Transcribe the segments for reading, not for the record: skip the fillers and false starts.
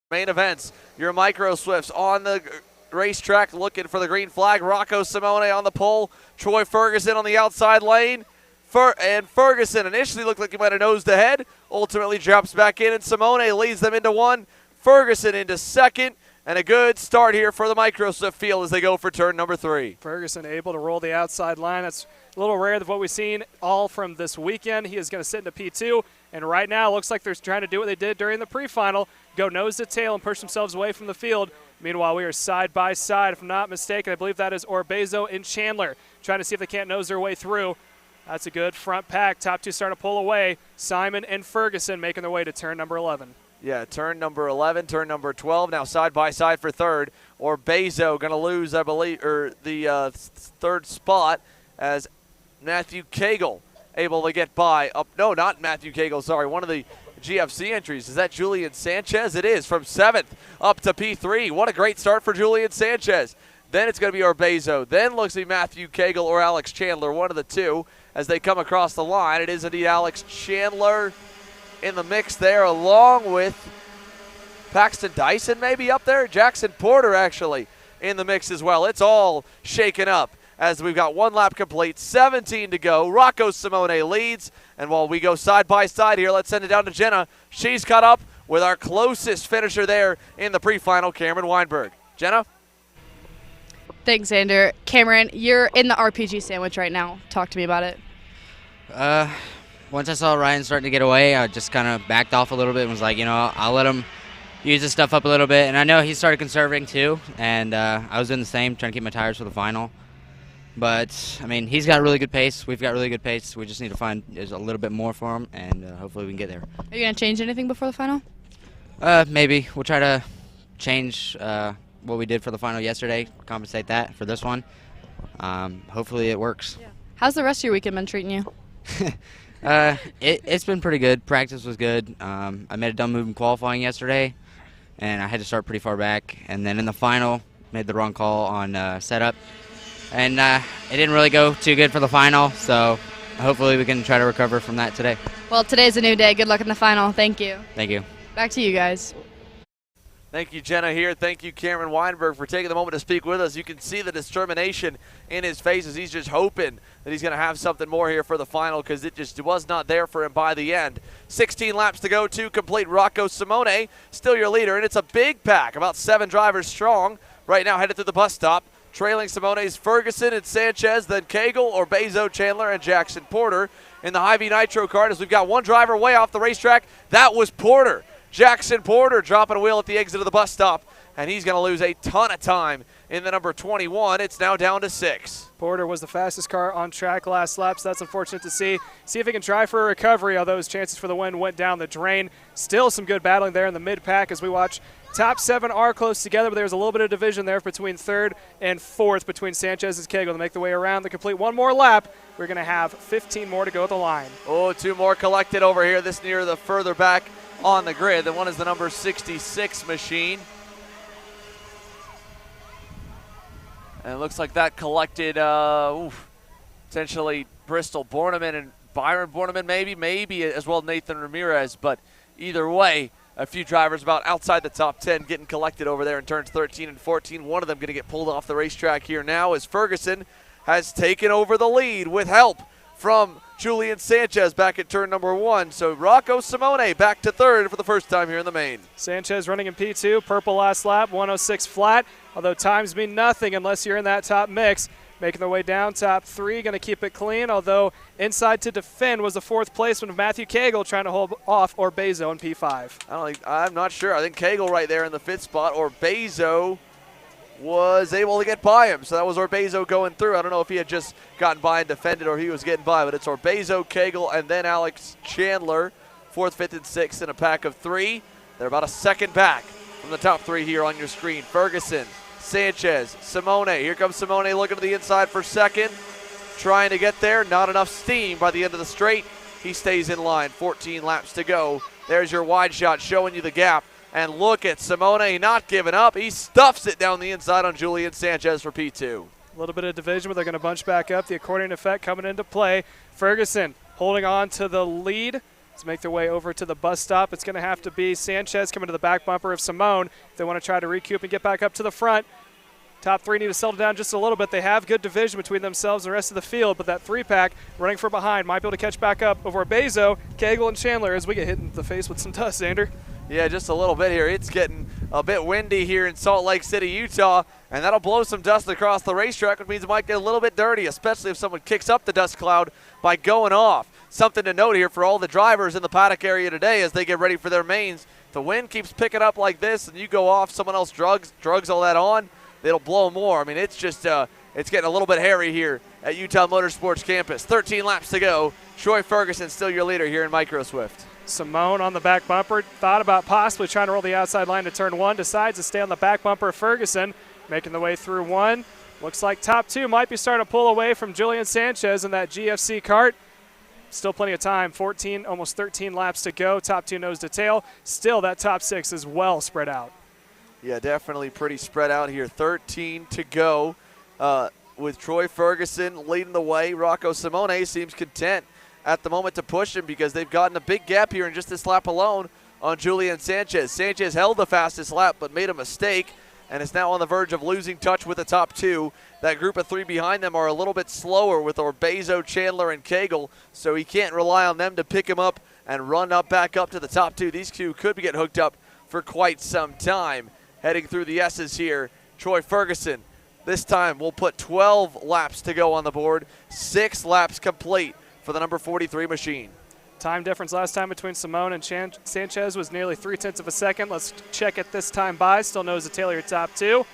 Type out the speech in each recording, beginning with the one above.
Main events, your Micro Swifts on the racetrack looking for the green flag. Rocco Simone on the pole. Troy Ferguson on the outside lane. And Ferguson initially looked like he might have nosed ahead. Ultimately drops back in, and Simone leads them into one. Ferguson into second. And a good start here for the Micro Swift field as they go for turn number 3. Ferguson able to roll the outside line. That's a little rare of what we've seen all from this weekend. He is going to sit into P2. And right now, it looks like they're trying to do what they did during the pre-final, go nose to tail and push themselves away from the field. Meanwhile, we are side by side, if I'm not mistaken. I believe that is Orbezo and Chandler trying to see if they can't nose their way through. That's a good front pack. Top two starting to pull away. Simon and Ferguson making their way to turn number 11. Yeah, turn number 11, turn number 12. Now side by side for third. Orbezo going to lose, I believe, the third spot as Matthew Cagle able to get by. No, not Matthew Cagle, sorry. One of the GFC entries. Is that Julian Sanchez? It is, from 7th up to P3. What a great start for Julian Sanchez. Then it's going to be Orbezo. Then looks to be Matthew Cagle or Alex Chandler, one of the two, as they come across the line. It is indeed Alex Chandler in the mix there, along with Paxton Dyson maybe up there. Jackson Porter actually in the mix as well. It's all shaken up as we've got one lap complete, 17 to go. Rocco Simone leads, and while we go side by side here, let's send it down to Jenna. She's caught up with our closest finisher there in the pre-final, Cameron Weinberg. Jenna? Thanks, Xander. Cameron, you're in the RPG sandwich right now. Talk to me about it. Once I saw Ryan starting to get away, I just kind of backed off a little bit and was like, I'll let him use his stuff up a little bit. And I know he started conserving too, and I was doing the same, trying to keep my tires for the final. But, I mean, he's got really good pace. We've got really good pace. We just need to find a little bit more for him, and hopefully we can get there. Are you going to change anything before the final? Maybe. We'll try to change what we did for the final yesterday, compensate that for this one. Hopefully it works. Yeah. How's the rest of your weekend been treating you? It's been pretty good. Practice was good. I made a dumb move in qualifying yesterday, and I had to start pretty far back. And then in the final, made the wrong call on setup. And it didn't really go too good for the final, so hopefully we can try to recover from that today. Well, today's a new day. Good luck in the final. Thank you. Thank you. Back to you guys. Thank you, Jenna here. Thank you, Cameron Weinberg, for taking the moment to speak with us. You can see the determination in his face as he's just hoping that he's going to have something more here for the final, because it just was not there for him by the end. 16 laps to go to complete. Rocco Simone, still your leader, and it's a big pack, about 7 drivers strong right now headed to the bus stop. Trailing Simone's Ferguson and Sanchez, then Cagle, Orbezo, Chandler, and Jackson Porter in the Hy-Vee Nitro kart, as we've got one driver way off the racetrack. That was Porter. Jackson Porter dropping a wheel at the exit of the bus stop, and he's going to lose a ton of time in the number 21. It's now down to 6. Porter was the fastest car on track last lap, so that's unfortunate to see. See if he can try for a recovery, although his chances for the win went down the drain. Still some good battling there in the mid-pack as we watch. Top 7 are close together, but there's a little bit of division there between 3rd and 4th between Sanchez and Cagle to make the way around to complete one more lap. We're going to have 15 more to go at the line. Oh, 2 more collected over here, this near the further back on the grid. The one is the number 66 machine. And it looks like that collected potentially Bristol Borneman and Byron Borneman, maybe as well Nathan Ramirez. But either way, a few drivers about outside the top 10 getting collected over there in turns 13 and 14. One of them going to get pulled off the racetrack here now as Ferguson has taken over the lead with help from Julian Sanchez back at turn number 1. So Rocco Simone back to 3rd for the first time here in the main. Sanchez running in P2, purple last lap, 106 flat, although times mean nothing unless you're in that top mix. Making their way down, top 3, going to keep it clean, although inside to defend was the 4th placement of Matthew Cagle trying to hold off Orbezo in P5. I'm not sure. I think Cagle right there in the 5th spot. Orbezo was able to get by him, so that was Orbezo going through. I don't know if he had just gotten by and defended or he was getting by, but it's Orbezo, Cagle, and then Alex Chandler, 4th, 5th, and 6th in a pack of 3. They're about a second back from the top 3 here on your screen. Ferguson, Sanchez, Simone. Here comes Simone looking to the inside for 2nd. Trying to get there. Not enough steam by the end of the straight. He stays in line. 14 laps to go. There's your wide shot showing you the gap. And look at Simone not giving up. He stuffs it down the inside on Julian Sanchez for P2. A little bit of division, but they're going to bunch back up. The accordion effect coming into play. Ferguson holding on to the lead to make their way over to the bus stop. It's going to have to be Sanchez coming to the back bumper of Simone if they want to try to recoup and get back up to the front. Top three need to settle down just a little bit. They have good division between themselves and the rest of the field, but that three-pack running from behind might be able to catch back up over Bezo, Cagle, and Chandler as we get hit in the face with some dust, Xander. Yeah, just a little bit here. It's getting a bit windy here in Salt Lake City, Utah, and that'll blow some dust across the racetrack, which means it might get a little bit dirty, especially if someone kicks up the dust cloud by going off. Something to note here for all the drivers in the paddock area today as they get ready for their mains. If the wind keeps picking up like this and you go off, someone else drugs all that on, it'll blow more. I mean, it's just it's getting a little bit hairy here at Utah Motorsports campus. 13 laps to go. Troy Ferguson still your leader here in Micro Swift. Simone on the back bumper, thought about possibly trying to roll the outside line to turn one, decides to stay on the back bumper of Ferguson, making the way through one. Looks like top two might be starting to pull away from Julian Sanchez in that GFC kart. Still plenty of time, 14, almost 13 laps to go. Top two nose to tail. Still, that top six is well spread out. Yeah, definitely pretty spread out here. 13 to go with Troy Ferguson leading the way. Rocco Simone seems content at the moment to push him because they've gotten a big gap here in just this lap alone on Julian Sanchez. Sanchez held the fastest lap but made a mistake and is now on the verge of losing touch with the top two. That group of three behind them are a little bit slower with Orbezo, Chandler, and Cagle, so he can't rely on them to pick him up and run up back up to the top two. These two could get hooked up for quite some time. Heading through the S's here, Troy Ferguson. This time we'll put 12 laps to go on the board. 6 laps complete for the number 43 machine. Time difference last time between Simone and Sanchez was nearly 0.3 of a second. Let's check it this time by. Still nose to tail your top two.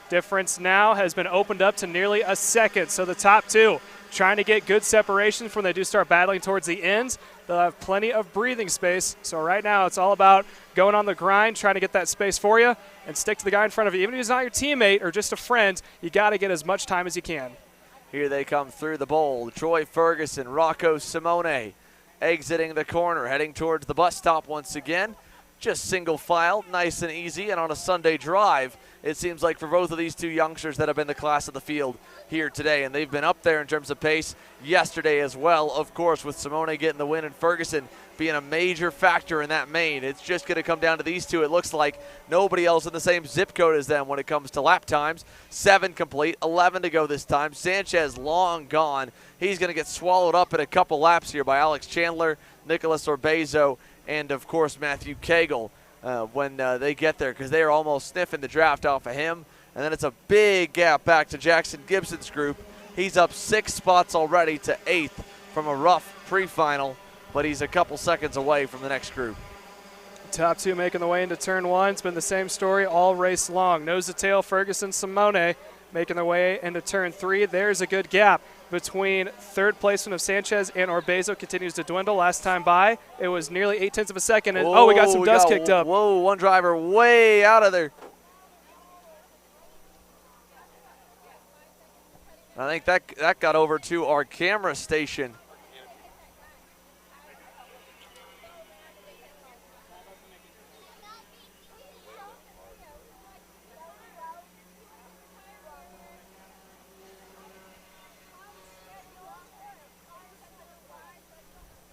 Difference now has been opened up to nearly a second. So the top two trying to get good separation from when they do start battling towards the ends. They'll have plenty of breathing space. So right now it's all about going on the grind, trying to get that space for you, and stick to the guy in front of you. Even if he's not your teammate or just a friend, you got to get as much time as you can. Here they come through the bowl. Troy Ferguson, Rocco Simone exiting the corner, heading towards the bus stop once again. Just single file, nice and easy, and on a Sunday drive, it seems like for both of these two youngsters that have been the class of the field here today, and they've been up there in terms of pace yesterday as well, of course, with Simone getting the win and Ferguson being a major factor in that main. It's just going to come down to these two. It looks like nobody else in the same zip code as them when it comes to lap times. 7 complete, 11 to go this time. Sanchez long gone. He's going to get swallowed up in a couple laps here by Alex Chandler, Nicholas Orbezo, and, of course, Matthew Cagle when they get there because they are almost sniffing the draft off of him. And then it's a big gap back to Jackson Gibson's group. He's up 6 spots already to 8th from a rough pre-final, but he's a couple seconds away from the next group. Top two making the way into turn one. It's been the same story all race long. Nose to tail, Ferguson, Simone making their way into turn three. There's a good gap between third placement of Sanchez and Orbezo continues to dwindle. Last time by, it was nearly 0.8 of a second. And, we got some dust kicked up. Whoa, one driver way out of there. I think that got over to our camera station.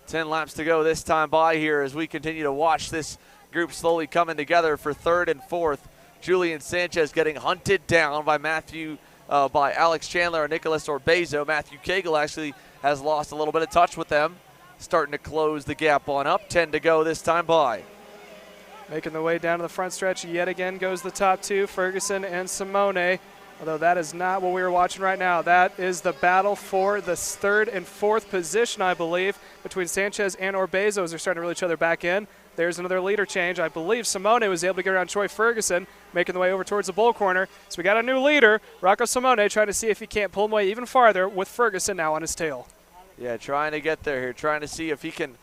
Ten laps to go this time by here as we continue to watch this group slowly coming together for third and fourth. Julian Sanchez getting hunted down by by Alex Chandler and Nicholas Orbezo. Matthew Cagle actually has lost a little bit of touch with them, starting to close the gap on up. 10 to go this time by. Making the way down to the front stretch yet again goes the top two, Ferguson and Simone. Although that is not what we were watching right now. That is the battle for the third and fourth position, I believe, between Sanchez and Orbezo as they're starting to reel each other back in. There's another leader change. I believe Simone was able to get around Troy Ferguson, making the way over towards the bull corner. So we got a new leader, Rocco Simone, trying to see if he can't pull him away even farther with Ferguson now on his tail. Yeah, trying to get there here, trying to see if he can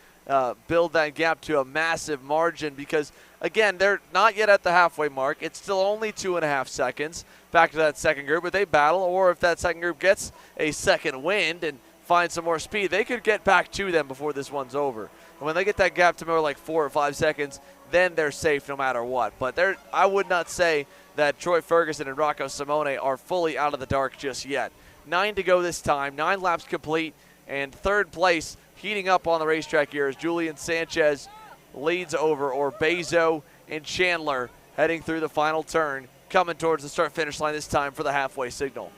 build that gap to a massive margin because, again, they're not yet at the halfway mark. It's still only 2.5 seconds back to that second group. If they battle or if that second group gets a second wind and finds some more speed, they could get back to them before this one's over. And when they get that gap to more like 4 or 5 seconds, then they're safe no matter what. But I would not say that Troy Ferguson and Rocco Simone are fully out of the dark just yet. 9 to go this time, 9 laps complete, And third place, heating up on the racetrack here, as Julian Sanchez leads over Orbezo and Chandler heading through the final turn, coming towards the start-finish line this time for the halfway signal.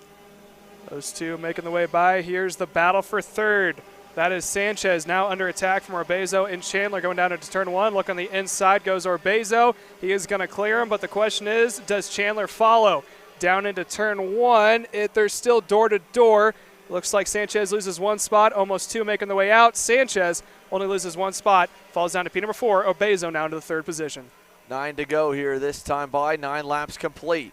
Those two making the way by. Here's the battle for third. That is Sanchez now under attack from Orbezo and Chandler going down into turn one. Look on the inside goes Orbezo. He is going to clear him, but the question is, does Chandler follow? Down into turn one, they're still door to door. Looks like Sanchez loses one spot, almost two making the way out. Sanchez only loses one spot, falls down to P number 4. Orbezo now into the third position. 9 to go here this time by, 9 laps complete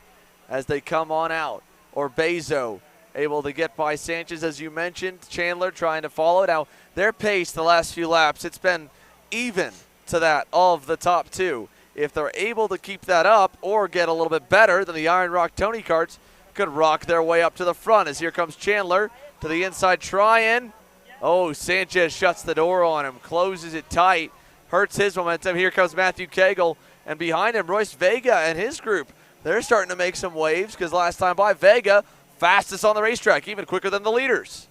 as they come on out. Orbezo able to get by Sanchez, as you mentioned. Chandler trying to follow. Now, their pace the last few laps, it's been even to that of the top two. If they're able to keep that up or get a little bit better, then the Iron Rock Tony Karts could rock their way up to the front, as here comes Chandler to the inside trying. Oh, Sanchez shuts the door on him, closes it tight, hurts his momentum. Here comes Matthew Cagle, and behind him, Royce Vega and his group. They're starting to make some waves, because last time by, Vega fastest on the racetrack, even quicker than the leaders.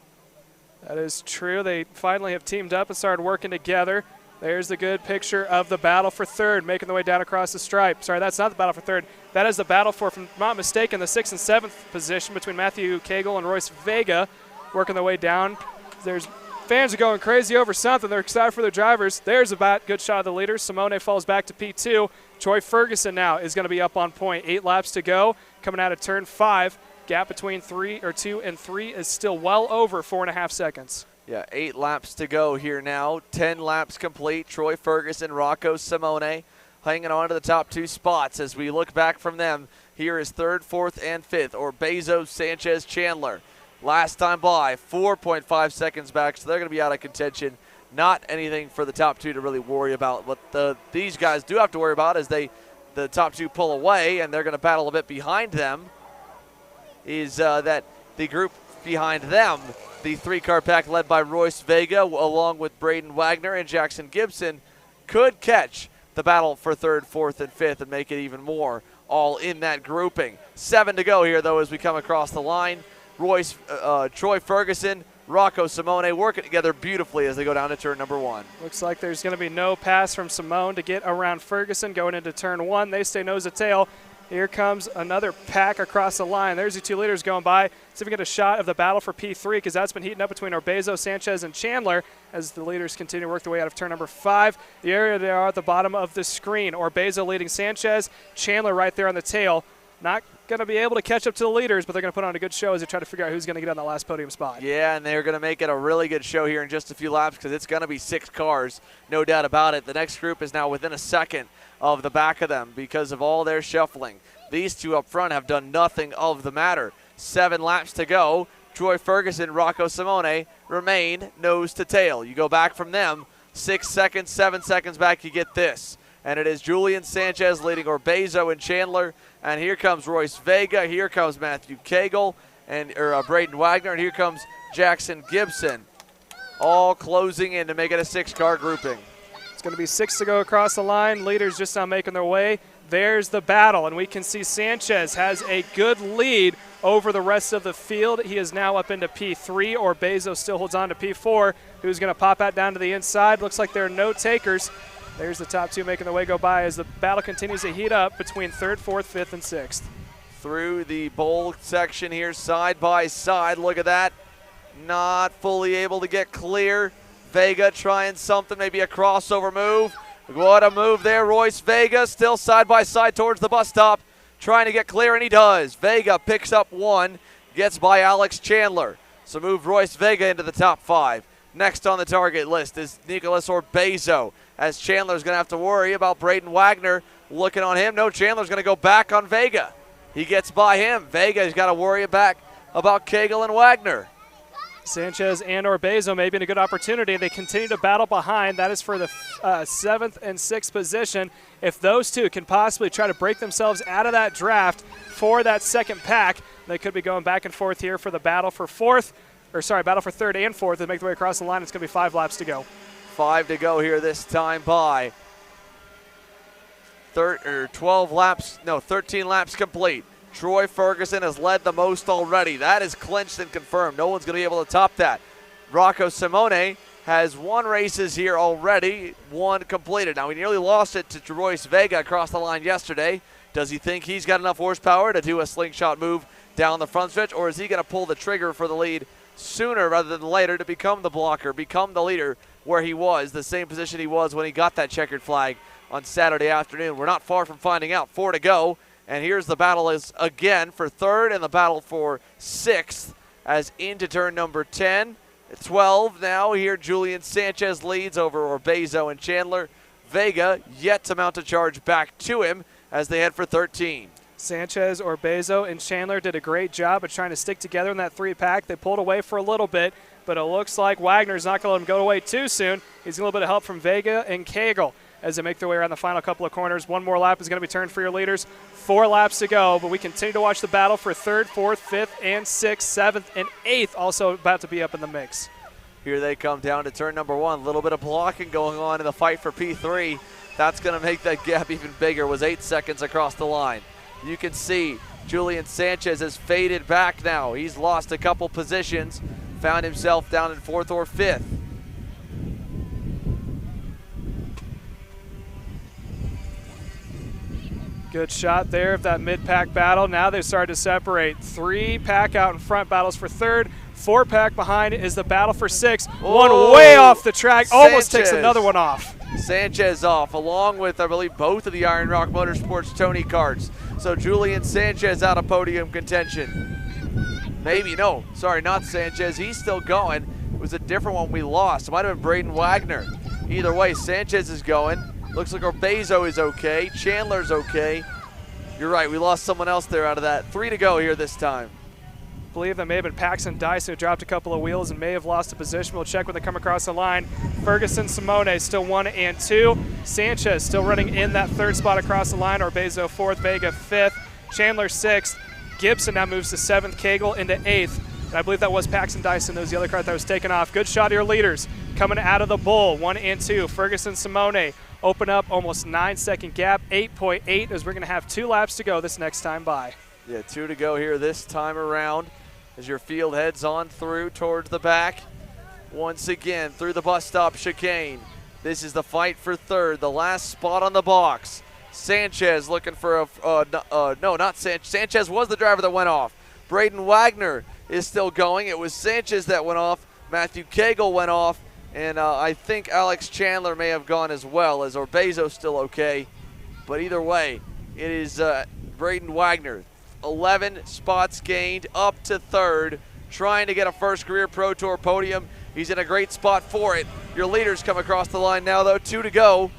That is true. They finally have teamed up and started working together. There's the good picture of the battle for third, making the way down across the stripe. Sorry, that's not the battle for third. That is the battle for, if I'm not mistaken, the 6th and 7th position between Matthew Cagle and Royce Vega, working their way down. There's fans are going crazy over something. They're excited for their drivers. There's a good shot of the leaders. Simone falls back to P2. Troy Ferguson now is going to be up on point. 8 laps to go, coming out of turn 5. Gap between 2 and 3 is still well over 4.5 seconds. Yeah, 8 laps to go here now. 10 laps complete. Troy Ferguson, Rocco Simone hanging on to the top 2 spots as we look back from them. Here is 3rd, 4th, and 5th. Orbezo, Sanchez, Chandler. Last time by, 4.5 seconds back, so they're going to be out of contention. Not anything for the top 2 to really worry about. What these guys do have to worry about is the top 2 pull away, and they're going to battle a bit behind them. Is that the group behind them, the 3-car pack led by Royce Vega along with Braden Wagner and Jackson Gibson, could catch the battle for 3rd, 4th, and 5th and make it even more all in that grouping. 7 to go here, though, as we come across the line. Troy Ferguson, Rocco Simone working together beautifully as they go down to turn number 1. Looks like there's going to be no pass from Simone to get around Ferguson going into turn 1. They stay nose to tail. Here comes another pack across the line. There's the 2 leaders going by. See if we get a shot of the battle for P3, because that's been heating up between Orbezo, Sanchez, and Chandler as the leaders continue to work their way out of turn number 5. The area they are at the bottom of the screen. Orbezo leading Sanchez, Chandler right there on the tail. Not going to be able to catch up to the leaders, but they're going to put on a good show as they try to figure out who's going to get on that last podium spot. Yeah, and they're going to make it a really good show here in just a few laps, because it's going to be 6 cars, no doubt about it. The next group is now within a second of the back of them because of all their shuffling. These 2 up front have done nothing of the matter. 7 laps to go. Troy Ferguson, Rocco Simone remain nose to tail. You go back from them, 6 seconds, 7 seconds back, you get this. And it is Julian Sanchez leading Orbezo and Chandler. And here comes Royce Vega. Here comes Matthew Cagle and Braden Wagner. And here comes Jackson Gibson. All closing in to make it a 6-car grouping. It's going to be 6 to go across the line. Leaders just now making their way. There's the battle, and we can see Sanchez has a good lead over the rest of the field. He is now up into P3. Orbezo still holds on to P4. Who's going to pop out down to the inside? Looks like there are no takers. There's the top 2 making their way go by as the battle continues to heat up between 3rd, 4th, 5th, and 6th. Through the bowl section here, side by side. Look at that. Not fully able to get clear. Vega trying something, maybe a crossover move. What a move there. Royce Vega still side by side towards the bus stop, trying to get clear, and he does. Vega picks up 1, gets by Alex Chandler. So move Royce Vega into the top 5. Next on the target list is Nicholas Orbezo, as Chandler's going to have to worry about Braden Wagner looking on him. No, Chandler's going to go back on Vega. He gets by him. Vega's got to worry back about Cagle and Wagner. Sanchez and Orbezo may be in a good opportunity. They continue to battle behind. That is for the 7th and 6th position. If those 2 can possibly try to break themselves out of that draft for that 2nd pack, they could be going back and forth here for the battle for 4th, battle for 3rd and 4th. They make their way across the line. It's going to be 5 laps to go. 5 to go here this time by. 13 laps complete. Troy Ferguson has led the most already. That is clinched and confirmed. No one's going to be able to top that. Rocco Simone has won races here already, one completed. Now, he nearly lost it to Royce Vega across the line yesterday. Does he think he's got enough horsepower to do a slingshot move down the front stretch, or is he going to pull the trigger for the lead sooner rather than later to become the blocker, become the leader where he was, the same position he was when he got that checkered flag on Saturday afternoon? We're not far from finding out. 4 to go, and here's the battle is again for third and the battle for sixth as into turn number 10. 12 now here. Julian Sanchez leads over Orbezo and Chandler. Vega yet to mount a charge back to him as they head for 13. Sanchez, Orbezo, and Chandler did a great job of trying to stick together in that 3-pack. They pulled away for a little bit, but it looks like Wagner's not going to let him go away too soon. He's a little bit of help from Vega and Cagle as they make their way around the final couple of corners. One more lap is going to be turned for your leaders. 4 laps to go, but we continue to watch the battle for 3rd, 4th, 5th, and 6th, 7th, and 8th also about to be up in the mix. Here they come down to turn number 1. A little bit of blocking going on in the fight for P3. That's going to make that gap even bigger. It was 8 seconds across the line. You can see Julian Sanchez has faded back now. He's lost a couple positions, found himself down in 4th or 5th. Good shot there of that mid-pack battle. Now they've started to separate. 3-pack out in front battles for 3rd. 4-pack behind is the battle for 6th. One way off the track. Almost takes another one off. Sanchez off, along with, I believe, both of the Iron Rock Motorsports Tony carts. So Julian Sanchez out of podium contention. Maybe, no, sorry, not Sanchez. He's still going. It was a different one we lost. It might have been Braden Wagner. Either way, Sanchez is going. Looks like Orbezo is okay. Chandler's okay. You're right, we lost someone else there out of that. 3 to go here this time. I believe that may have been Paxton Dyson who dropped a couple of wheels and may have lost a position. We'll check when they come across the line. Ferguson Simone still 1 and 2. Sanchez still running in that 3rd spot across the line. Orbezo 4th, Vega 5th, Chandler 6th. Gibson now moves to 7th, Cagle into 8th. And I believe that was Paxton Dyson. That was the other cart that was taken off. Good shot of your leaders coming out of the bull. 1 and 2. Ferguson Simone open up almost 9-second gap. 8.8 as we're going to have 2 laps to go this next time by. Yeah, 2 to go here this time around as your field heads on through towards the back. Once again, through the bus stop chicane. This is the fight for 3rd, the last spot on the box. Sanchez looking for no, not Sanchez. Sanchez was the driver that went off. Braden Wagner is still going. It was Sanchez that went off. Matthew Cagle went off. And I think Alex Chandler may have gone as well, as Orbezo's still okay. But either way, it is Braden Wagner. 11 spots gained, up to 3rd, trying to get a first career Pro Tour podium. He's in a great spot for it. Your leaders come across the line now, though. 2 to go.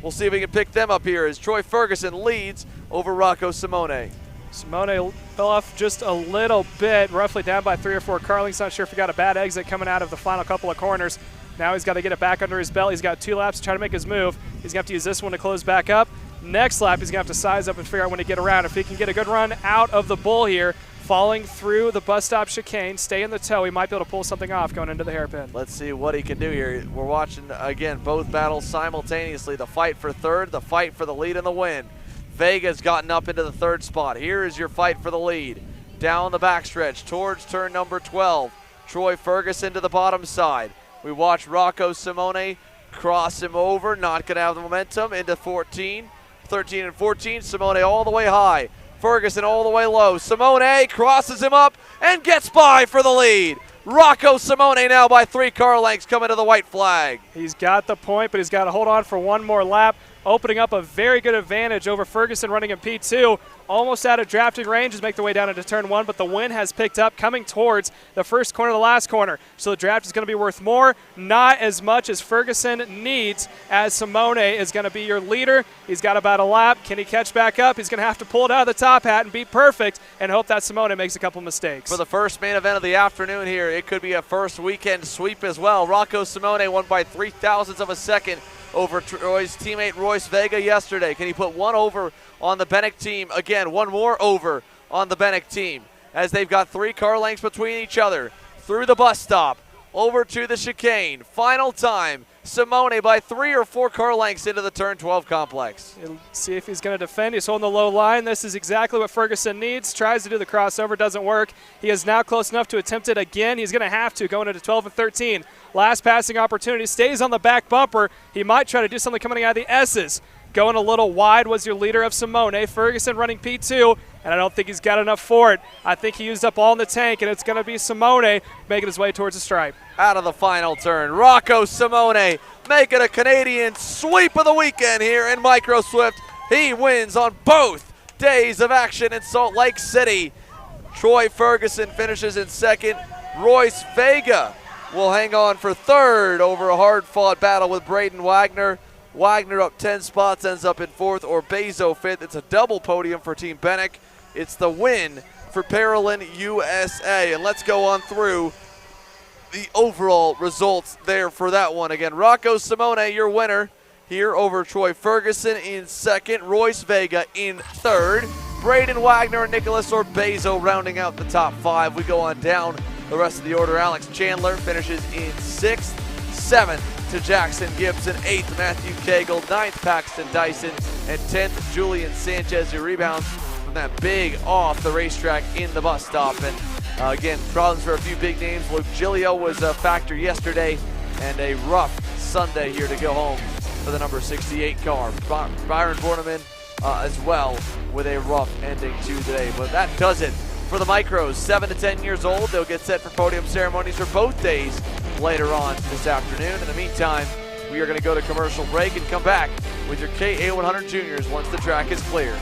We'll see if we can pick them up here as Troy Ferguson leads over Rocco Simone. Simone fell off just a little bit, roughly down by 3 or 4 car lengths. Not sure if he got a bad exit coming out of the final couple of corners. Now he's got to get it back under his belt. He's got 2 laps to try to make his move. He's going to have to use this one to close back up. Next lap, he's going to have to size up and figure out when to get around. If he can get a good run out of the bull here, falling through the bus stop chicane, stay in the toe, he might be able to pull something off going into the hairpin. Let's see what he can do here. We're watching, again, both battles simultaneously. The fight for 3rd, the fight for the lead and the win. Vega's gotten up into the 3rd spot. Here is your fight for the lead. Down the backstretch towards turn number 12. Troy Ferguson to the bottom side. We watch Rocco Simone cross him over, not going to have the momentum, into 14. 13 and 14, Simone all the way high. Ferguson all the way low. Simone crosses him up and gets by for the lead. Rocco Simone now by 3 car lengths coming to the white flag. He's got the point, but he's got to hold on for one more lap, opening up a very good advantage over Ferguson running in P2. Almost out of drafting range as make their way down into turn 1, but the wind has picked up coming towards the first corner, the last corner. So the draft is going to be worth more, not as much as Ferguson needs, as Simone is going to be your leader. He's got about a lap. Can he catch back up? He's going to have to pull it out of the top hat and be perfect and hope that Simone makes a couple mistakes. For the first main event of the afternoon here, it could be a first weekend sweep as well. Rocco Simone won by 0.03 of a second over Troy's teammate Royce Vega yesterday. Can he put one over on the Bennick team? Again, one more over on the Bennick team as they've got 3 car lengths between each other. Through the bus stop, over to the chicane. Final time, Simone by 3 or 4 car lengths into the turn 12 complex. We'll see if he's going to defend. He's holding the low line. This is exactly what Ferguson needs. Tries to do the crossover, doesn't work. He is now close enough to attempt it again. He's going to have to going into 12 and 13. Last passing opportunity, stays on the back bumper. He might try to do something coming out of the S's. Going a little wide was your leader of Simone. Ferguson running P2, and I don't think he's got enough for it. I think he used up all in the tank, and it's going to be Simone making his way towards the stripe. Out of the final turn, Rocco Simone making a Canadian sweep of the weekend here in Micro Swift. He wins on both days of action in Salt Lake City. Troy Ferguson finishes in second. Royce Vega will hang on for third over a hard-fought battle with Braden Wagner. Wagner up 10 spots, ends up in fourth, or Bezo fifth. It's a double podium for Team Bennick. It's the win for Parolin USA. And let's go on through the overall results there for that one. Again, Rocco Simone, your winner here over Troy Ferguson in second. Royce Vega in third. Braden Wagner and Nicholas Orbezo rounding out the top 5. We go on down the rest of the order. Alex Chandler finishes in sixth. Seventh to Jackson Gibson, 8th Matthew Cagle, 9th Paxton Dyson, and 10th Julian Sanchez, who rebounds from that big off the racetrack in the bus stop. And again, problems for a few big names. Luke Giglio was a factor yesterday, and a rough Sunday here to go home for the number 68 car. Byron Borneman as well with a rough ending to today. But that does it for the Micros, 7 to 10 years old. They'll get set for podium ceremonies for both days later on this afternoon. In the meantime, we are going to go to commercial break and come back with your KA100 Juniors once the track is clear.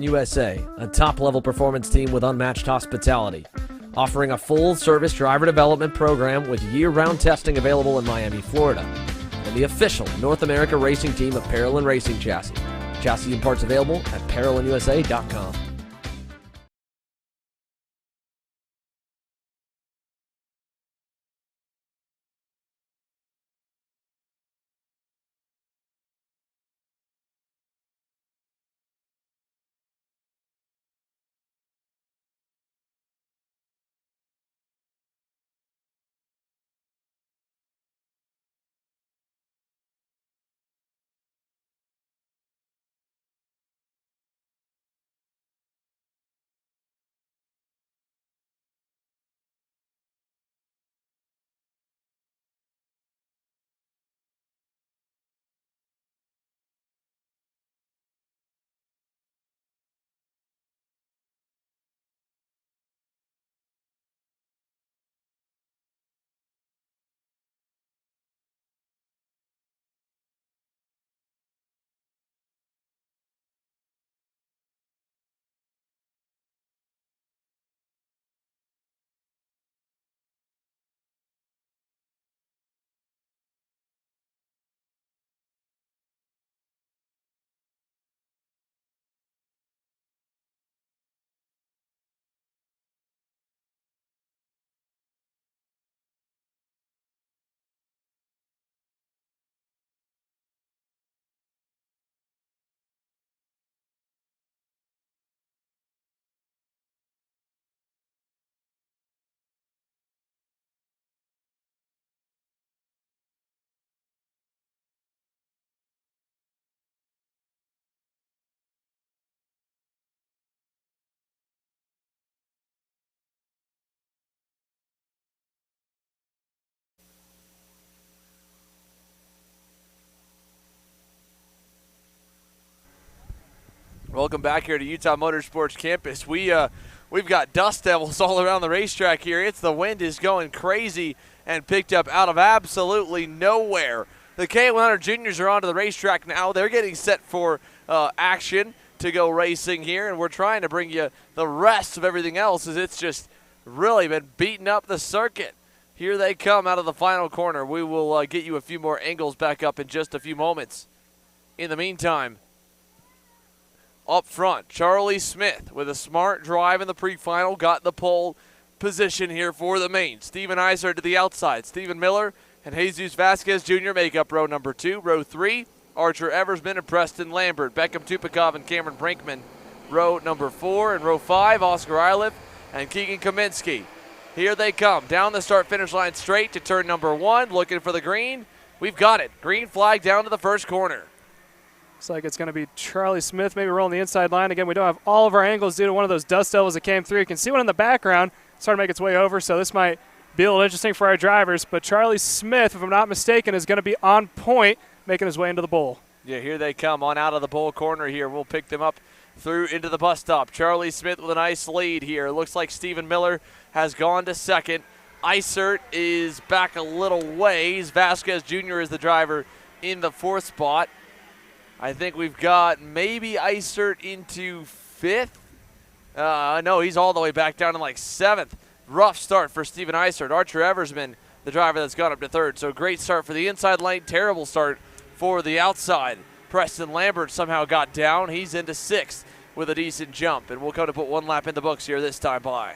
USA, a top-level performance team with unmatched hospitality, offering a full-service driver development program with year-round testing available in Miami, Florida, and the official North America racing team of Parolin Racing Chassis. Chassis and parts available at ParolinUSA.com. Welcome back here to Utah Motorsports Campus. We've got dust devils all around the racetrack here. The wind is going crazy and picked up out of absolutely nowhere. The K100 Juniors are onto the racetrack now. They're getting set for action to go racing here, and we're trying to bring you the rest of everything else as it's just really been beating up the circuit. Here they come out of the final corner. We will get you a few more angles back up in just a few moments. In the meantime, up front, Charlie Smith with a smart drive in the pre-final, got the pole position here for the main. Steven Iser to the outside. Stephen Miller and Jesus Vasquez Jr. make up row number 2. Row 3, Archer Eversman and Preston Lambert. Beckham Tupakov and Cameron Brinkman, row number 4. And row 5, Oscar Eiliff and Keegan Kaminsky. Here they come down the start-finish line straight to turn number 1, looking for the green. We've got it. Green flag down to the first corner. Looks like it's going to be Charlie Smith maybe rolling the inside line. Again, we don't have all of our angles due to one of those dust devils that came through. You can see one in the background starting to make its way over, so this might be a little interesting for our drivers. But Charlie Smith, if I'm not mistaken, is going to be on point, making his way into the bowl. Yeah, here they come on out of the bowl corner here. We'll pick them up through into the bus stop. Charlie Smith with a nice lead here. Looks like Stephen Miller has gone to second. Isert is back a little ways. Vasquez Jr. is the driver in the 4th spot. I think we've got maybe Isert into 5th. No, he's all the way back down in like 7th. Rough start for Steven Isert. Archer Eversman, the driver that's gone up to 3rd. So great start for the inside lane, terrible start for the outside. Preston Lambert somehow got down. He's into 6th with a decent jump. And we'll come to put 1 lap in the books here this time by.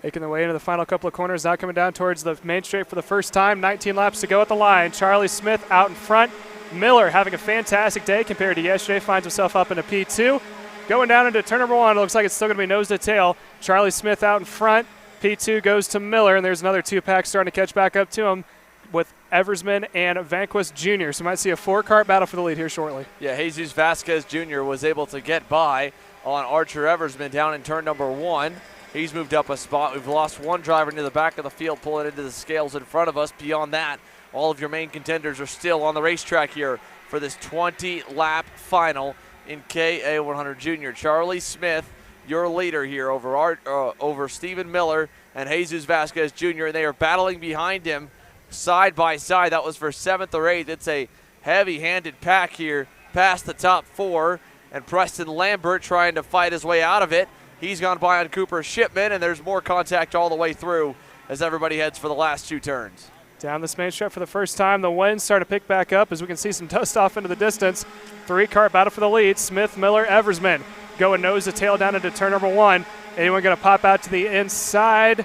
Making their way into the final couple of corners, now coming down towards the main straight for the first time. 19 laps to go at the line. Charlie Smith out in front. Miller having a fantastic day compared to yesterday, finds himself up into P2. Going down into turn number 1, it looks like it's still going to be nose to tail. Charlie Smith out in front. P2 goes to Miller, and there's another 2-pack starting to catch back up to him with Eversman and Vanquist Jr. So we might see a 4-car battle for the lead here shortly. Yeah, Jesus Vasquez Jr. was able to get by on Archer Eversman down in turn number 1. He's moved up a spot. We've lost one driver into the back of the field, pulling into the scales in front of us. Beyond that, all of your main contenders are still on the racetrack here for this 20-lap final in KA100 Junior. Charlie Smith, your leader here over Stephen Miller and Jesus Vasquez Jr., and they are battling behind him side by side. That was for 7th or 8th. It's a heavy-handed pack here past the top 4, and Preston Lambert trying to fight his way out of it. He's gone by on Cooper Shipman, and there's more contact all the way through as everybody heads for the last 2 turns. Down this main strip for the first time. The winds start to pick back up as we can see some dust off into the distance. 3-car battle for the lead. Smith, Miller, Eversman going nose to tail down into turn number 1. Anyone going to pop out to the inside?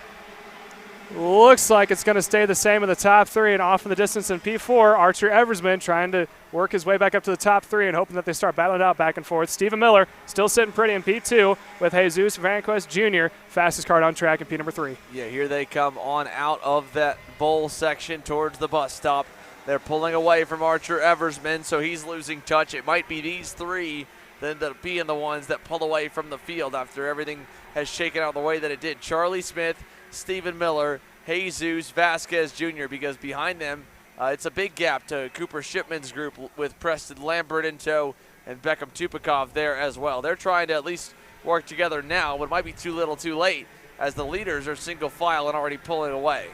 Looks like it's going to stay the same in the top 3, and off in the distance in P4, Archer Eversman trying to work his way back up to the top 3 and hoping that they start battling out back and forth. Stephen Miller still sitting pretty in P2 with Jesus Vanquist Jr., fastest car on track in P number 3. Yeah, here they come on out of that bowl section towards the bus stop. They're pulling away from Archer Eversman, so he's losing touch. It might be these 3 that end up being the ones that pull away from the field after everything has shaken out the way that it did. Charlie Smith, Stephen Miller, Jesus Vasquez Jr., because behind them it's a big gap to Cooper Shipman's group with Preston Lambert in tow and Beckham Tupakov there as well. They're trying to at least work together now, but it might be too little too late as the leaders are single file and already pulling away.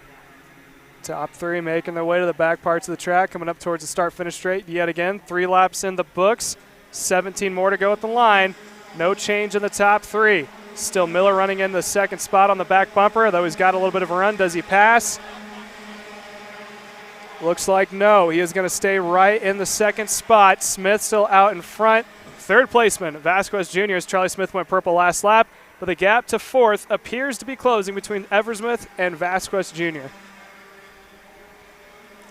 Top 3 making their way to the back parts of the track, coming up towards the start-finish straight yet again. 3 laps in the books, 17 more to go at the line. No change in the top 3. Still Miller running in the 2nd spot on the back bumper, though he's got a little bit of a run. Does he pass? Looks like no. He is going to stay right in the 2nd spot. Smith still out in front. 3rd placement, Vasquez Jr. as Charlie Smith went purple last lap, but the gap to 4th appears to be closing between Eversman and Vasquez Jr.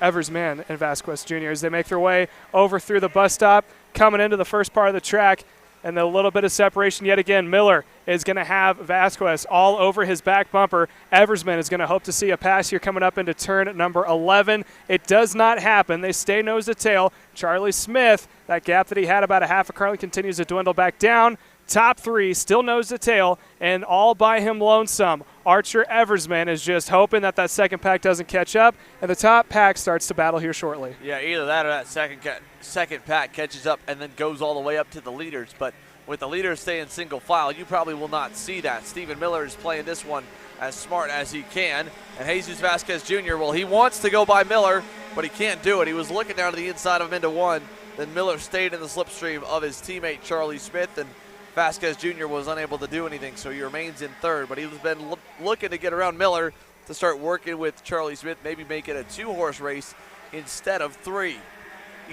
Eversman and Vasquez Jr. as they make their way over through the bus stop, coming into the first part of the track. And a little bit of separation yet again. Miller is going to have Vasquez all over his back bumper. Eversman is going to hope to see a pass here coming up into turn number 11. It does not happen. They stay nose to tail. Charlie Smith, that gap that he had about a half a car, continues to dwindle back down. Top 3, still nose to tail, and all by him lonesome. Archer Eversman is just hoping that 2nd pack doesn't catch up, and the top pack starts to battle here shortly. Yeah, either that or that second pack catches up and then goes all the way up to the leaders. But with the leaders staying single file, you probably will not see that. Stephen Miller is playing this one as smart as he can. And Jesus Vasquez Jr., well, he wants to go by Miller, but he can't do it. He was looking down to the inside of him into one. Then Miller stayed in the slipstream of his teammate Charlie Smith, and Vasquez Jr. was unable to do anything, so he remains in third. But he's been looking to get around Miller to start working with Charlie Smith, maybe make it a 2-horse race instead of 3.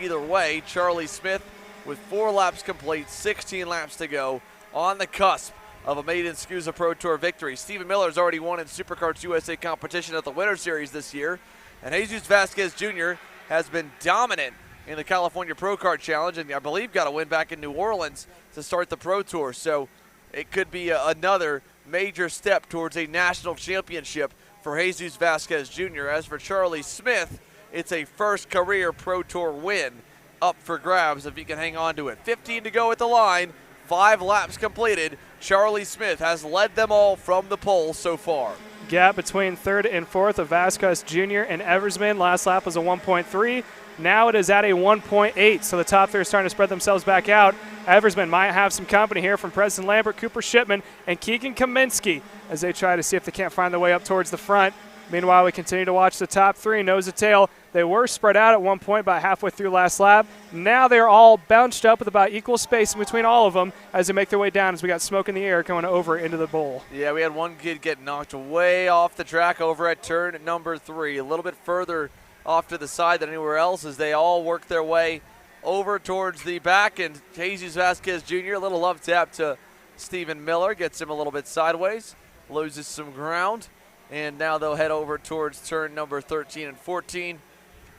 Either way, Charlie Smith with 4 laps complete, 16 laps to go, on the cusp of a maiden SKUSA Pro Tour victory. Stephen Miller has already won in Supercars USA competition at the Winter Series this year, and Jesus Vasquez Jr. has been dominant in the California Pro Kart Challenge, and I believe got a win back in New Orleans to start the Pro Tour. So it could be another major step towards a national championship for Jesus Vasquez Jr. As for Charlie Smith, it's a first career Pro Tour win up for grabs if he can hang on to it. 15 to go at the line, 5 laps completed. Charlie Smith has led them all from the pole so far. Gap between third and fourth of Vasquez Jr. and Eversman. Last lap was a 1.3. Now it is at a 1.8, so the top 3 are starting to spread themselves back out. Eversman might have some company here from Preston Lambert, Cooper Shipman, and Keegan Kaminsky as they try to see if they can't find their way up towards the front. Meanwhile, we continue to watch the top 3 nose to tail. They were spread out at one point about halfway through last lap. Now they're all bunched up with about equal space in between all of them as they make their way down as we got smoke in the air going over into the bowl. Yeah, we had one kid get knocked way off the track over at turn number 3, a little bit further off to the side than anywhere else as they all work their way over towards the back. And Jesus Vasquez Jr., a little love tap to Stephen Miller, gets him a little bit sideways, loses some ground. And now they'll head over towards turn number 13 and 14.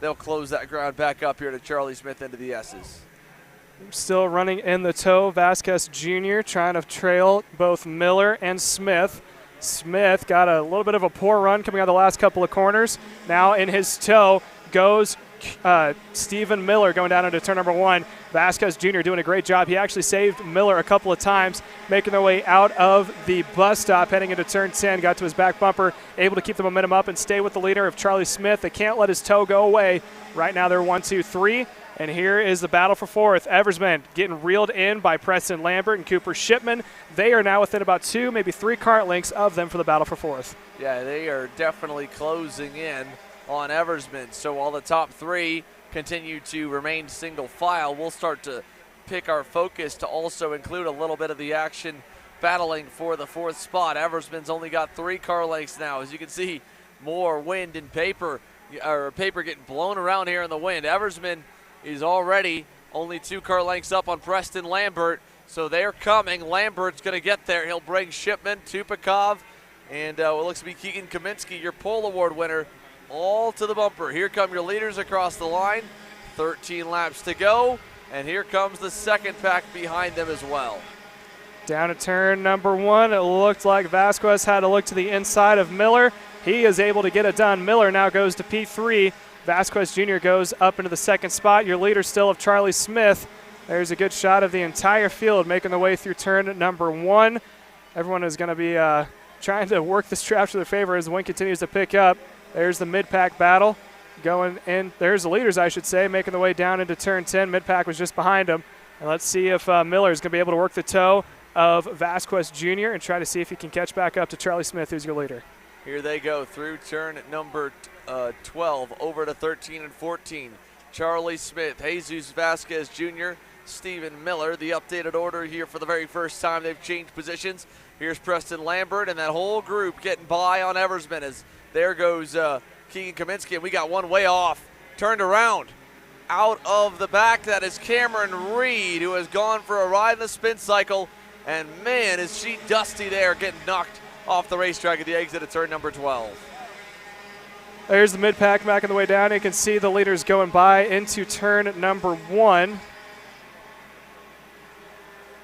They'll close that ground back up here to Charlie Smith into the S's. Still running in the tow, Vasquez Jr. trying to trail both Miller and Smith. Smith got a little bit of a poor run coming out of the last couple of corners. Now in his tow goes Stephen Miller going down into turn number 1. Vasquez Jr. doing a great job. He actually saved Miller a couple of times, making their way out of the bus stop, heading into turn 10, got to his back bumper, able to keep the momentum up and stay with the leader of Charlie Smith. They can't let his toe go away. Right now they're 1, 2, 3. And here is the battle for 4th. Eversman getting reeled in by Preston Lambert and Cooper Shipman. They are now within about 2, maybe 3 kart lengths of them for the battle for 4th. Yeah, they are definitely closing in on Eversman. So while the top 3 continue to remain single file, we'll start to pick our focus to also include a little bit of the action battling for the 4th spot. Eversman's only got 3 car lengths now. As you can see, more wind and paper getting blown around here in the wind. Eversman is already only 2 car lengths up on Preston Lambert, so they're coming. Lambert's going to get there. He'll bring Shipman, Tupakov, and what looks to be Keegan Kaminsky, your pole award winner, all to the bumper. Here come your leaders across the line. 13 laps to go, and here comes the second pack behind them as well. Down at turn number 1, it looked like Vasquez had to look to the inside of Miller. He is able to get it done. Miller now goes to P3. Vasquez Jr. goes up into the 2nd spot. Your leader still of Charlie Smith. There's a good shot of the entire field making their way through turn number 1. Everyone is going to be trying to work this trap to their favor as the wind continues to pick up. There's the mid-pack battle going in. There's the leaders, I should say, making their way down into turn 10. Mid-pack was just behind them. And let's see if Miller is going to be able to work the toe of Vasquez Jr. and try to see if he can catch back up to Charlie Smith, who's your leader. Here they go through turn number 12 over to 13 and 14. Charlie Smith, Jesus Vasquez Jr., Stephen Miller. The updated order here for the very first time. They've changed positions. Here's Preston Lambert and that whole group getting by on Eversman as there goes Keegan Kaminsky, and we got one way off. Turned around. Out of the back, that is Cameron Reed, who has gone for a ride in the spin cycle. And man, is she dusty there, getting knocked off the racetrack at the exit of turn number 12. There's the mid-pack making the way down. You can see the leaders going by into turn number 1.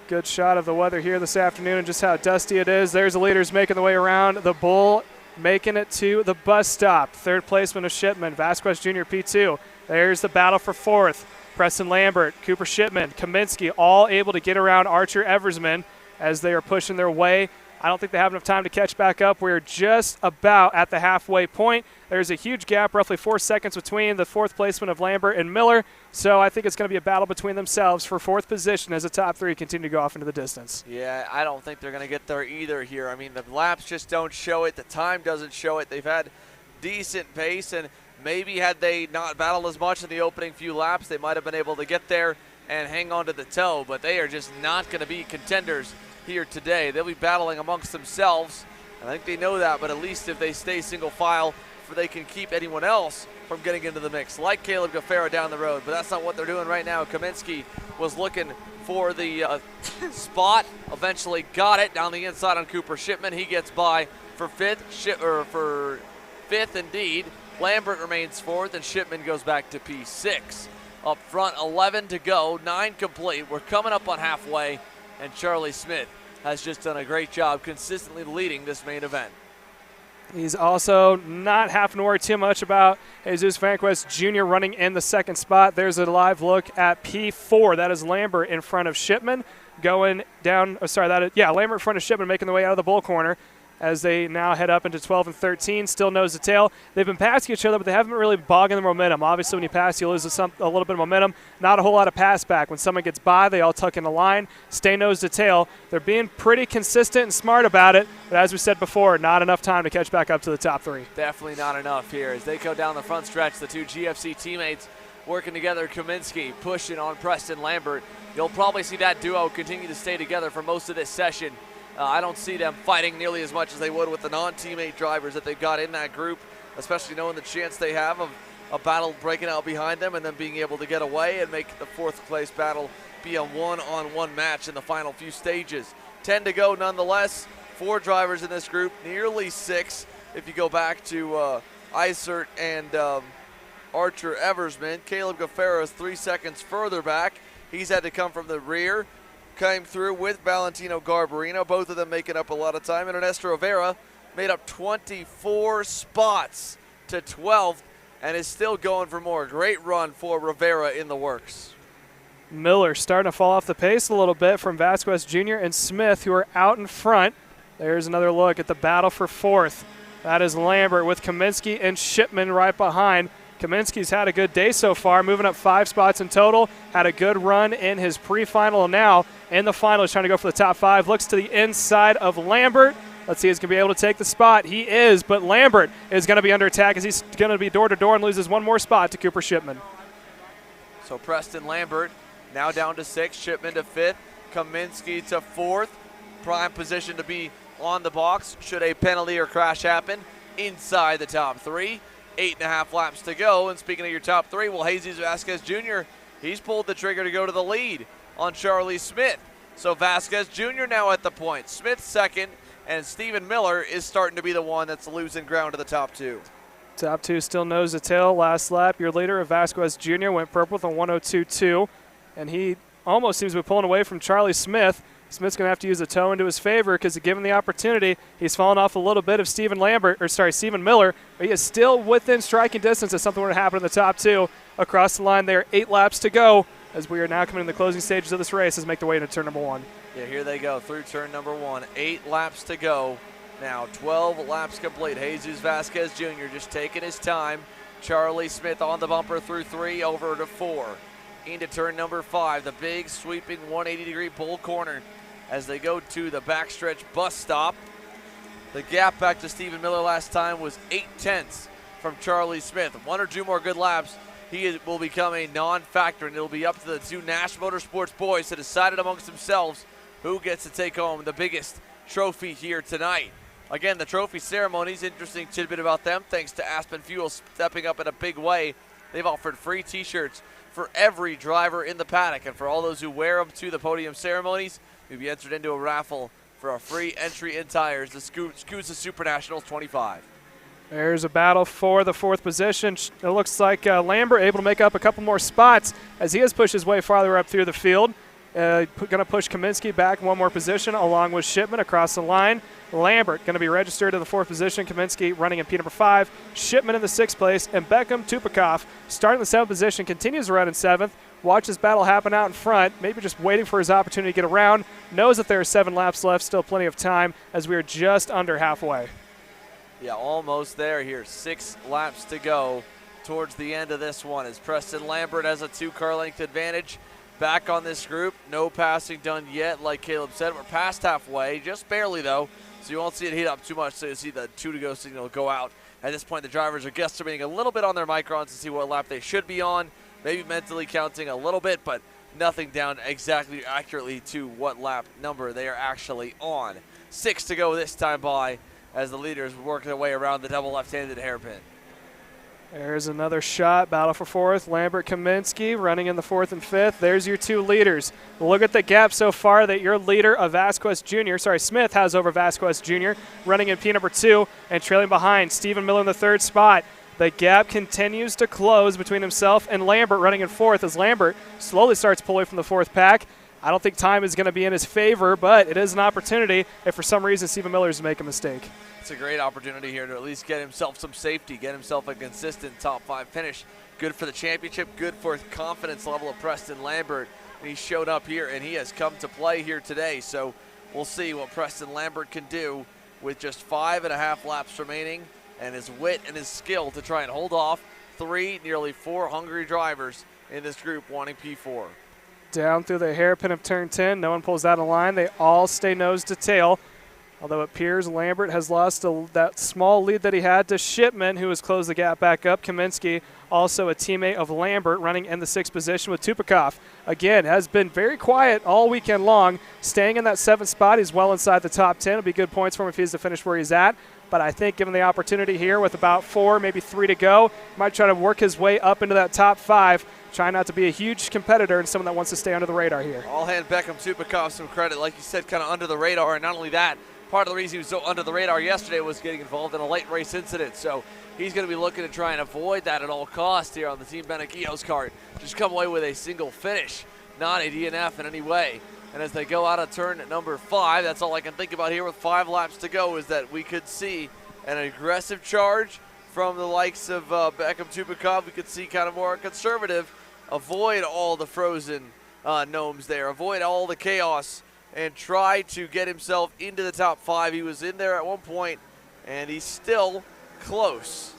Good shot of the weather here this afternoon and just how dusty it is. There's the leaders making the way around the bull, making it to the bus stop. 3rd placement of Shipman, Vasquez Jr. P2. There's the battle for 4th. Preston Lambert, Cooper Shipman, Kaminsky, all able to get around Archer Eversman as they are pushing their way. I don't think they have enough time to catch back up. We're just about at the halfway point. There's a huge gap, roughly 4 seconds between the fourth placement of Lambert and Miller. So I think it's going to be a battle between themselves for fourth position as the top three continue to go off into the distance. Yeah, I don't think they're going to get there either here. I mean, the laps just don't show it. The time doesn't show it. They've had decent pace, and maybe had they not battled as much in the opening few laps, they might have been able to get there and hang on to the toe, but they are just not going to be contenders here today. They'll be battling amongst themselves. I think they know that, but at least if they stay single file, they can keep anyone else from getting into the mix, like Caleb Gaffaro down the road, but that's not what they're doing right now. Kaminsky was looking for the spot, eventually got it down the inside on Cooper Shipman. He gets by for fifth indeed. Lambert remains fourth, and Shipman goes back to P6. Up front, 11 to go, 9 complete. We're coming up on halfway, and Charlie Smith has just done a great job consistently leading this main event. He's also not having to worry too much about Jesus Vanquist Jr. running in the second spot. There's a live look at P4. That is Lambert in front of Shipman going down. Lambert in front of Shipman making the way out of the bull corner as they now head up into 12 and 13, still nose to tail. They've been passing each other, but they haven't really bogging the momentum. Obviously, when you pass, you lose a little bit of momentum. Not a whole lot of pass back. When someone gets by, they all tuck in the line, stay nose to tail. They're being pretty consistent and smart about it, but as we said before, not enough time to catch back up to the top three. Definitely not enough here. As they go down the front stretch, the two GFC teammates working together, Kaminsky pushing on Preston Lambert. You'll probably see that duo continue to stay together for most of this session. I don't see them fighting nearly as much as they would with the non-teammate drivers that they've got in that group, especially knowing the chance they have of a battle breaking out behind them and then being able to get away and make the fourth place battle be a one-on-one match in the final few stages. 10 to go nonetheless. 4 drivers in this group, nearly 6 if you go back to Isert and Archer Eversman. Caleb Gaffaro is 3 seconds further back. He's had to come from the rear. Came through with Valentino Garbarino, both of them making up a lot of time. And Ernesto Rivera made up 24 spots to 12th and is still going for more. Great run for Rivera in the works. Miller starting to fall off the pace a little bit from Vasquez Jr. and Smith, who are out in front. There's another look at the battle for fourth. That is Lambert with Kaminsky and Shipman right behind. Kaminsky's had a good day so far, moving up 5 spots in total. Had a good run in his pre-final. Now in the final, he's trying to go for the top 5. Looks to the inside of Lambert. Let's see if he's going to be able to take the spot. He is, but Lambert is going to be under attack as he's going to be door-to-door and loses one more spot to Cooper Shipman. So Preston Lambert now down to 6th, Shipman to 5th, Kaminsky to 4th. Prime position to be on the box should a penalty or crash happen inside the top 3. 8.5 laps to go, and speaking of your top 3, well, Jesus Vasquez Jr., he's pulled the trigger to go to the lead on Charlie Smith. So Vasquez Jr. now at the point. Smith second, and Stephen Miller is starting to be the one that's losing ground to the top 2. Top 2 still nose to tail. Last lap, your leader of Vasquez Jr. went purple with a 102.2, and he almost seems to be pulling away from Charlie Smith. Smith's going to have to use the toe into his favor because given the opportunity, he's fallen off a little bit of Stephen Miller, but he is still within striking distance if something were to happen in the top 2. Across the line there, 8 laps to go as we are now coming in the closing stages of this race as make the way into turn number 1. Yeah, here they go through turn number 1. 8 laps to go. Now 12 laps complete. Jesus Vasquez Jr. just taking his time. Charlie Smith on the bumper through 3 over to 4. Into turn number 5, the big sweeping 180-degree bull corner as they go to the backstretch bus stop. The gap back to Stephen Miller last time was 0.8 from Charlie Smith. 1 or 2 more good laps, he will become a non-factor, and it'll be up to the 2 Nash Motorsports boys to decide it amongst themselves who gets to take home the biggest trophy here tonight. Again, the trophy ceremonies, interesting tidbit about them, thanks to Aspen Fuel stepping up in a big way. They've offered free T-shirts for every driver in the paddock, and for all those who wear them to the podium ceremonies, you'll be entered into a raffle for a free entry in tires, the SKUSA Super Nationals 25. There's a battle for the 4th position. It looks like Lambert able to make up a couple more spots as he has pushed his way farther up through the field. Going to push Kaminsky back 1 more position along with Shipman across the line. Lambert going to be registered in the 4th position. Kaminsky running in P number 5. Shipman in the 6th place. And Beckham Tupakov starting in the 7th position, continues to run in 7th. Watch this battle happen out in front, maybe just waiting for his opportunity to get around. Knows that there are 7 laps left, still plenty of time as we are just under halfway. Yeah, almost there here. 6 laps to go towards the end of this one as Preston Lambert has a 2-car length advantage back on this group. No passing done yet, like Caleb said. We're past halfway, just barely though, so you won't see it heat up too much, so you see the 2 to go signal go out. At this point, the drivers are guesstimating a little bit on their microns to see what lap they should be on, maybe mentally counting a little bit, but nothing down exactly accurately to what lap number they are actually on. 6 to go this time by as the leaders work their way around the double left-handed hairpin. There's another shot, battle for fourth. Lambert, Kaminsky running in the 4th and 5th. There's your 2 leaders. Look at the gap so far that your leader of Smith has over Vasquez Jr. running in P number 2 and trailing behind Stephen Miller in the 3rd spot. The gap continues to close between himself and Lambert running in 4th as Lambert slowly starts pulling from the 4th pack. I don't think time is going to be in his favor, but it is an opportunity if for some reason Stephen Miller is to make a mistake. It's a great opportunity here to at least get himself some safety, get himself a consistent top 5 finish. Good for the championship, good for the confidence level of Preston Lambert. And he showed up here, and he has come to play here today. So we'll see what Preston Lambert can do with just 5.5 laps remaining and his wit and his skill to try and hold off 3, nearly 4 hungry drivers in this group wanting P4. Down through the hairpin of turn 10. No one pulls out of line. They all stay nose to tail. Although it appears Lambert has lost that small lead that he had to Shipman, who has closed the gap back up. Kaminsky, also a teammate of Lambert, running in the 6th position with Tupakov. Again, has been very quiet all weekend long, staying in that 7th spot. He's well inside the top 10. It'll be good points for him if he's to finish where he's at. But I think given the opportunity here with about 4, maybe 3 to go, he might try to work his way up into that top 5. Try not to be a huge competitor and someone that wants to stay under the radar here. I'll hand Beckham Tupakov some credit. Like you said, kind of under the radar. And not only that, part of the reason he was so under the radar yesterday was getting involved in a late race incident. So he's going to be looking to try and avoid that at all costs here on the Team Benekios cart. Just come away with a single finish, not a DNF in any way. And as they go out of turn number 5, that's all I can think about here with 5 laps to go, is that we could see an aggressive charge from the likes of Beckham Tupakov. We could see kind of more conservative, avoid all the frozen gnomes there, avoid all the chaos, and try to get himself into the top 5. He was in there at one point, and he's still close.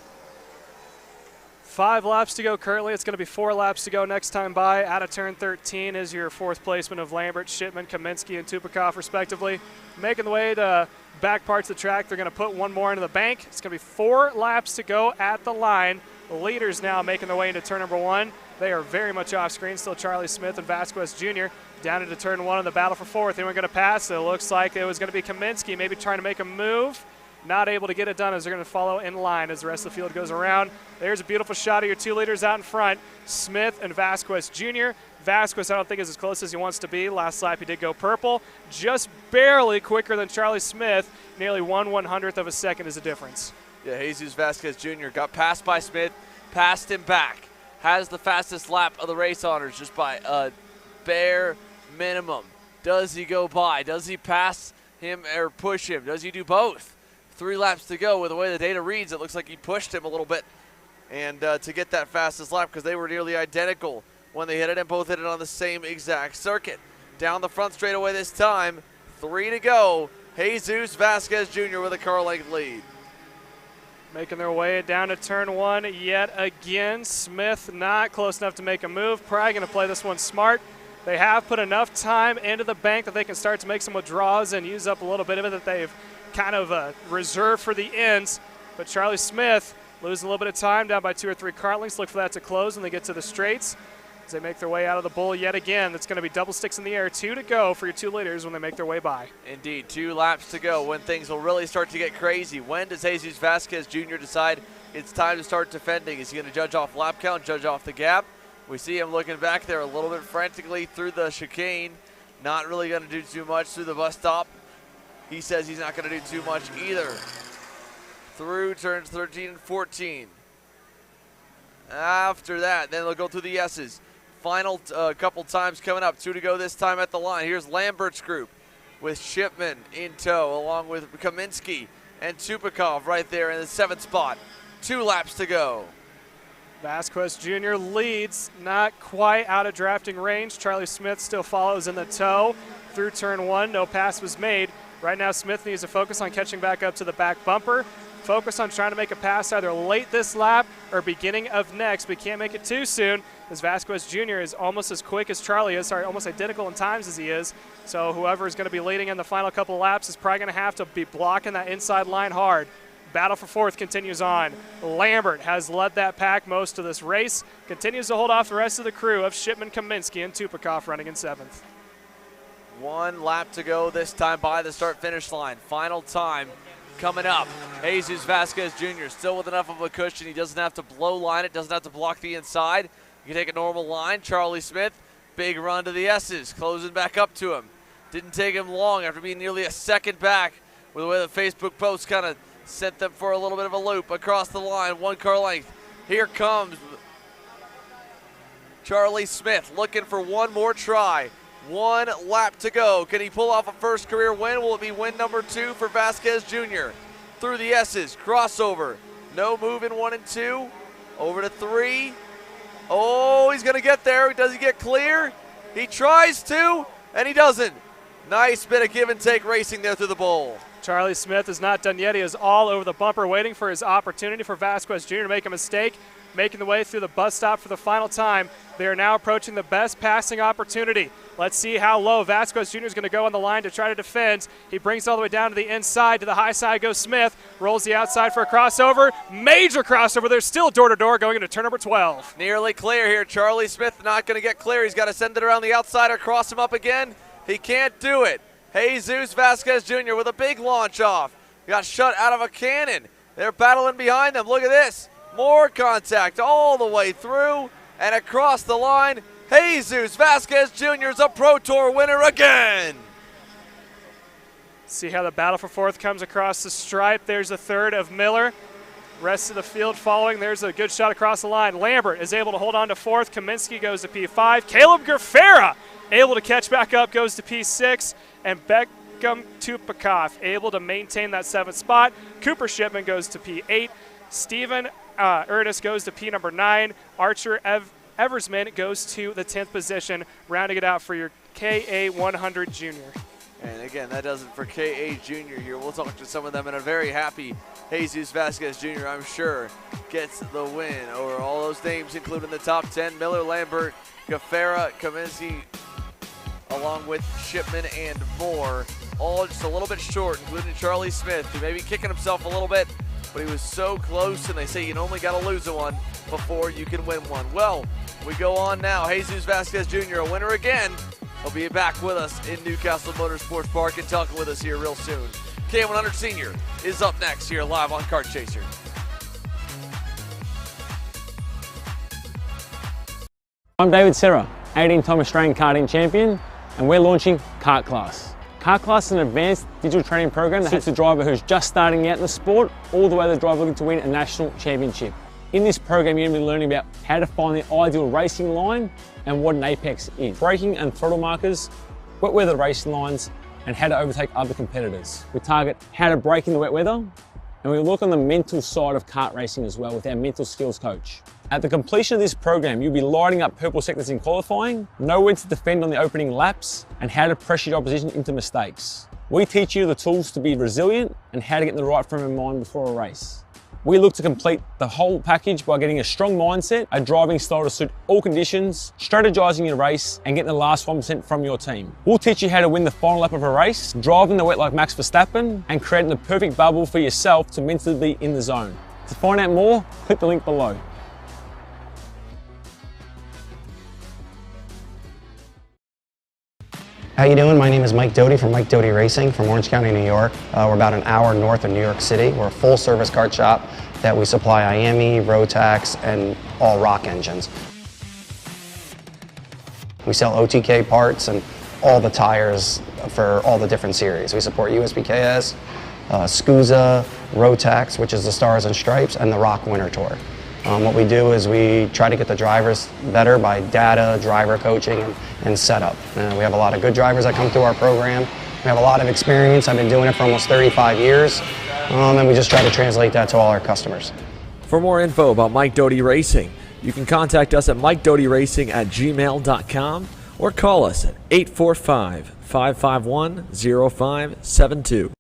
5 laps to go currently. It's going to be 4 laps to go next time by. Out of turn 13 is your 4th placement of Lambert, Shipman, Kaminsky, and Tupakov, respectively. Making the way to back parts of the track. They're going to put one more into the bank. It's going to be 4 laps to go at the line. The leaders now making their way into turn number 1. They are very much off screen. Still Charlie Smith and Vasquez Jr. down into turn 1 in the battle for 4th. Anyone going to pass? It looks like it was going to be Kaminsky, maybe trying to make a move. Not able to get it done as they're going to follow in line as the rest of the field goes around. There's a beautiful shot of your 2 leaders out in front, Smith and Vasquez Jr. Vasquez, I don't think, is as close as he wants to be. Last lap he did go purple. Just barely quicker than Charlie Smith. Nearly 1/100th of a second is the difference. Yeah, Jesus Vasquez Jr. got passed by Smith, passed him back. Has the fastest lap of the race honors just by a bare minimum. Does he go by? Does he pass him or push him? Does he do both? 3 laps to go. With the way the data reads, it looks like he pushed him a little bit and to get that fastest lap, because they were nearly identical when they hit it, and both hit it on the same exact circuit. Down the front straightaway this time, 3 to go. Jesus Vasquez Jr. with a car length lead. Making their way down to turn 1 yet again. Smith not close enough to make a move. Probably going to play this one smart. They have put enough time into the bank that they can start to make some withdrawals and use up a little bit of it that they've kind of reserved for the ends. But Charlie Smith losing a little bit of time, down by 2 or 3 car lengths. Look for that to close when they get to the straights as they make their way out of the bull yet again. That's going to be double sticks in the air. 2 to go for your 2 leaders when they make their way by. Indeed, 2 laps to go when things will really start to get crazy. When does Jesus Vasquez Jr. decide it's time to start defending? Is he going to judge off lap count, judge off the gap? We see him looking back there a little bit frantically through the chicane. Not really going to do too much through the bus stop. He says he's not going to do too much either through turns 13 and 14. After that, then they'll go through the S's. Final couple times coming up. 2 to go this time at the line. Here's Lambert's group with Shipman in tow, along with Kaminsky and Tupakov right there in the 7th spot. 2 laps to go. Vasquez Jr. leads, not quite out of drafting range. Charlie Smith still follows in the tow through turn 1. No pass was made. Right now, Smith needs to focus on catching back up to the back bumper. focus on trying to make a pass either late this lap or beginning of next. We can't make it too soon, as Vasquez Jr. is almost as quick as Charlie is, almost identical in times as he is. So whoever is going to be leading in the final couple of laps is probably going to have to be blocking that inside line hard. Battle for fourth continues on. Lambert has led that pack most of this race, continues to hold off the rest of the crew of Shipman, Kaminsky, and Tupakov running in seventh. 1 lap to go this time by the start-finish line. Final time coming up. Jesus Vasquez Jr. still with enough of a cushion. He doesn't have to blow line it, doesn't have to block the inside. You can take a normal line. Charlie Smith, big run to the S's, closing back up to him. Didn't take him long after being nearly a second back with the way the Facebook post kind of sent them for a little bit of a loop across the line, 1 car length. Here comes Charlie Smith looking for one more try. 1 lap to go. Can he pull off a first career win? Will it be win number 2 for Vasquez Jr.? Through the S's, crossover. No move in 1 and 2. Over to 3. Oh, he's going to get there. Does he get clear? He tries to, and he doesn't. Nice bit of give and take racing there through the bowl. Charlie Smith is not done yet. He is all over the bumper waiting for his opportunity for Vasquez Jr. to make a mistake, making the way through the bus stop for the final time. They are now approaching the best passing opportunity. Let's see how low Vasquez Jr. is going to go on the line to try to defend. He brings it all the way down to the inside. To the high side goes Smith. Rolls the outside for a crossover. Major crossover. They're still door-to-door going into turn number 12. Nearly clear here. Charlie Smith not going to get clear. He's got to send it around the outside or cross him up again. He can't do it. Jesus Vasquez Jr. with a big launch off. Got shut out of a cannon. They're battling behind them. Look at this. More contact all the way through and across the line. Jesus Vasquez Jr. is a Pro Tour winner again. See how the battle for fourth comes across the stripe. There's a third of Miller. Rest of the field following. There's a good shot across the line. Lambert is able to hold on to fourth. Kaminsky goes to P5. Caleb Gerfera able to catch back up, goes to P6. And Beckham Tupakov able to maintain that 7th spot. Cooper Shipman goes to P8. Steven Erdis goes to P number 9. Archer Eversman goes to the 10th position, rounding it out for your KA100 Junior. And again, that does it for KA Junior here. We'll talk to some of them, and a very happy Jesus Vasquez Jr., I'm sure, gets the win over all those names, including the top 10, Miller, Lambert, Gafera, Kaminsky, along with Shipman and more. All just a little bit short, including Charlie Smith, who may be kicking himself a little bit, but he was so close, and they say you only got to lose one before you can win one. Well, we go on now. Jesus Vasquez Jr., a winner again. He'll be back with us in Newcastle Motorsports Park and talking with us here real soon. K100 Senior is up next here live on Kart Chaser. I'm David Serra, 18-time Australian karting champion, and we're launching Kart Class. Kart Class is an advanced digital training program that suits a driver who's just starting out in the sport, all the way to the driver looking to win a national championship. In this program, you're going to be learning about how to find the ideal racing line and what an apex is. Braking and throttle markers, wet weather racing lines, and how to overtake other competitors. We target how to brake in the wet weather, and we look on the mental side of kart racing as well with our mental skills coach. At the completion of this program, you'll be lighting up purple sectors in qualifying, know when to defend on the opening laps, and how to pressure your opposition into mistakes. We teach you the tools to be resilient and how to get in the right frame of mind before a race. We look to complete the whole package by getting a strong mindset, a driving style to suit all conditions, strategizing your race, and getting the last 1% from your team. We'll teach you how to win the final lap of a race, driving the wet like Max Verstappen, and creating the perfect bubble for yourself to mentally be in the zone. To find out more, click the link below. How you doing? My name is Mike Doty from Mike Doty Racing from Orange County, New York. We're about an hour north of New York City. We're a full-service kart shop that we supply IAME, Rotax, and all rock engines. We sell OTK parts and all the tires for all the different series. We support USPKS, SKUSA, Rotax, which is the Stars and Stripes, and the Rock Winter Tour. What we do is we try to get the drivers better by data, driver coaching, and setup. We have a lot of good drivers that come through our program. We have a lot of experience. I've been doing it for almost 35 years, and we just try to translate that to all our customers. For more info about Mike Doty Racing, you can contact us at mikedotyracing@gmail.com or call us at 845-551-0572.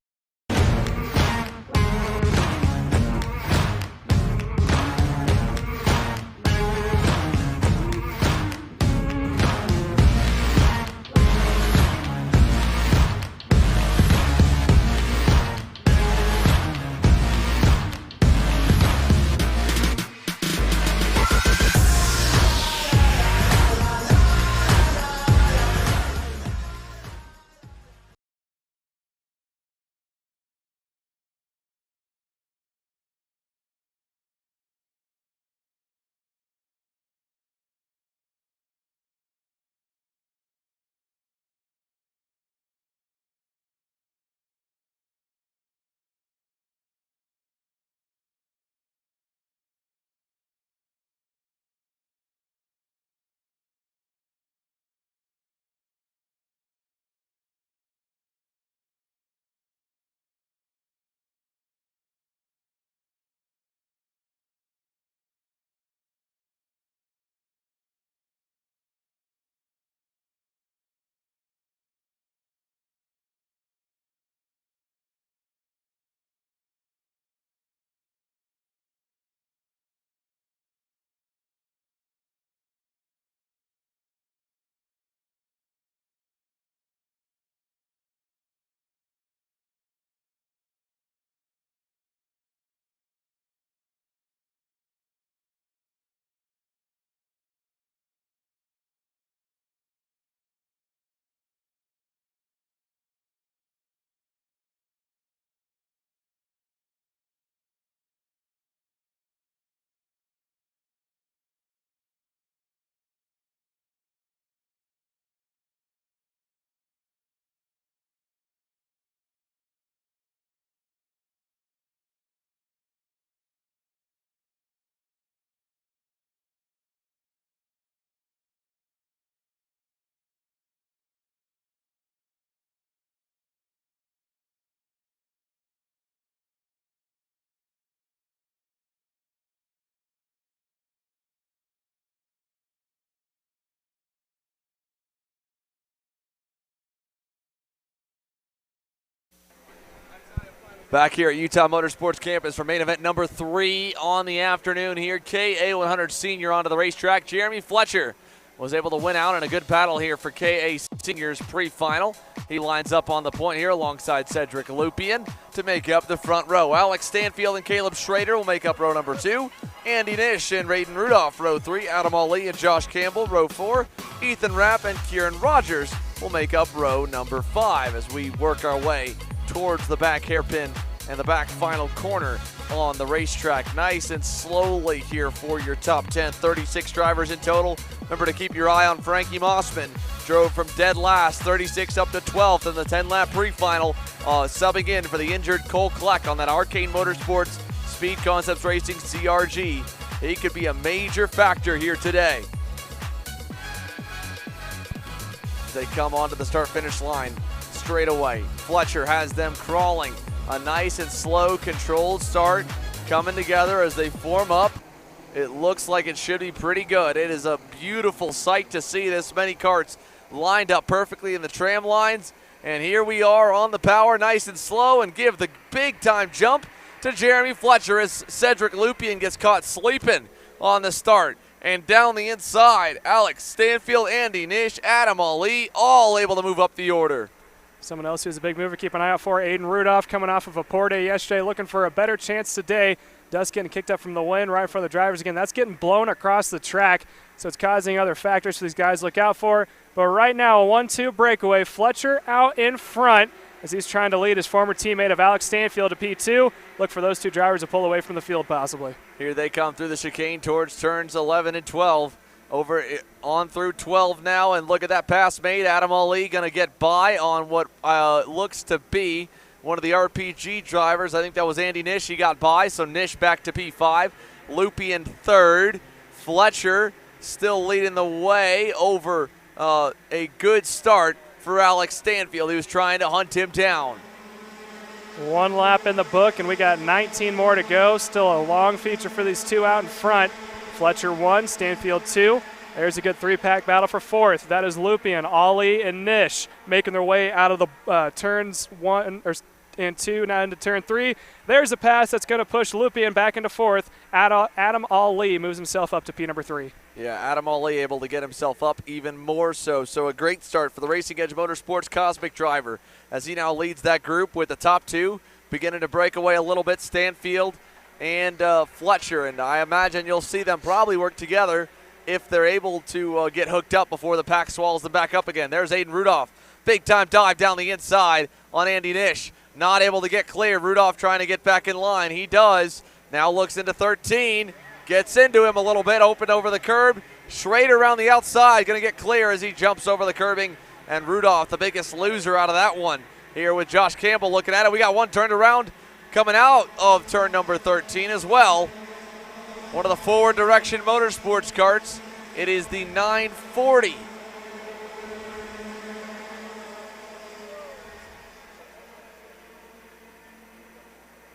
Back here at Utah Motorsports Campus for main event number 3 on the afternoon here. KA100 Senior onto the racetrack. Jeremy Fletcher was able to win out in a good battle here for KA Senior's pre-final. He lines up on the point here alongside Cedric Lupian to make up the front row. Alex Stanfield and Caleb Schrader will make up row number 2. Andy Nish and Raiden Rudolph, row 3. Adam Ali and Josh Campbell, row 4. Ethan Rapp and Kieran Rogers will make up row number 5 as we work our way towards the back hairpin and the back final corner on the racetrack. Nice and slowly here for your top 10. 36 drivers in total. Remember to keep your eye on Frankie Mossman. Drove from dead last, 36 up to 12th in the 10-lap pre-final. Subbing in for the injured Cole Kleck on that Arcane Motorsports Speed Concepts Racing CRG. He could be a major factor here today. They come onto the start-finish line straight away. Fletcher has them crawling. A nice and slow, controlled start coming together as they form up. It looks like it should be pretty good. It is a beautiful sight to see this many karts lined up perfectly in the tram lines. And here we are on the power, nice and slow, and give the big-time jump to Jeremy Fletcher as Cedric Lupian gets caught sleeping on the start. And down the inside, Alex Stanfield, Andy Nish, Adam Ali, all able to move up the order. Someone else who's a big mover, keep an eye out for Aiden Rudolph, coming off of a poor day yesterday, looking for a better chance today. Dust getting kicked up from the wind right in front of the drivers again. That's getting blown across the track, so it's causing other factors for these guys to look out for. But right now, a 1-2 breakaway. Fletcher out in front as he's trying to lead his former teammate of Alex Stanfield to P2. Look for those two drivers to pull away from the field possibly. Here they come through the chicane towards turns 11 and 12. Over on through 12 now, and look at that pass made. Adam Ali going to get by on what looks to be one of the RPG drivers. I think that was Andy Nish. He got by, so Nish back to P5. Lupian third. Fletcher still leading the way over a good start for Alex Stanfield. He was trying to hunt him down. 1 lap in the book, and we got 19 more to go. Still a long feature for these two out in front. Fletcher 1, Stanfield 2. There's a good 3-pack battle for 4th. That is Lupian, Ali, and Nish making their way out of the turns 1 and 2, now into turn 3. There's a pass that's going to push Lupian back into 4th. Adam Ali moves himself up to P number 3. Yeah, Adam Ali able to get himself up even more so. So a great start for the Racing Edge Motorsports Cosmic driver as he now leads that group with the top 2 beginning to break away a little bit. Stanfield and Fletcher, and I imagine you'll see them probably work together if they're able to get hooked up before the pack swallows them back up again. There's Aiden Rudolph. Big-time dive down the inside on Andy Nish. Not able to get clear. Rudolph trying to get back in line. He does. Now looks into 13. Gets into him a little bit. Open over the curb. Schrader around the outside. Going to get clear as he jumps over the curbing. And Rudolph, the biggest loser out of that one. Here with Josh Campbell looking at it. We got one turned around coming out of turn number 13 as well. One of the forward direction motorsports karts. It is the 940.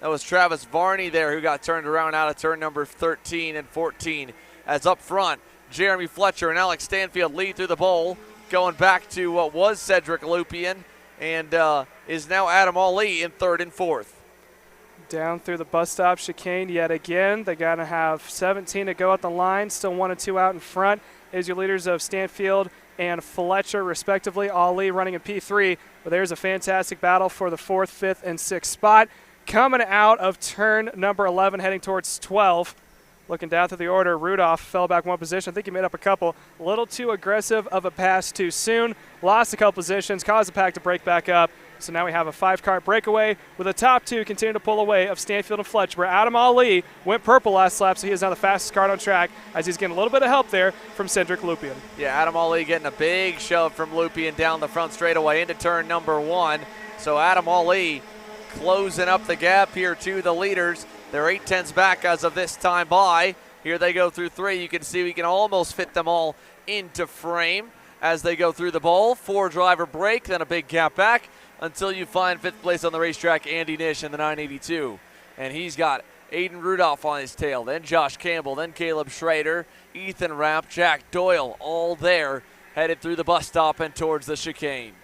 That was Travis Varney there who got turned around out of turn number 13 and 14. As up front, Jeremy Fletcher and Alex Stanfield lead through the bowl, going back to what was Cedric Lupian, and is now Adam Ali in 3rd and 4th. Down through the bus stop chicane yet again. They're going to have 17 to go at the line. Still 1 and 2 out in front. Is your leaders of Stanfield and Fletcher, respectively. Ali running in P3. But there's a fantastic battle for the 4th, 5th, and 6th spot. Coming out of turn number 11, heading towards 12. Looking down through the order, Rudolph fell back 1 position. I think he made up a couple. A little too aggressive of a pass too soon. Lost a couple positions, caused the pack to break back up. So now we have a 5-car breakaway with the top 2 continuing to pull away of Stanfield and Fletcher. Where Adam Ali went purple last lap, so he is now the fastest car on track as he's getting a little bit of help there from Cedric Lupian. Yeah, Adam Ali getting a big shove from Lupian down the front straightaway into turn number 1. So Adam Ali closing up the gap here to the leaders. They're 8/10 back as of this time by. Here they go through 3. You can see we can almost fit them all into frame as they go through the bowl. 4-driver break, then a big gap back until you find 5th place on the racetrack, Andy Nish in the 982. And he's got Aiden Rudolph on his tail, then Josh Campbell, then Caleb Schrader, Ethan Rapp, Jack Doyle, all there, headed through the bus stop and towards the chicane.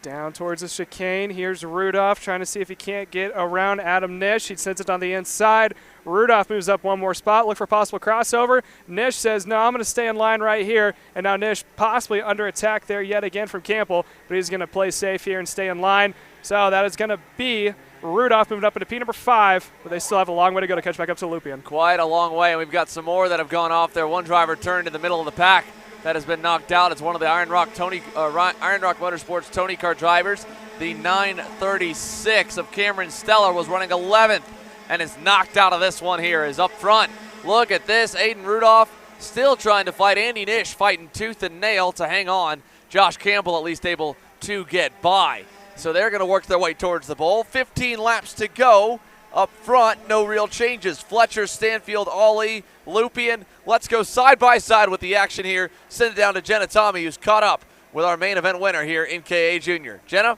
Down towards the chicane. Here's Rudolph trying to see if he can't get around Adam Nish. He sends it on the inside. Rudolph moves up one more spot. Look for possible crossover. Nish says, no, I'm going to stay in line right here. And now Nish possibly under attack there yet again from Campbell. But he's going to play safe here and stay in line. So that is going to be Rudolph moving up into P number 5. But they still have a long way to go to catch back up to Lupien. Quite a long way. And we've got some more that have gone off there. One driver turned in the middle of the pack. That has been knocked out. It's one of the Iron Rock Motorsports Tony Car drivers. The 936 of Cameron Stellar was running 11th and is knocked out of this one here. Is up front. Look at this. Aiden Rudolph still trying to fight. Andy Nish fighting tooth and nail to hang on. Josh Campbell at least able to get by. So they're going to work their way towards the bowl. 15 laps to go. Up front, no real changes. Fletcher, Stanfield, Ollie, Lupien. Let's go side by side with the action here. Send it down to Jenna Tommy, who's caught up with our main event winner here in KA Junior. Jenna?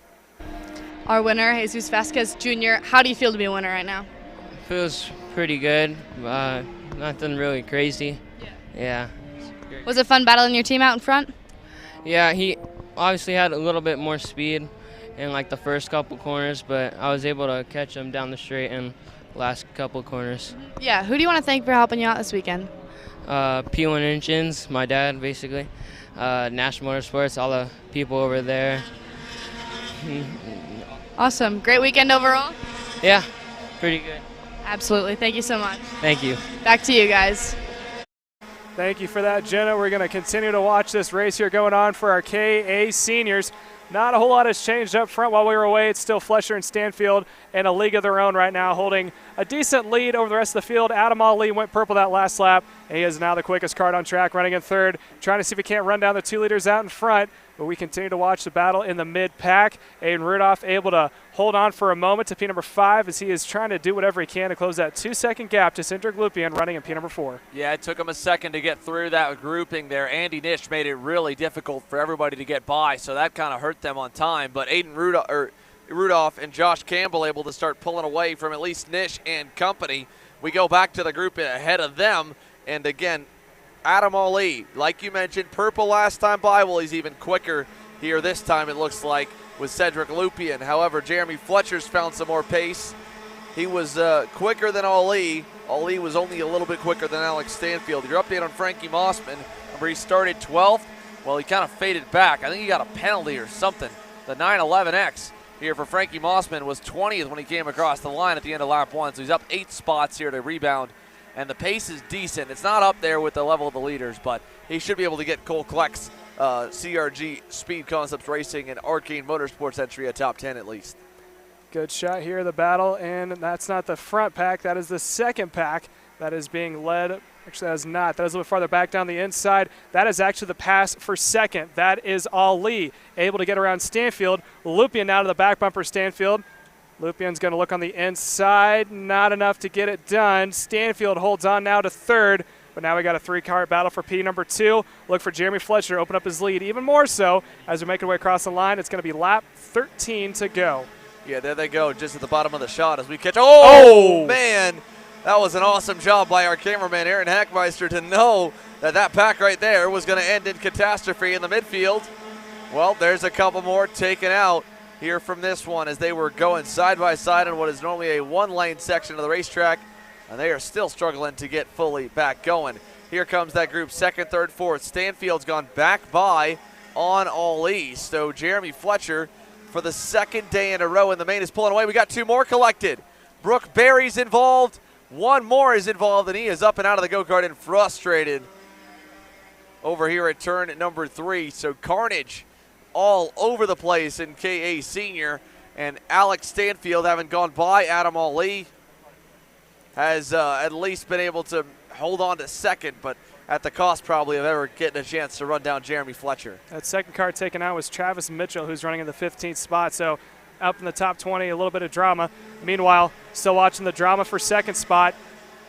Our winner, Jesus Vasquez Jr. How do you feel to be a winner right now? Feels pretty good. Nothing really crazy. Yeah. Was it fun battling your team out in front? Yeah, he obviously had a little bit more speed in like the first couple corners, but I was able to catch him down the straight in the last couple corners. Yeah, who do you want to thank for helping you out this weekend? P1 Engines, my dad basically, National Motorsports, all the people over there. Awesome. Great weekend overall? Yeah, pretty good. Absolutely. Thank you so much. Thank you. Back to you guys. Thank you for that, Jenna. We're going to continue to watch this race here going on for our KA seniors. Not a whole lot has changed up front while we were away. It's still Fletcher and Stanfield in a league of their own right now, holding a decent lead over the rest of the field. Adam Ali went purple that last lap, and he is now the quickest card on track, running in third, trying to see if he can't run down the 2 leaders out in front. But we continue to watch the battle in the mid-pack. Aiden Rudolph able to hold on for a moment to P number 5 as he is trying to do whatever he can to close that 2-second gap to Cindric Lupien running in P number 4. Yeah, it took him a second to get through that grouping there. Andy Nish made it really difficult for everybody to get by, so that kind of hurt them on time. But Aiden Rudolph and Josh Campbell able to start pulling away from at least Nish and company. We go back to the group ahead of them, and again, Adam Ali, like you mentioned, purple last time by. Well, he's even quicker here this time, it looks like, with Cedric Lupien. However, Jeremy Fletcher's found some more pace. He was quicker than Ali. Ali was only a little bit quicker than Alex Stanfield. Your update on Frankie Mossman, where he started 12th. Well, he kind of faded back. I think he got a penalty or something. The 911X here for Frankie Mossman was 20th when he came across the line at the end of lap 1. So he's up 8 spots here to rebound. And the pace is decent. It's not up there with the level of the leaders, but he should be able to get Cole Kleck's CRG Speed Concepts Racing and Arcane Motorsports entry a top 10 at least. Good shot here in the battle, and that's not the front pack. That is the second pack that is being led. Actually, that is not. That is a little farther back down the inside. That is actually the pass for second. That is Ali able to get around Stanfield. Lupien now to the back bumper, Stanfield. Lupien's going to look on the inside. Not enough to get it done. Stanfield holds on now to third. But now we got a 3-car battle for P number 2. Look for Jeremy Fletcher to open up his lead even more so as we make our way across the line. It's going to be lap 13 to go. Yeah, there they go, just at the bottom of the shot as we catch. Oh, man. That was an awesome job by our cameraman, Aaron Hackmeister, to know that that pack right there was going to end in catastrophe in the midfield. Well, there's a couple more taken out here from this one as they were going side by side on what is normally a 1-lane section of the racetrack, and they are still struggling to get fully back going. Here comes that group, second, third, fourth. Stanfield's gone back by on Ali. So Jeremy Fletcher, for the second day in a row in the main, is pulling away. We got 2 more collected. Brooke Berry's involved. 1 more is involved, and he is up and out of the go-kart and frustrated over here at turn number 3. So carnage all over the place in KA Senior, and Alex Stanfield, having gone by Adam Ali, has at least been able to hold on to second, but at the cost probably of ever getting a chance to run down Jeremy Fletcher. That second car taken out was Travis Mitchell, who's running in the 15th spot, so up in the top 20, a little bit of drama. Meanwhile, still watching the drama for second spot.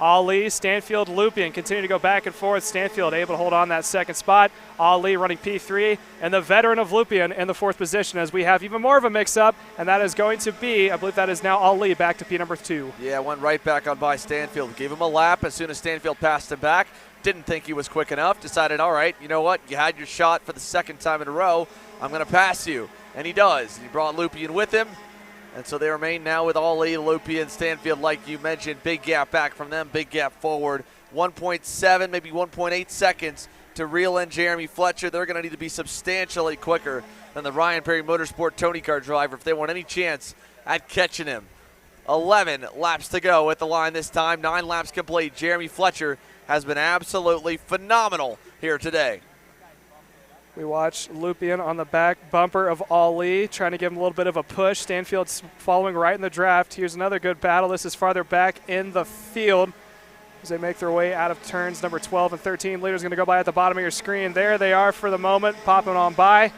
Ali, Stanfield, Lupien continue to go back and forth. Stanfield able to hold on that second spot. Ali running P3, and the veteran of Lupien in the 4th position as we have even more of a mix-up, and that is going to be, I believe that is now Ali back to P number 2. Yeah, went right back on by Stanfield. Gave him a lap as soon as Stanfield passed him back. didn't think he was quick enough, decided, all right, you know what, you had your shot for the second time in a row, I'm going to pass you. And he does. He brought Lupien with him, and so they remain now with Ali, Lupien, Stanfield, like you mentioned. Big gap back from them, big gap forward. 1.7, maybe 1.8 seconds to reel in Jeremy Fletcher. They're going to need to be substantially quicker than the Ryan Perry Motorsport Tony Car driver if they want any chance at catching him. 11 laps to go at the line this time. 9 laps complete. Jeremy Fletcher has been absolutely phenomenal here today. We watch Lupien on the back bumper of Ali, trying to give him a little bit of a push. Stanfield's following right in the draft. Here's another good battle. This is farther back in the field as they make their way out of turns number 12 and 13. Leader's going to go by at the bottom of your screen. There they are for the moment, popping on by.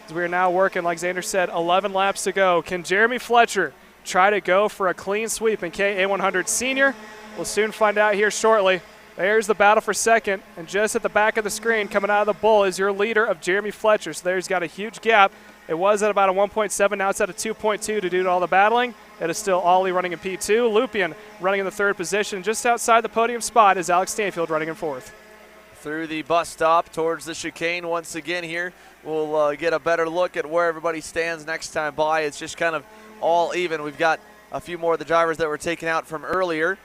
As we are now working, like Xander said, 11 laps to go. Can Jeremy Fletcher try to go for a clean sweep in KA100 Senior? We'll soon find out here shortly. There's the battle for second, and just at the back of the screen coming out of the bull is your leader of Jeremy Fletcher. So there's got a huge gap. It was at about a 1.7, now it's at a 2.2 to do all the battling. It is still Ollie running in P2. Lupien running in the third position. Just outside the podium spot is Alex Stanfield running in fourth. Through the bus stop towards the chicane once again here. We'll get a better look at where everybody stands next time by. It's just kind of all even. We've got a few more of the drivers that were taken out from earlier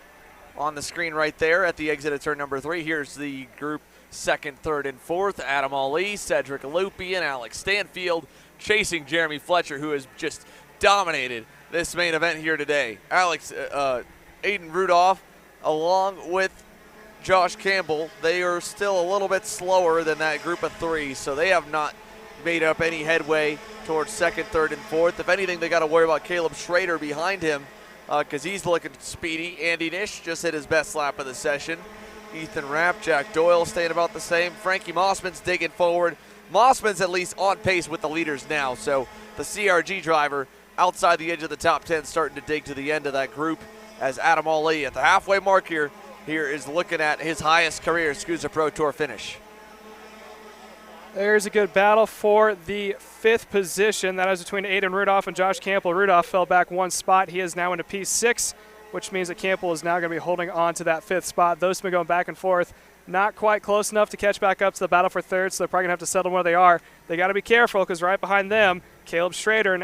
on the screen right there at the exit of turn number 3. Here's the group second, third, and fourth. Adam Ali, Cedric Lupien, Alex Stanfield chasing Jeremy Fletcher, who has just dominated this main event here today. Aiden Rudolph along with Josh Campbell, they are still a little bit slower than that group of 3, so they have not made up any headway towards second, third, and fourth. If anything, they got to worry about Caleb Schrader behind him because he's looking speedy. Andy Nish just hit his best lap of the session. Ethan Rapp, Jack Doyle staying about the same. Frankie Mossman's digging forward. Mossman's at least on pace with the leaders now, so the CRG driver outside the edge of the top 10 starting to dig to the end of that group as Adam Ali at the halfway mark here is looking at his highest career SKUSA Pro Tour finish. There's a good battle for the 5th position. That is between Aiden Rudolph and Josh Campbell. Rudolph fell back 1 spot. He is now into P6, which means that Campbell is now going to be holding on to that 5th spot. Those have been going back and forth. Not quite close enough to catch back up to the battle for 3rd, so they're probably going to have to settle where they are. They got to be careful because right behind them, Caleb Schrader and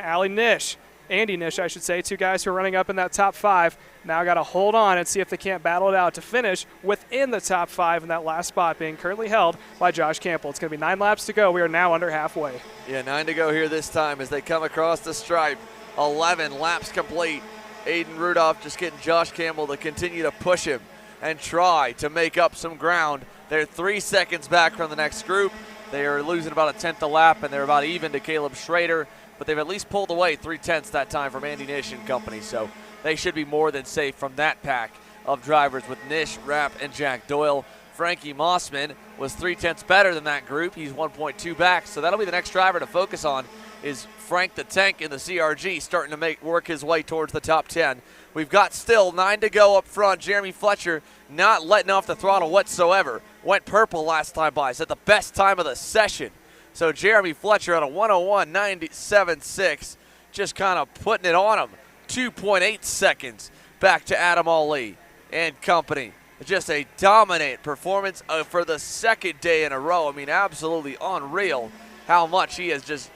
Andy Nish, I should say, 2 guys who are running up in that top 5. Now got to hold on and see if they can't battle it out to finish within the top 5 in that last spot being currently held by Josh Campbell. It's going to be 9 laps to go. We are now under halfway. Yeah, 9 to go here this time as they come across the stripe. 11 laps complete. Aiden Rudolph just getting Josh Campbell to continue to push him and try to make up some ground. They're 3 seconds back from the next group. They are losing about a 10th a lap, and they're about even to Caleb Schrader, but they've at least pulled away 3/10 that time from Andy Nish and company, so they should be more than safe from that pack of drivers with Nish, Rapp, and Jack Doyle. Frankie Mossman was 3/10 better than that group. He's 1.2 back, so that'll be the next driver to focus on is Frank the Tank in the CRG, starting to work his way towards the top 10. We've got still 9 to go up front. Jeremy Fletcher not letting off the throttle whatsoever. Went purple last time by. It's at the best time of the session. So Jeremy Fletcher on a 101.97.6, just kind of putting it on him. 2.8 seconds back to Adam Ali and company. Just a dominant performance for the second day in a row. I mean, absolutely unreal how much he has just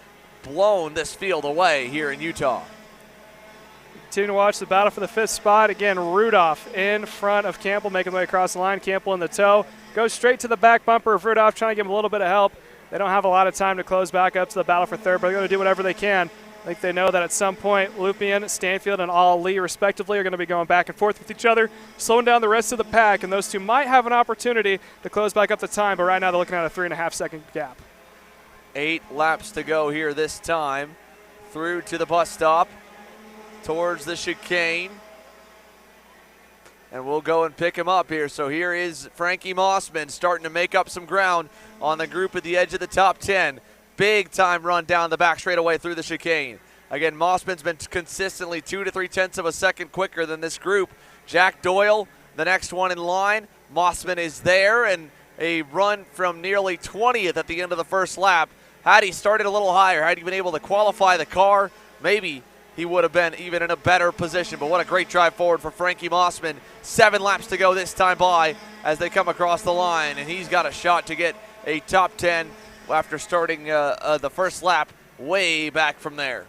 blown this field away here in Utah. Continue to watch the battle for the 5th spot. Again, Rudolph in front of Campbell, making the way across the line. Campbell in the tow. Goes straight to the back bumper of Rudolph, trying to give him a little bit of help. They don't have a lot of time to close back up to the battle for 3rd, but they're going to do whatever they can. I think they know that at some point, Lupien, Stanfield, and Ali, respectively, are going to be going back and forth with each other, slowing down the rest of the pack, and those 2 might have an opportunity to close back up the time, but right now they're looking at a 3.5-second gap. 8 laps to go here this time. Through to the bus stop, towards the chicane. And we'll go and pick him up here. So here is Frankie Mossman starting to make up some ground on the group at the edge of the top 10. Big time run down the back straightaway through the chicane. Again, Mossman's been consistently 2 to 3/10 of a second quicker than this group. Jack Doyle, the next one in line. Mossman is there, and a run from nearly 20th at the end of the first lap. Had he started a little higher, had he been able to qualify the car, maybe he would have been even in a better position. But what a great drive forward for Frankie Mossman. 7 laps to go this time by as they come across the line, and he's got a shot to get a top 10 after starting the first lap way back from there.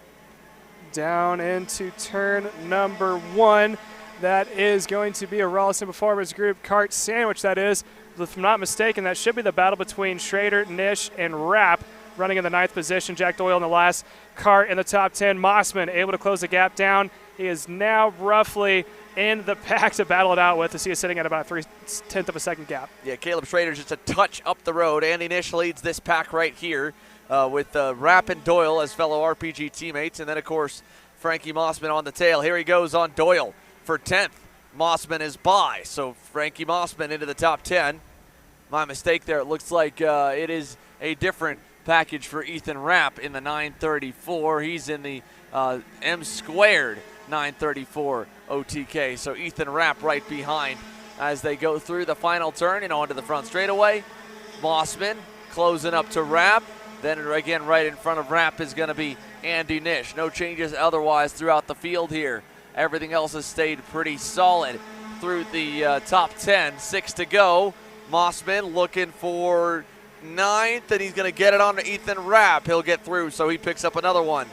Down into turn number 1. That is going to be a Rollison Performance Group kart sandwich, that is. If I'm not mistaken, that should be the battle between Schrader, Nish, and Rapp running in the 9th position. Jack Doyle in the last kart in the top 10. Mossman able to close the gap down. He is now roughly in the pack to battle it out with, as he is sitting at about 3/10 of a second gap. Yeah, Caleb Schrader's just a touch up the road. Andy Nish leads this pack right here with Rapp and Doyle as fellow RPG teammates. And then, of course, Frankie Mossman on the tail. Here he goes on Doyle for 10th. Mossman is by, so Frankie Mossman into the top 10. My mistake there. It looks like it is a different package for Ethan Rapp in the 934. He's in the M squared 934 OTK. So Ethan Rapp right behind as they go through the final turn and onto the front straightaway. Mossman closing up to Rapp. Then again, right in front of Rapp is going to be Andy Nish. No changes otherwise throughout the field here. Everything else has stayed pretty solid through the top 10. 6 to go. Mossman looking for 9th, and he's going to get it on to Ethan Rapp. He'll get through, so he picks up another one.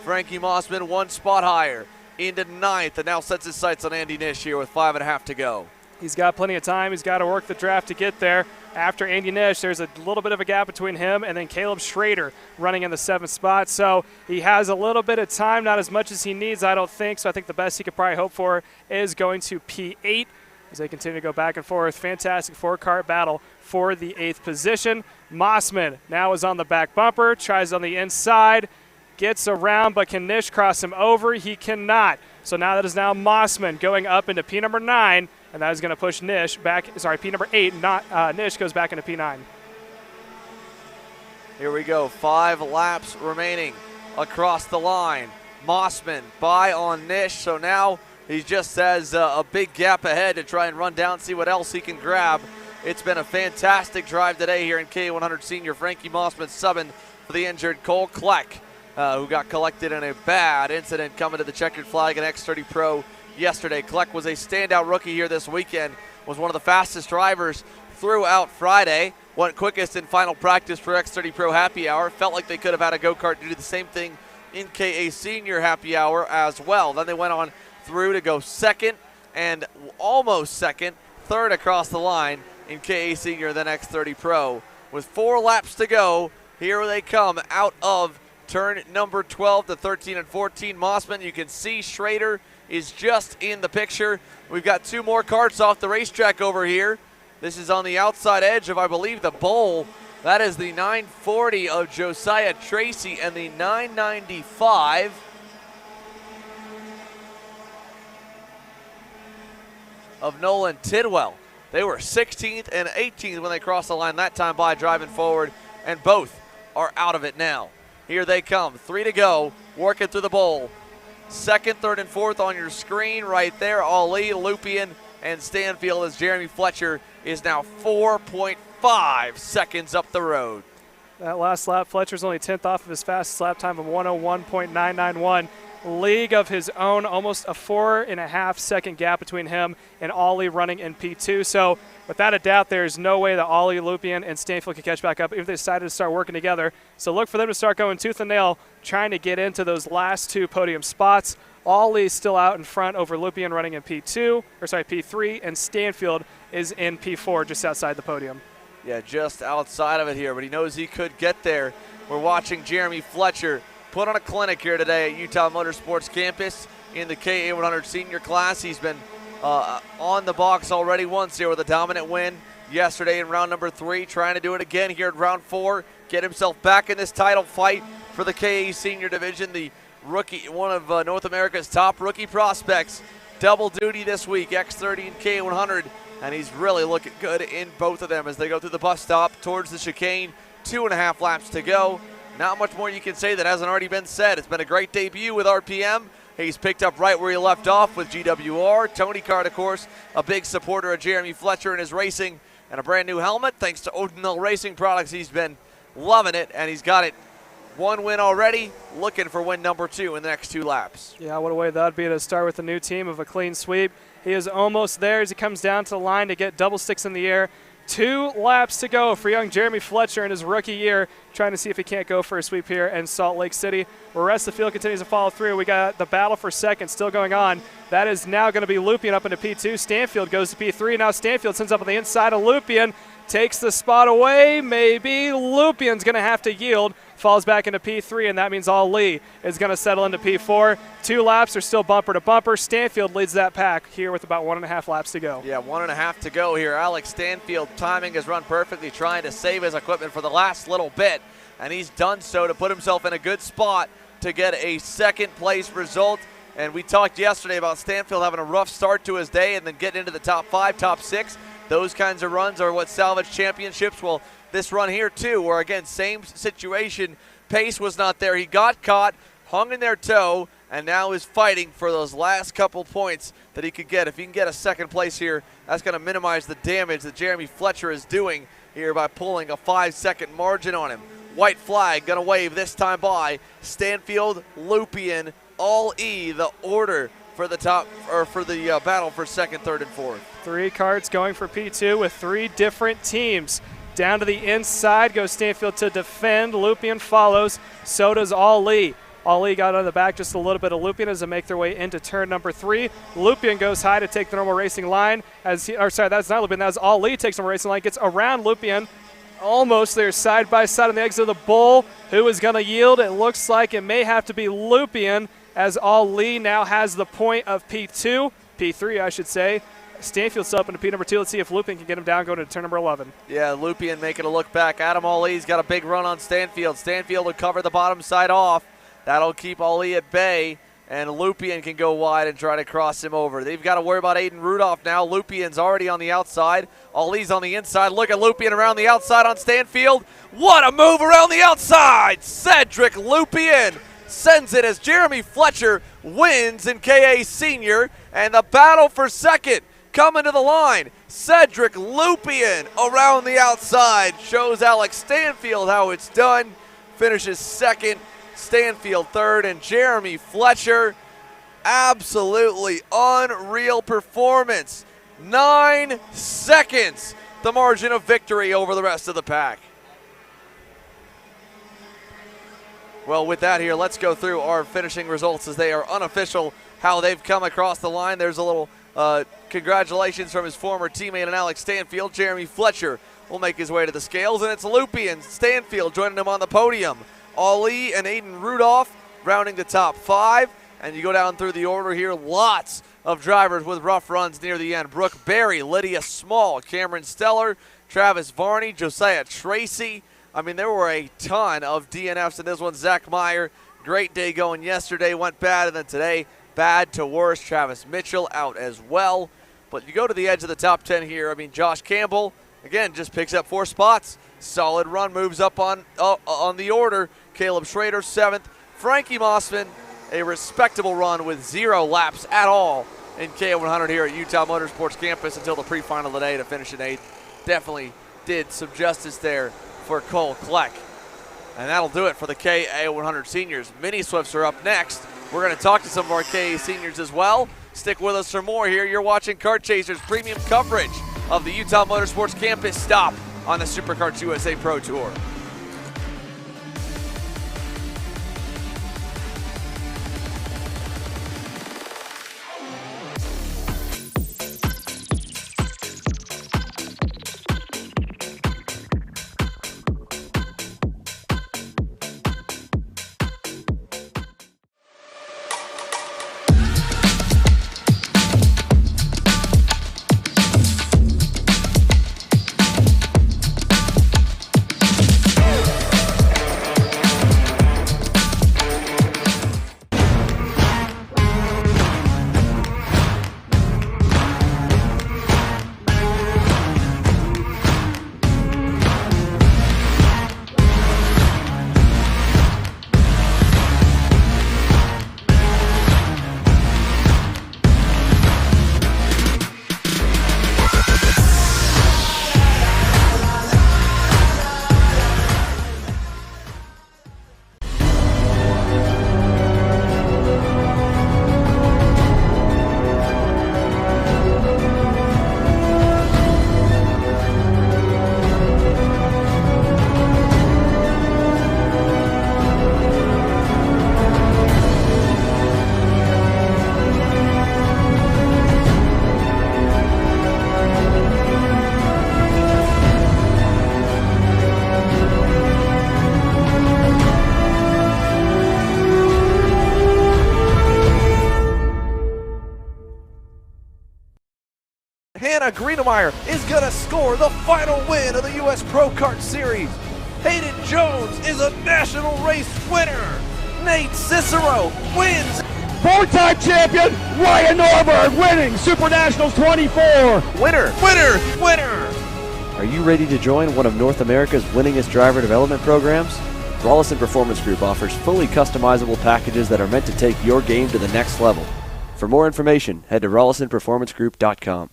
Frankie Mossman 1 spot higher into 9th, and now sets his sights on Andy Nish here with 5.5 to go. He's got plenty of time. He's got to work the draft to get there. After Andy Nish, there's a little bit of a gap between him and then Caleb Schrader running in the 7th spot. So he has a little bit of time, not as much as he needs, I don't think. So I think the best he could probably hope for is going to P8 as they continue to go back and forth. Fantastic 4-kart battle for the 8th position. Mossman now is on the back bumper, tries on the inside, gets around, but can Nish cross him over? He cannot. So now that is now Mossman going up into P number 9, and that is going to push Nish back, P number 8, Nish goes back into P9. Here we go, 5 laps remaining across the line. Mossman by on Nish, so now he just has a big gap ahead to try and run down, see what else he can grab. It's been a fantastic drive today here in K100 Senior. Frankie Mossman subbing for the injured Cole Kleck, who got collected in a bad incident coming to the checkered flag in X30 Pro yesterday. Kleck was a standout rookie here this weekend, was one of the fastest drivers throughout Friday, went quickest in final practice for X30 Pro Happy Hour. Felt like they could have had a go-kart to do the same thing in KA Senior Happy Hour as well. Then they went on through to go second and almost second, third across the line in KA Senior, then X30 Pro. With 4 laps to go, here they come out of turn number 12 to 13 and 14. Mossman, you can see Schrader is just in the picture. We've got 2 more karts off the racetrack over here. This is on the outside edge of, I believe, the bowl. That is the 940 of Josiah Tracy and the 995 of Nolan Tidwell. They were 16th and 18th when they crossed the line that time by, driving forward, and both are out of it now. Here they come, 3 to go, working through the bowl. 2nd, 3rd, and 4th on your screen right there. Ali, Lupien, and Stanfield as Jeremy Fletcher is now 4.5 seconds up the road. That last lap, Fletcher's only 10th off of his fastest lap time of 101.991. League of his own, almost a 4.5 second gap between him and Ollie running in P2. So without a doubt, there's no way that Ollie, Lupien, and Stanfield can catch back up if they decided to start working together. So look for them to start going tooth and nail, trying to get into those last 2 podium spots. Ollie's still out in front over Lupien running in P3, and Stanfield is in P4 just outside the podium. Yeah, just outside of it here, but he knows he could get there. We're watching Jeremy Fletcher put on a clinic here today at Utah Motorsports campus in the KA100 Senior class. He's been on the box already once here with a dominant win yesterday in round number 3, trying to do it again here in round 4, get himself back in this title fight for the KA Senior division. The rookie, one of North America's top rookie prospects, double duty this week, X30 and K100, and he's really looking good in both of them as they go through the bus stop towards the chicane. 2.5 laps to go. Not much more you can say that hasn't already been said. It's been a great debut with RPM. He's picked up right where he left off with GWR. Tony Card, of course, a big supporter of Jeremy Fletcher in his racing, and a brand new helmet thanks to Odinell Racing Products. He's been loving it, and he's got it 1 win already, looking for win number 2 in the next 2 laps. Yeah, what a way that would be to start with a new team of a clean sweep. He is almost there as he comes down to the line to get double sticks in the air. 2 laps to go for young Jeremy Fletcher in his rookie year, trying to see if he can't go for a sweep here in Salt Lake City. The rest of the field continues to follow through. We got the battle for second still going on. That is now going to be Lupien up into P2. Stanfield goes to P3. Now Stanfield sends up on the inside of Lupien. Takes the spot away, maybe. Lupien's going to have to yield. Falls back into P3, and that means Ali is going to settle into P4. 2 laps are still bumper to bumper. Stanfield leads that pack here with about 1.5 laps to go. Yeah, 1.5 to go here. Alex Stanfield timing has run perfectly, trying to save his equipment for the last little bit, and he's done so to put himself in a good spot to get a second place result. And we talked yesterday about Stanfield having a rough start to his day and then getting into the top 5, top 6. Those kinds of runs are what salvage championships. Well, this run here too, where again, same situation. Pace was not there. He got caught, hung in their toe, and now is fighting for those last couple points that he could get. If he can get a second place here, that's going to minimize the damage that Jeremy Fletcher is doing here by pulling a 5-second margin on him. White flag going to wave this time by Stanfield, Lupien, all E, the order for the top, or for the battle for second, third, and fourth. 3 carts going for P2 with 3 different teams. Down to the inside goes Stanfield to defend. Lupien follows. So does Ali. Ali got on the back just a little bit of Lupien as they make their way into turn number 3. Lupien goes high to take the normal racing line. That's not Lupien. That's Ali takes the normal racing line. Gets around Lupien. Almost there side by side on the exit of the bull. Who is going to yield? It looks like it may have to be Lupien, as Ali now has the point of P2. P3, I should say. Stanfield's up into P number 2. Let's see if Lupien can get him down going to turn number 11. Yeah, Lupien making a look back. Adam Ali's got a big run on Stanfield. Stanfield will cover the bottom side off. That'll keep Ali at bay, and Lupien can go wide and try to cross him over. They've got to worry about Aiden Rudolph now. Lupien's already on the outside. Ali's on the inside. Look at Lupien around the outside on Stanfield. What a move around the outside! Cedric Lupien sends it as Jeremy Fletcher wins in KA Senior, and the battle for second coming to the line. Cedric Lupien around the outside shows Alex Stanfield how it's done. Finishes second, Stanfield third, and Jeremy Fletcher, absolutely unreal performance. 9 seconds, the margin of victory over the rest of the pack. Well, with that here, let's go through our finishing results as they are unofficial, how they've come across the line. There's a little congratulations from his former teammate and Alex Stanfield. Jeremy Fletcher will make his way to the scales, and it's Lupien Stanfield joining him on the podium. Ali and Aiden Rudolph rounding the top 5, and you go down through the order here. Lots of drivers with rough runs near the end. Brooke Berry, Lydia Small, Cameron Steller, Travis Varney, Josiah Tracy. I mean, there were a ton of DNFs in this one. Zach Meyer, great day going yesterday, went bad, and then today, bad to worse. Travis Mitchell out as well. But you go to the edge of the top 10 here. I mean, Josh Campbell, again, just picks up 4 spots. Solid run, moves up on the order. Caleb Schrader, 7th. Frankie Mossman, a respectable run with 0 laps at all in K100 here at Utah Motorsports campus until the pre-final today to finish in 8th. Definitely did some justice there for Cole Kleck. And that'll do it for the KA100 seniors. Mini Swifts are up next. We're going to talk to some of our KA seniors as well. Stick with us for more here. You're watching Kart Chasers premium coverage of the Utah Motorsports campus stop on the SuperKarts USA Pro Tour. Jenna Greenemeyer is going to score the final win of the U.S. Pro Kart Series. Hayden Jones is a national race winner. Nate Cicero wins. Four-time champion Ryan Norberg winning Super Nationals 24. Winner, winner, winner. Are you ready to join one of North America's winningest driver development programs? Rollison Performance Group offers fully customizable packages that are meant to take your game to the next level. For more information, head to rollisonperformancegroup.com.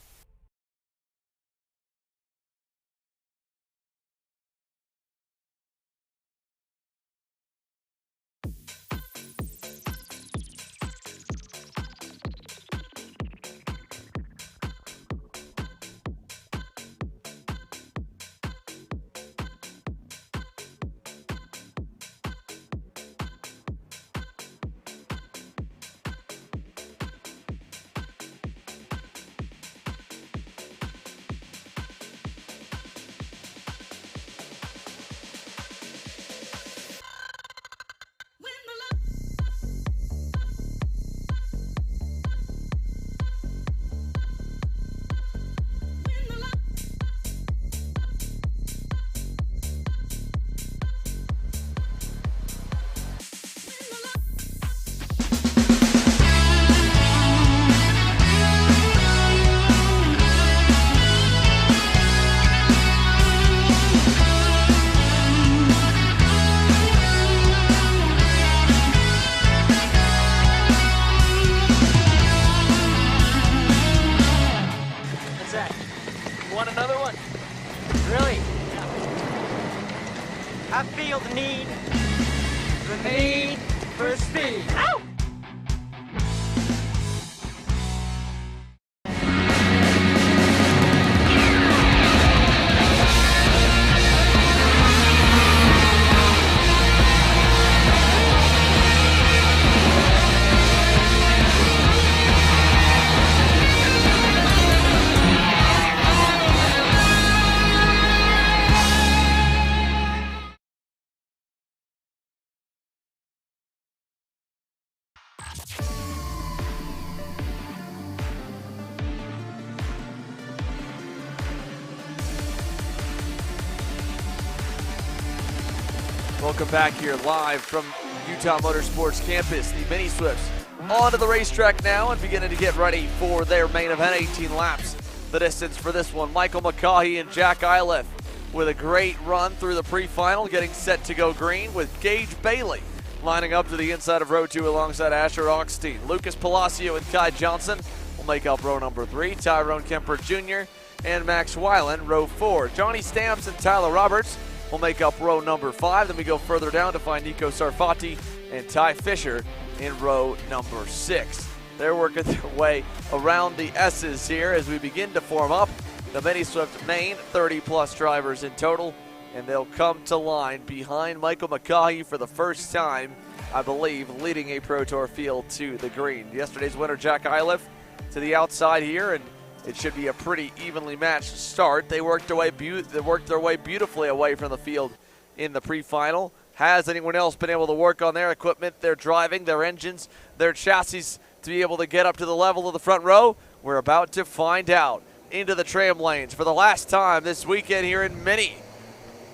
Welcome back here live from Utah Motorsports campus. The Mini Swifts onto the racetrack now and beginning to get ready for their main event. 18 laps the distance for this one. Michael McCaughey and Jack Iliff with a great run through the pre-final, getting set to go green with Gage Bailey lining up to the inside of row 2 alongside Asher Augstein. Lucas Palacio and Kai Johnson will make up row number 3. Tyrone Kemper Jr. and Max Weiland row 4. Johnny Stamps and Tyler Roberts will make up row number 5. Then we go further down to find Nico Sarfati and Ty Fisher in row number 6. They're working their way around the S's here as we begin to form up the Mini Swift main, 30-plus drivers in total, and they'll come to line behind Michael McCaughey for the first time, I believe, leading a Pro Tour field to the green. Yesterday's winner, Jack Iliff, to the outside here, and it should be a pretty evenly matched start. They worked their way beautifully away from the field in the pre-final. Has anyone else been able to work on their equipment, their driving, their engines, their chassis to be able to get up to the level of the front row? We're about to find out. Into the tram lanes for the last time this weekend here in Mini.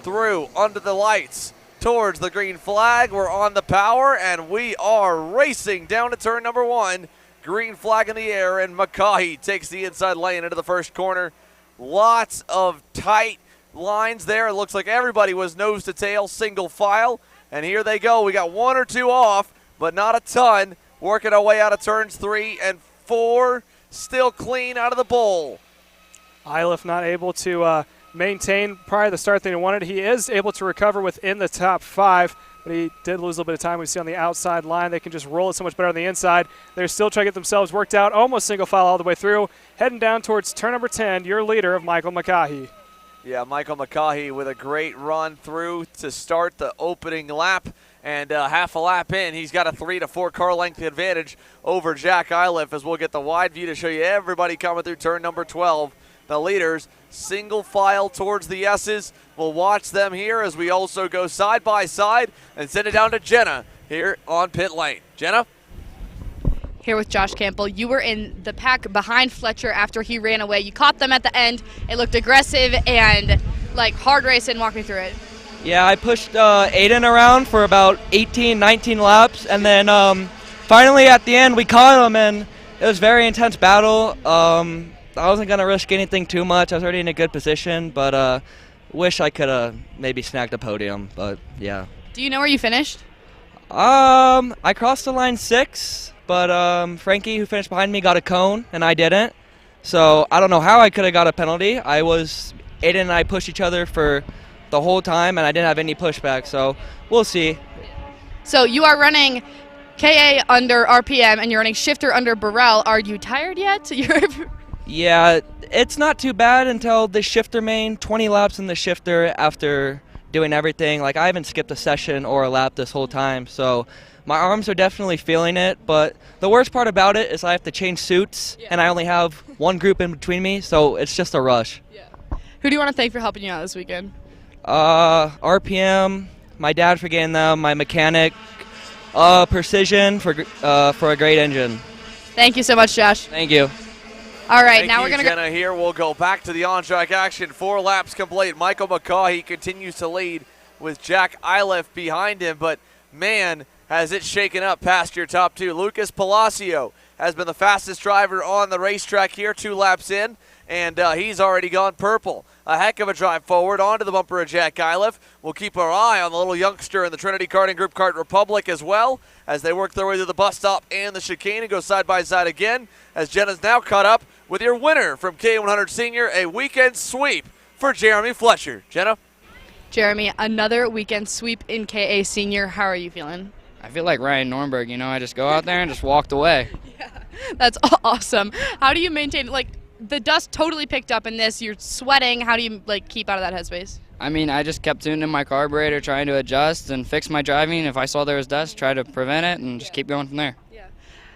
Through, under the lights, towards the green flag. We're on the power, and we are racing down to turn number 1. Green flag in the air, and McCaughey takes the inside lane into the first corner. Lots of tight lines there. It looks like everybody was nose to tail, single file. And here they go. We got 1 or 2 off, but not a ton. Working our way out of turns 3 and 4. Still clean out of the bowl. Iliff not able to maintain prior to the start that he wanted. He is able to recover within the top 5. But he did lose a little bit of time. We see on the outside line, they can just roll it so much better on the inside. They're still trying to get themselves worked out, almost single file all the way through. Heading down towards turn number 10, your leader of Michael McCaughey. Yeah, Michael McCaughey with a great run through to start the opening lap. And half a lap in, he's got a 3 to 4 car length advantage over Jack Iliff, as we'll get the wide view to show you everybody coming through turn number 12. The leaders single file towards the S's. We'll watch them here as we also go side by side and send it down to Jenna here on pit lane. Jenna? here with Josh Campbell. You were in the pack behind Fletcher after he ran away. You caught them at the end. It looked aggressive and like hard racing. Walk me through it. Yeah, I pushed Aiden around for about 18, 19 laps, and then finally at the end we caught him, and it was a very intense battle. I wasn't going to risk anything too much. I was already in a good position, but wish I could have maybe snagged a podium, but yeah. Do you know where you finished? I crossed the line 6, but Frankie, who finished behind me, got a cone, and I didn't. So I don't know how I could have got a penalty. Aiden and I pushed each other for the whole time, and I didn't have any pushback, so we'll see. So you are running KA under RPM, and you're running shifter under Burrell. Are you tired yet? Yeah, it's not too bad until the shifter main, 20 laps in the shifter after doing everything. Like, I haven't skipped a session or a lap this whole time, so my arms are definitely feeling it, but the worst part about it is I have to change suits, and I only have one group in between me, so it's just a rush. Yeah. Who do you want to thank for helping you out this weekend? RPM, my dad for getting them, my mechanic, Precision for a great engine. Thank you so much, Josh. Thank you. All right, Thank now you, we're going to Jenna. Here we'll go back to the on-track action. 4 laps complete. Michael McCaughey continues to lead with Jack Iliff behind him, but man, has it shaken up past your top 2. Lucas Palacio has been the fastest driver on the racetrack here, 2 laps in, and he's already gone purple. A heck of a drive forward onto the bumper of Jack Iliff. We'll keep our eye on the little youngster in the Trinity Karting Group Kart Republic as well as they work their way to the bus stop and the chicane and go side by side again as Jenna's now caught up with your winner from K100 Senior, a weekend sweep for Jeremy Fletcher. Jenna? Jeremy, another weekend sweep in KA Senior. How are you feeling? I feel like Ryan Nornberg, I just go out there and just walked away. Yeah, that's awesome. How do you maintain, the dust totally picked up in this. You're sweating. How do you, keep out of that headspace? I just kept tuning in my carburetor, trying to adjust and fix my driving. If I saw there was dust, try to prevent it and just keep going from there. Yeah.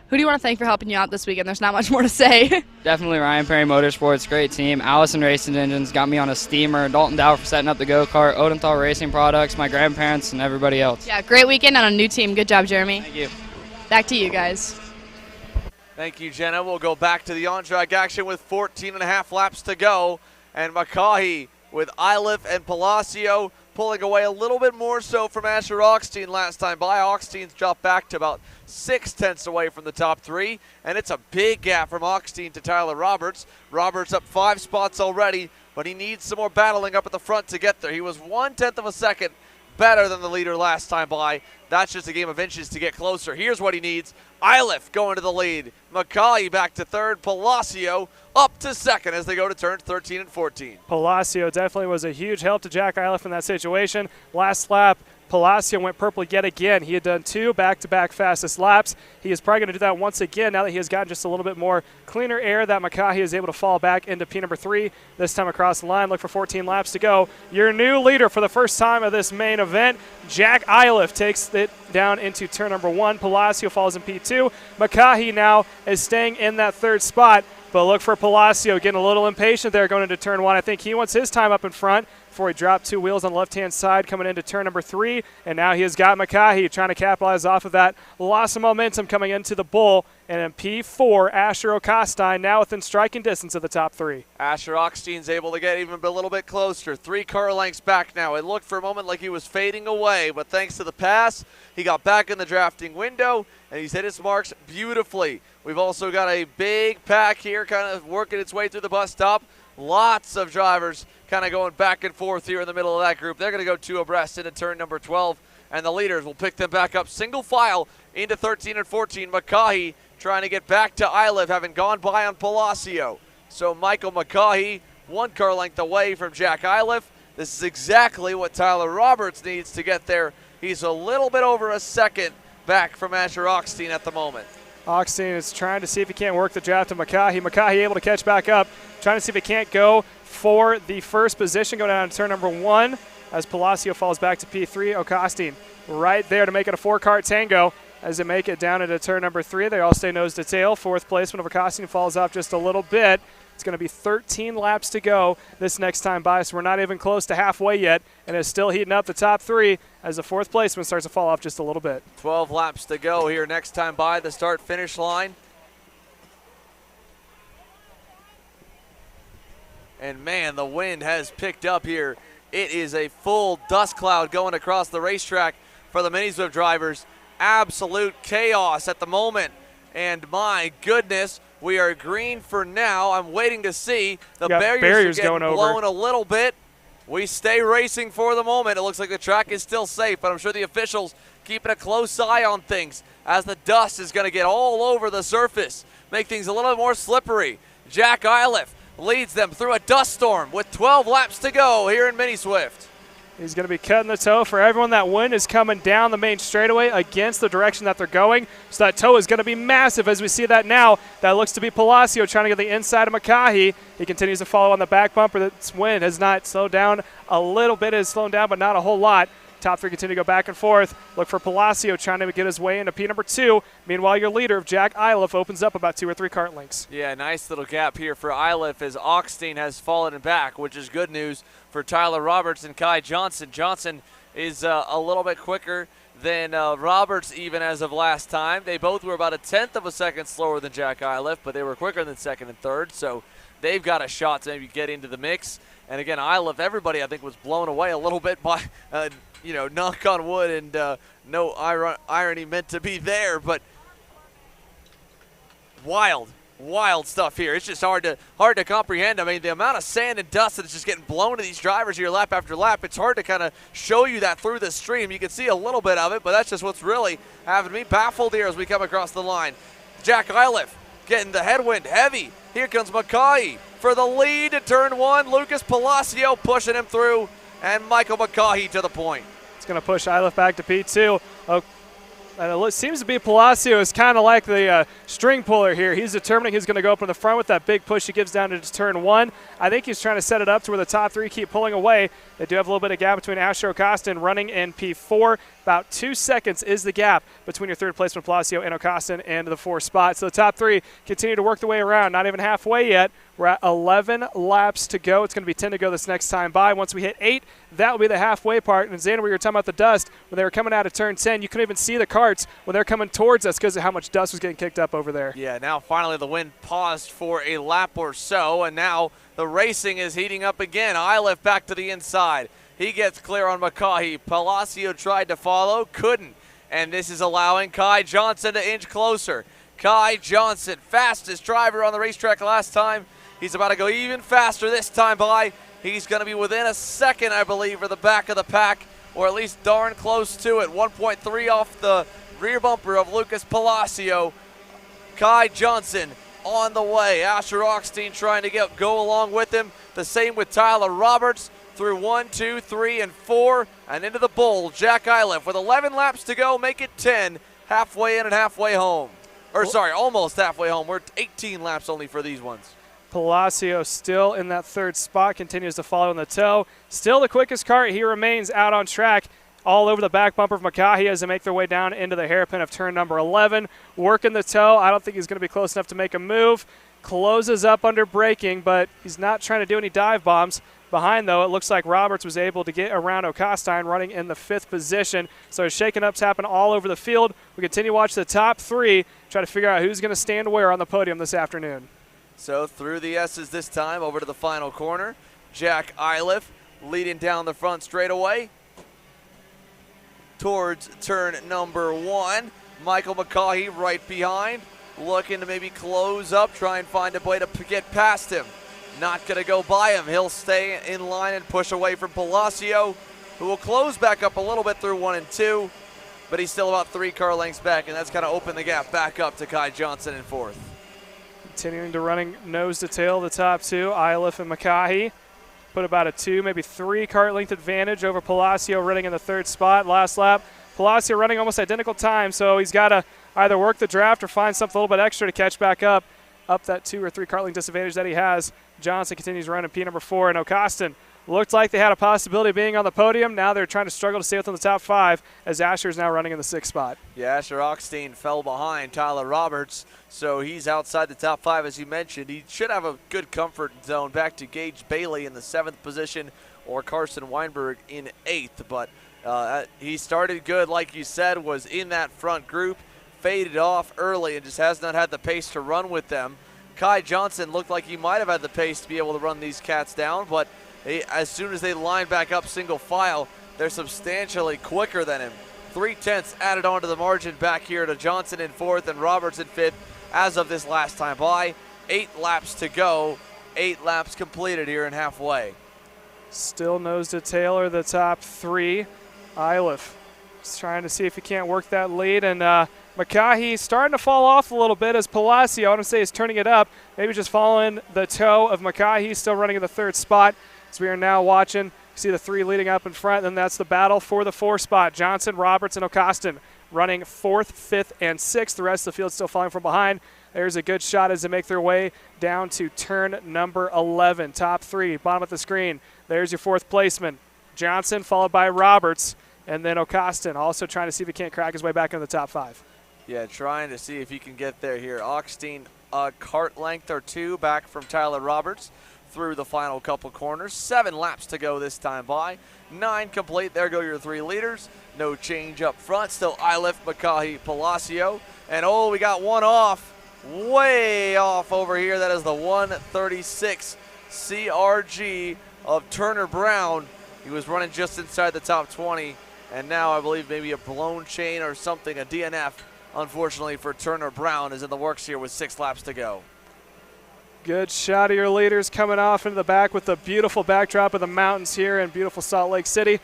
Who do you want to thank for helping you out this weekend? There's not much more to say. Definitely Ryan Perry Motorsports, great team. Allison Racing Engines got me on a steamer. Dalton Dow for setting up the go-kart. Odenthal Racing Products, my grandparents, and everybody else. Yeah, great weekend on a new team. Good job, Jeremy. Thank you. Back to you guys. Thank you, Jenna. We'll go back to the on-track action with 14.5 laps to go. And McCaughey with Iliff and Palacio pulling away a little bit more so from Asher Augstein last time by. Augstein's dropped back to about 0.6 away from the top 3. And it's a big gap from Augstein to Tyler Roberts. Roberts up 5 spots already, but he needs some more battling up at the front to get there. He was 1/10 of a second better than the leader last time by. That's just a game of inches to get closer. Here's what he needs. Iliff going to the lead. McCaughey back to 3rd. Palacio up to 2nd as they go to turns 13 and 14. Palacio definitely was a huge help to Jack Iliff in that situation. Last lap, Palacio went purple yet again. He had done 2 back-to-back fastest laps. He is probably going to do that once again now that he has gotten just a little bit more cleaner air. That McCaughey is able to fall back into P number 3. This time across the line. Look for 14 laps to go. Your new leader for the first time of this main event, Jack Iliff, takes it down into turn number 1. Palacio falls in P2. McCaughey now is staying in that 3rd spot. But look for Palacio getting a little impatient there going into turn 1. I think he wants his time up in front before he dropped 2 wheels on the left-hand side coming into turn number 3. And now he has got McCaughey trying to capitalize off of that loss of momentum coming into the bull. And in P4, Asher Augstein now within striking distance of the top 3. Asher Augstein's able to get even a little bit closer. 3 car lengths back now. It looked for a moment like he was fading away, but thanks to the pass, he got back in the drafting window, and he's hit his marks beautifully. We've also got a big pack here kind of working its way through the bus stop. Lots of drivers kind of going back and forth here in the middle of that group. They're going to go 2 abreast into turn number 12, and the leaders will pick them back up single file into 13 and 14. McCaughey trying to get back to Iliff, having gone by on Palacio. So Michael McCaughey 1 car length away from Jack Iliff. This is exactly what Tyler Roberts needs to get there. He's a little bit over a second back from Asher Augstein at the moment. Augstein is trying to see if he can't work the draft to McCaughey. McCaughey able to catch back up, trying to see if he can't go for the first position, go down to turn number 1 as Palacio falls back to P3. Augstein right there to make it a 4-car tango as they make it down into turn number 3. They all stay nose to tail. Fourth placement over Costin falls off just a little bit. It's going to be 13 laps to go this next time by, so we're not even close to halfway yet, and it's still heating up the top 3 as the fourth placement starts to fall off just a little bit. 12 laps to go here next time by the start-finish line. And, man, the wind has picked up here. It is a full dust cloud going across the racetrack for the Mini Swift drivers. Absolute chaos at the moment. And, my goodness, we are green for now. I'm waiting to see. The barriers are getting blown a little bit. We stay racing for the moment. It looks like the track is still safe, but I'm sure the officials keeping a close eye on things as the dust is going to get all over the surface, make things a little bit more slippery. Jack Iliff leads them through a dust storm with 12 laps to go here in Mini Swift. He's going to be cutting the toe for everyone. That wind is coming down the main straightaway against the direction that they're going. So that toe is going to be massive as we see that now. That looks to be Palacio trying to get the inside of McCaughey. He continues to follow on the back bumper. This wind has not slowed down a little bit. It has slowed down, but not a whole lot. Top 3 continue to go back and forth. Look for Palacio trying to get his way into P number 2. Meanwhile, your leader of Jack Iliff opens up about 2 or 3 kart lengths. Yeah, nice little gap here for Iliff as Augustine has fallen back, which is good news for Tyler Roberts and Kai Johnson. Johnson is a little bit quicker than Roberts even as of last time. They both were about a tenth of a second slower than Jack Iliff, but they were quicker than second and third, so they've got a shot to maybe get into the mix. And again, Iliff, everybody I think was blown away a little bit by knock on wood, and no irony meant to be there, but wild stuff here. It's just hard to comprehend. I mean, the amount of sand and dust that's just getting blown to these drivers here lap after lap, it's hard to kind of show you that through the stream. You can see a little bit of it, but that's just what's really having me baffled here as we come across the line. Jack Iliff getting the headwind heavy. Here comes McCaughey for the lead to turn 1. Lucas Palacio pushing him through, and Michael McCaughey to the point. It's going to push Iliff back to P2. And it seems to be Palacio is kind of like the string puller here. He's determining he's going to go up in the front with that big push he gives down to turn 1. I think he's trying to set it up to where the top 3 keep pulling away. They do have a little bit of gap between Asher Ocastin running in P4. About 2 seconds is the gap between your third placement Palacio and Ocastin and the 4th spot. So the top 3 continue to work their way around. Not even halfway yet. We're at 11 laps to go. It's going to be 10 to go this next time by. Once we hit 8, that will be the halfway part. And Xander, we were talking about the dust. When they were coming out of turn 10, you couldn't even see the karts when they're coming towards us because of how much dust was getting kicked up over there. Yeah, now finally the wind paused for a lap or so, and now the racing is heating up again. Iliff back to the inside. He gets clear on McCaughey. Palacio tried to follow, couldn't. And this is allowing Kai Johnson to inch closer. Kai Johnson, fastest driver on the racetrack last time. He's about to go even faster this time by. He's going to be within a second, I believe, for the back of the pack, or at least darn close to it. 1.3 off the rear bumper of Lucas Palacio. Kai Johnson on the way. Asher Augustine trying to go along with him. The same with Tyler Roberts through 1, 2, 3, and 4, and into the bowl. Jack Iliff with 11 laps to go, make it 10, halfway in and halfway home. Or sorry, almost halfway home. We're 18 laps only for these ones. Palacio still in that 3rd spot, continues to follow in the toe. Still the quickest kart. He remains out on track all over the back bumper of McCaughey as they make their way down into the hairpin of turn number 11. Working the toe. I don't think he's going to be close enough to make a move. Closes up under braking, but he's not trying to do any dive bombs. Behind, though, it looks like Roberts was able to get around Ocastin running in the 5th position. So shaking ups happen all over the field. We continue to watch the top 3, try to figure out who's going to stand where on the podium this afternoon. So through the S's this time, over to the final corner. Jack Iliff leading down the front straightaway towards turn number 1. Michael McCaughey right behind, looking to maybe close up, try and find a way to get past him. Not going to go by him. He'll stay in line and push away from Palacio, who will close back up a little bit through 1 and 2, but he's still about 3 car lengths back, and that's kind of opened the gap back up to Kai Johnson in 4th. Continuing to running nose to tail, the top 2, Iliff and McCaughey. Put about a 2, maybe 3 kart length advantage over Palacio running in the 3rd spot. Last lap, Palacio running almost identical time, so he's got to either work the draft or find something a little bit extra to catch back up that 2 or 3 kart length disadvantage that he has. Johnson continues running P number 4, and Ocastin looked like they had a possibility of being on the podium. Now they're trying to struggle to stay within the top 5 as Asher's now running in the 6th spot. Yeah, Asher Ockstein fell behind Tyler Roberts, so he's outside the top 5, as you mentioned. He should have a good comfort zone back to Gage Bailey in the 7th position or Carson Weinberg in 8th, but he started good, like you said, was in that front group, faded off early and just has not had the pace to run with them. Kai Johnson looked like he might have had the pace to be able to run these cats down, but as soon as they line back up single file, they're substantially quicker than him. 0.3 added onto the margin back here to Johnson in 4th and Roberts in 5th as of this last time by. 8 laps to go, 8 laps completed here in halfway. Still nose to tail are the top 3. Iliff is trying to see if he can't work that lead, and McCahey starting to fall off a little bit as Palacio, I want to say, is turning it up. Maybe just following the toe of McCahey, still running in the 3rd spot. So we are now watching. You see the 3 leading up in front, and that's the battle for the 4 spot. Johnson, Roberts, and O'Costin running 4th, 5th, and 6th. The rest of the field still falling from behind. There's a good shot as they make their way down to turn number 11. Top 3, bottom of the screen. There's your 4th placeman. Johnson followed by Roberts, and then O'Costin also trying to see if he can't crack his way back into the top 5. Yeah, trying to see if he can get there here. Ockstein, a cart length or 2 back from Tyler Roberts through the final couple corners. 7 laps to go this time by. 9 complete. There go your 3 leaders. No change up front. Still Iliff, McCahey, Palacio. And oh, we got one off. Way off over here. That is the 136 CRG of Turner Brown. He was running just inside the top 20. And now I believe maybe a blown chain or something, a DNF, unfortunately for Turner Brown, is in the works here with 6 laps to go. Good shot of your leaders coming off into the back with the beautiful backdrop of the mountains here in beautiful Salt Lake City.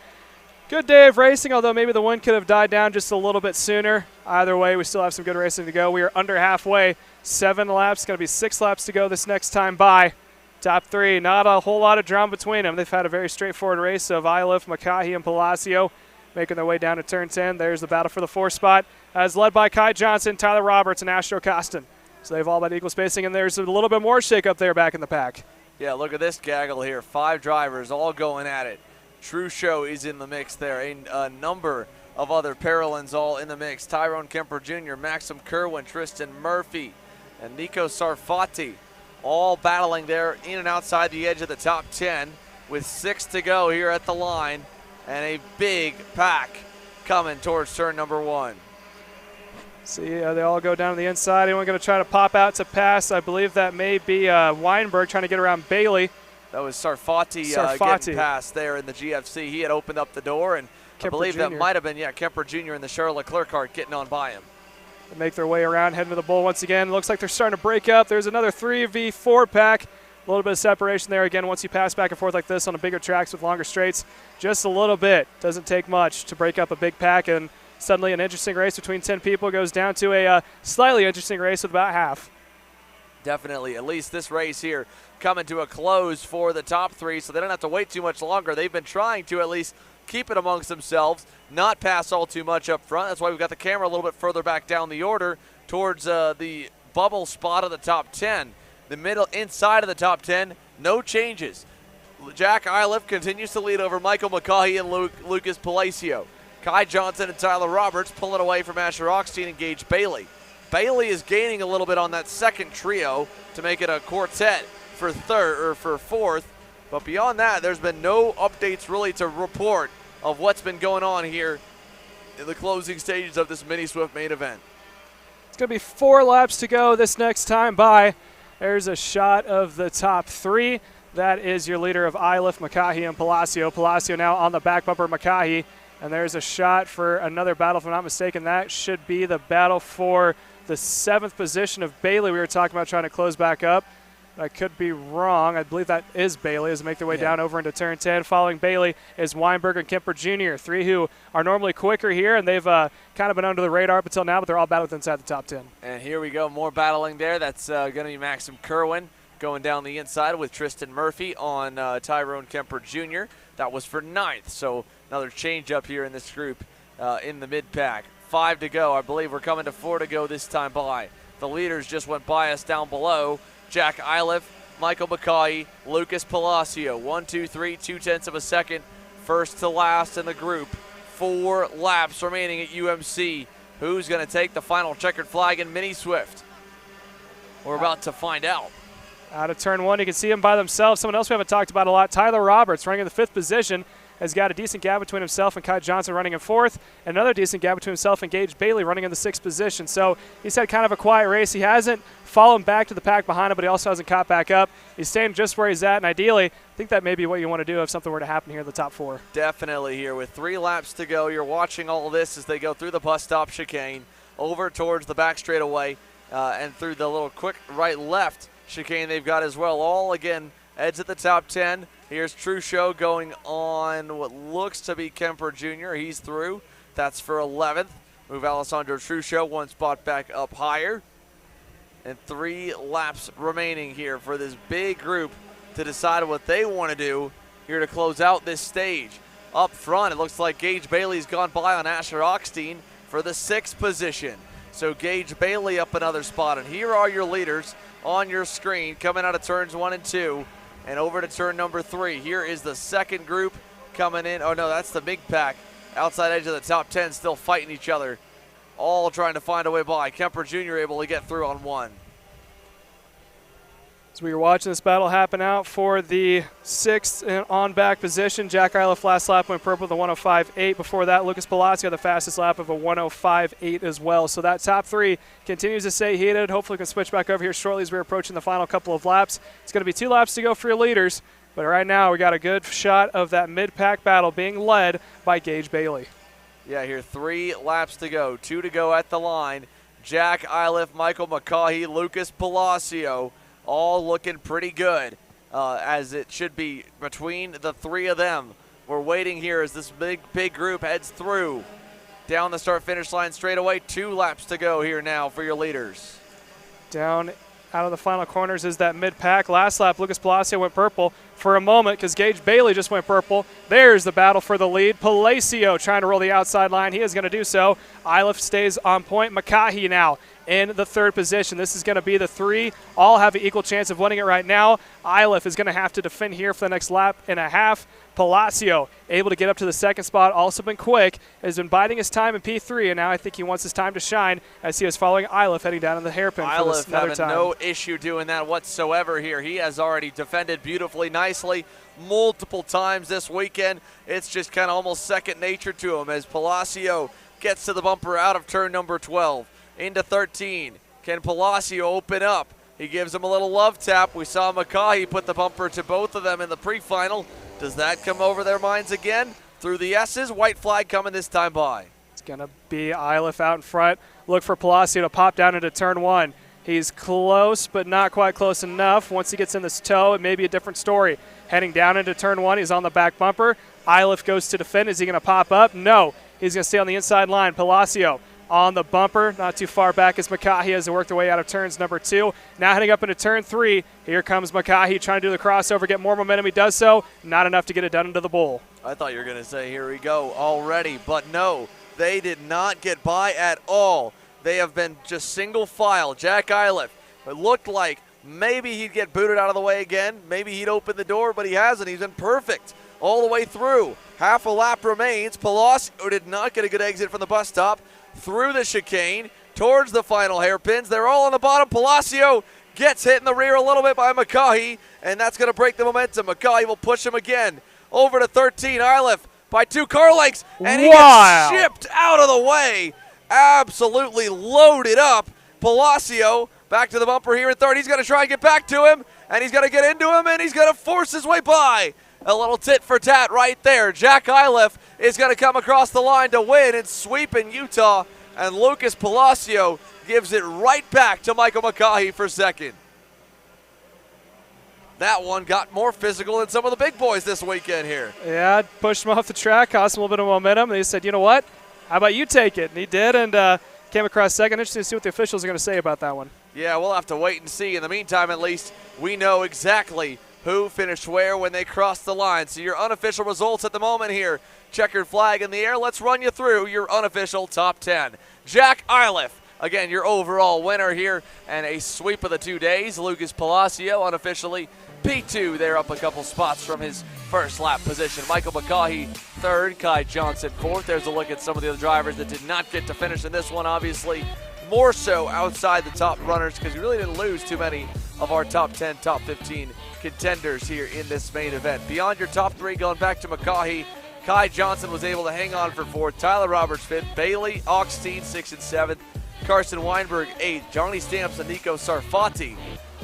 Good day of racing, although maybe the wind could have died down just a little bit sooner. Either way, we still have some good racing to go. We are under halfway. 7 laps, going to be 6 laps to go this next time by. Top 3, not a whole lot of drama between them. They've had a very straightforward race of Iliff, McCahey, and Palacio making their way down to turn 10. There's the battle for the 4 spot, as led by Kai Johnson, Tyler Roberts, and Asher O'Costin. So they've all about equal spacing, and there's a little bit more shake-up there back in the pack. Yeah, look at this gaggle here. 5 drivers all going at it. True Show is in the mix there. A number of other Paralins all in the mix. Tyrone Kemper Jr., Maxim Kerwin, Tristan Murphy, and Nico Sarfati all battling there in and outside the edge of the top 10 with 6 to go here at the line, and a big pack coming towards turn number 1. See, they all go down to the inside. Anyone going to try to pop out to pass? I believe that may be Weinberg trying to get around Bailey. That was Sarfati getting past there in the GFC. He had opened up the door, and Kemper I believe Jr. that might have been, Kemper Jr. in the Charles Leclerc cart getting on by him. They make their way around, heading to the bull once again. Looks like they're starting to break up. There's another 3v4 pack. A little bit of separation there. Again, once you pass back and forth like this on the bigger tracks with longer straights, just a little bit. Doesn't take much to break up a big pack, and suddenly an interesting race between 10 people goes down to a slightly interesting race with about half. Definitely. At least this race here coming to a close for the top 3, so they don't have to wait too much longer. They've been trying to at least keep it amongst themselves, not pass all too much up front. That's why we've got the camera a little bit further back down the order towards the bubble spot of the top 10. The middle inside of the top 10, no changes. Jack Iliff continues to lead over Michael McCahey and Lucas Palacio. Kai Johnson and Tyler Roberts pulling away from Asher Ockstein and Gage Bailey. Bailey is gaining a little bit on that second trio to make it a quartet for fourth. But beyond that, there's been no updates really to report of what's been going on here in the closing stages of this Mini Swift main event. It's going to be 4 laps to go this next time by. There's a shot of the top 3. That is your leader of Iliff, McCahey, and Palacio. Palacio now on the back bumper, McCahey. And there's a shot for another battle, if I'm not mistaken. That should be the battle for the 7th position of Bailey. We were talking about trying to close back up. I could be wrong. I believe that is Bailey as they make their way down over into turn 10. Following Bailey is Weinberg and Kemper Jr., 3 who are normally quicker here, and they've kind of been under the radar up until now, but they're all battling inside the top 10. And here we go, more battling there. That's going to be Maxim Kerwin going down the inside with Tristan Murphy on Tyrone Kemper Jr. That was for 9th, so another change up here in this group in the mid-pack. 5 to go. I believe we're coming to 4 to go this time by. The leaders just went by us down below. Jack Iliff Michael McCaughey, Lucas Palacio. 1, 2, 3, 2/10 of a second. First to last in the group. 4 laps remaining at UMC. Who's going to take the final checkered flag in Mini Swift? We're about to find out. Out of turn 1, you can see them by themselves. Someone else we haven't talked about a lot, Tyler Roberts, running in the 5th position, has got a decent gap between himself and Kai Johnson running in 4th. Another decent gap between himself and Gage Bailey running in the 6th position. So he's had kind of a quiet race. He hasn't fallen back to the pack behind him, but he also hasn't caught back up. He's staying just where he's at, and ideally, I think that may be what you want to do if something were to happen here in the top 4. Definitely here. With 3 laps to go, you're watching all of this as they go through the bus stop chicane, over towards the back straightaway, and through the little quick right-left chicane they've got as well. All, again, heads at the top 10. Here's Truchot going on what looks to be Kemper Jr. He's through. That's for 11th. Move Alessandro Truchot 1 spot back up higher. And 3 laps remaining here for this big group to decide what they want to do here to close out this stage. Up front, it looks like Gage Bailey's gone by on Asher Ockstein for the 6th position. So Gage Bailey up another spot. And here are your leaders on your screen coming out of turns 1 and 2. And over to turn number 3. Here is the second group coming in. Oh, no, that's the big pack. Outside edge of the top 10 still fighting each other. All trying to find a way by. Kemper Jr. able to get through on 1. So we were watching this battle happen out for the 6th and on-back position. Jack Iliff last lap went purple with a 105.8. Before that, Lucas Palacio the fastest lap of a 105.8 as well. So that top 3 continues to stay heated. Hopefully we can switch back over here shortly as we're approaching the final couple of laps. It's going to be 2 laps to go for your leaders. But right now we got a good shot of that mid-pack battle being led by Gage Bailey. Yeah, here 3 laps to go. 2 to go at the line. Jack Iliff, Michael McCaughey, Lucas Palacio. All looking pretty good, as it should be between the 3 of them. We're waiting here as this big group heads through. Down the start-finish line straight away. 2 laps to go here now for your leaders. Down out of the final corners is that mid-pack. Last lap, Lucas Palacio went purple for a moment because Gage Bailey just went purple. There's the battle for the lead. Palacio trying to roll the outside line. He is going to do so. Iliff stays on point. McCaughey now in the 3rd position. This is going to be the 3. All have an equal chance of winning it right now. Iliff is going to have to defend here for the next lap and a half. Palacio able to get up to the 2nd spot, also been quick, has been biding his time in P3, and now I think he wants his time to shine as he is following Iliff heading down in the hairpin for this another time. No issue doing that whatsoever here. He has already defended beautifully, nicely, multiple times this weekend. It's just kind of almost second nature to him as Palacio gets to the bumper out of turn number 12. Into 13. Can Palacio open up? He gives him a little love tap. We saw McCaughey put the bumper to both of them in the pre-final. Does that come over their minds again? Through the S's, white flag coming this time by. It's going to be Iliff out in front. Look for Palacio to pop down into turn 1. He's close, but not quite close enough. Once he gets in this toe, it may be a different story. Heading down into turn 1, he's on the back bumper. Iliff goes to defend. Is he going to pop up? No. He's going to stay on the inside line. Palacio on the bumper, not too far back as McCaughey has to work their way out of turns number 2. Now heading up into turn 3. Here comes McCaughey trying to do the crossover, get more momentum. He does so. Not enough to get it done into the bowl. I thought you were going to say, here we go already, but no, they did not get by at all. They have been just single file. Jack Iliff, it looked like maybe he'd get booted out of the way again. Maybe he'd open the door, but he hasn't. He's been perfect all the way through. Half a lap remains. Palacio did not get a good exit from the bus stop. Through the chicane, towards the final hairpins. They're all on the bottom. Palacio gets hit in the rear a little bit by McCaughey, and that's going to break the momentum. McCaughey will push him again. Over to 13, Iliff by 2 car lengths, and he gets shipped out of the way. Absolutely loaded up. Palacio back to the bumper here in 3rd. He's going to try and get back to him, and he's going to get into him, and he's going to force his way by. A little tit for tat right there. Jack Iliff is going to come across the line to win and sweep in Utah, and Lucas Palacio gives it right back to Michael McCaughey for 2nd. That one got more physical than some of the big boys this weekend here. Yeah, pushed him off the track, cost him a little bit of momentum, and he said, you know what, how about you take it? And he did, and came across 2nd. Interesting to see what the officials are going to say about that one. Yeah, we'll have to wait and see. In the meantime, at least, we know exactly who finished where when they crossed the line. So your unofficial results at the moment here. Checkered flag in the air. Let's run you through your unofficial top 10. Jack Iliff Again, your overall winner here and a sweep of the 2 days, Lucas Palacio, unofficially P2. They're up a couple spots from his first lap position. Michael McCaughey third, Kai Johnson fourth. There's a look at some of the other drivers that did not get to finish in this one, obviously more so outside the top runners because we really didn't lose too many of our top 10, top 15 contenders here in this main event. Beyond your top 3, going back to McCaughey, Kai Johnson was able to hang on for 4th, Tyler Roberts 5th, Bailey Augustine 6th and 7th, Carson Weinberg 8th, Johnny Stamps and Nico Sarfati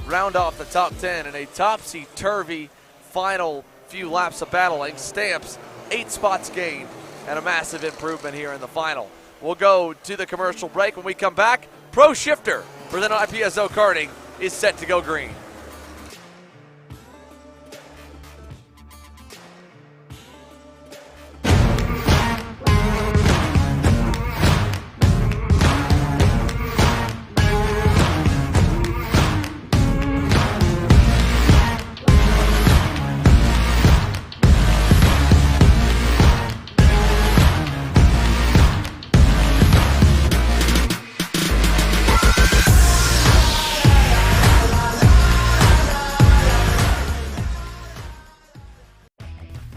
round off the top 10 in a topsy-turvy final few laps of battling. Stamps 8 spots gained and a massive improvement here in the final. We'll go to the commercial break. When we come back, Pro Shifter presented by PSO Karting is set to go green.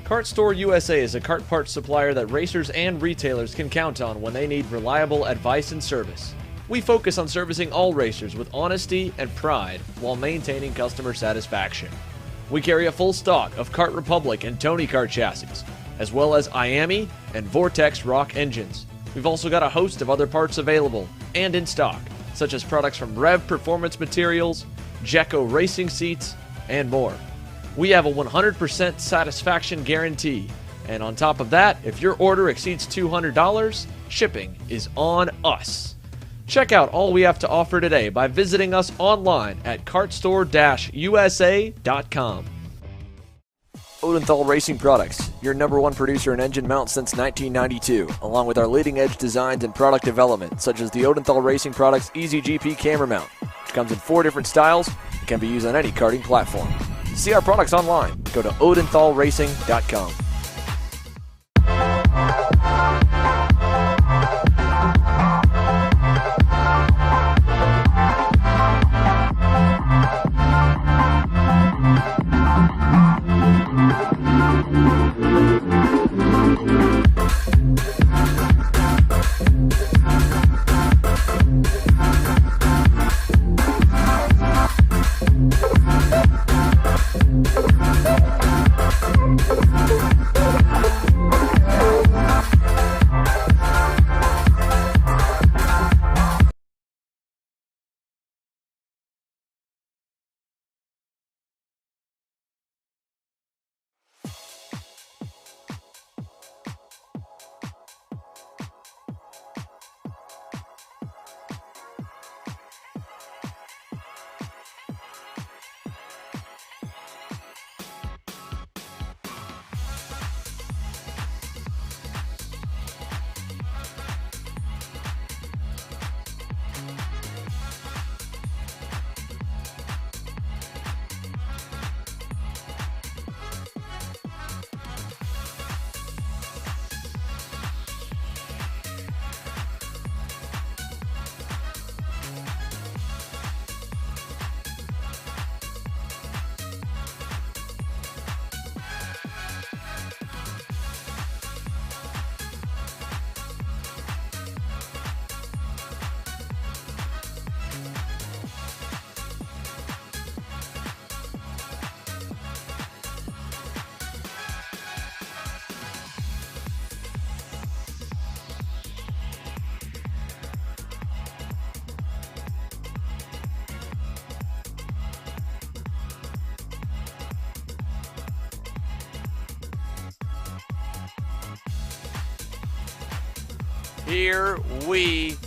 Kart Store USA is a kart parts supplier that racers and retailers can count on when they need reliable advice and service. We focus on servicing all racers with honesty and pride while maintaining customer satisfaction. We carry a full stock of Kart Republic and Tony Kart chassis, as well as IAMI and Vortex Rock engines. We've also got a host of other parts available and in stock, such as products from Rev Performance Materials, Jecco Racing Seats, and more. We have a 100% satisfaction guarantee, and on top of that, if your order exceeds $200, shipping is on us. Check out all we have to offer today by visiting us online at kartstore-usa.com. Odenthal Racing Products, your #1 producer in engine mounts since 1992, along with our leading-edge designs and product development, such as the Odenthal Racing Products EasyGP camera mount, which comes in 4 different styles and can be used on any karting platform. See our products online. Go to odenthalracing.com. Here we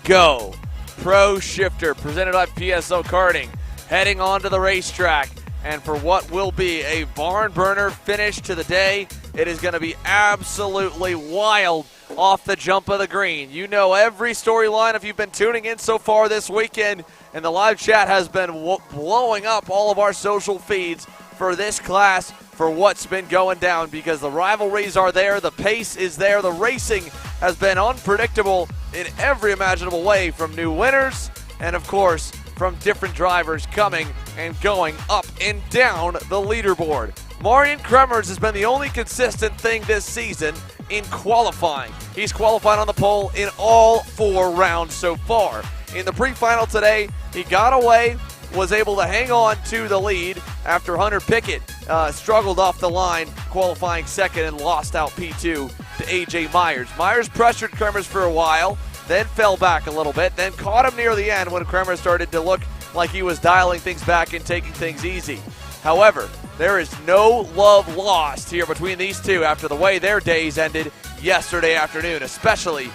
go. Pro Shifter presented by PSO Karting heading onto the racetrack, and for what will be a barn burner finish to the day, it is going to be absolutely wild off the jump of the green. You know every storyline if you've been tuning in so far this weekend, and the live chat has been blowing up all of our social feeds for this class, for what's been going down, because the rivalries are there, the pace is there, the racing has been unpredictable in every imaginable way, from new winners and, of course, from different drivers coming and going up and down the leaderboard. Marian Kremers has been the only consistent thing this season in qualifying. He's qualified on the pole in all 4 rounds so far. In the pre-final today, he got away, was able to hang on to the lead after Hunter Pickett struggled off the line, qualifying second, and lost out P2 to AJ Myers. Myers pressured Kremers for a while, then fell back a little bit, then caught him near the end when Kremers started to look like he was dialing things back and taking things easy. However, there is no love lost here between these two after the way their days ended yesterday afternoon, especially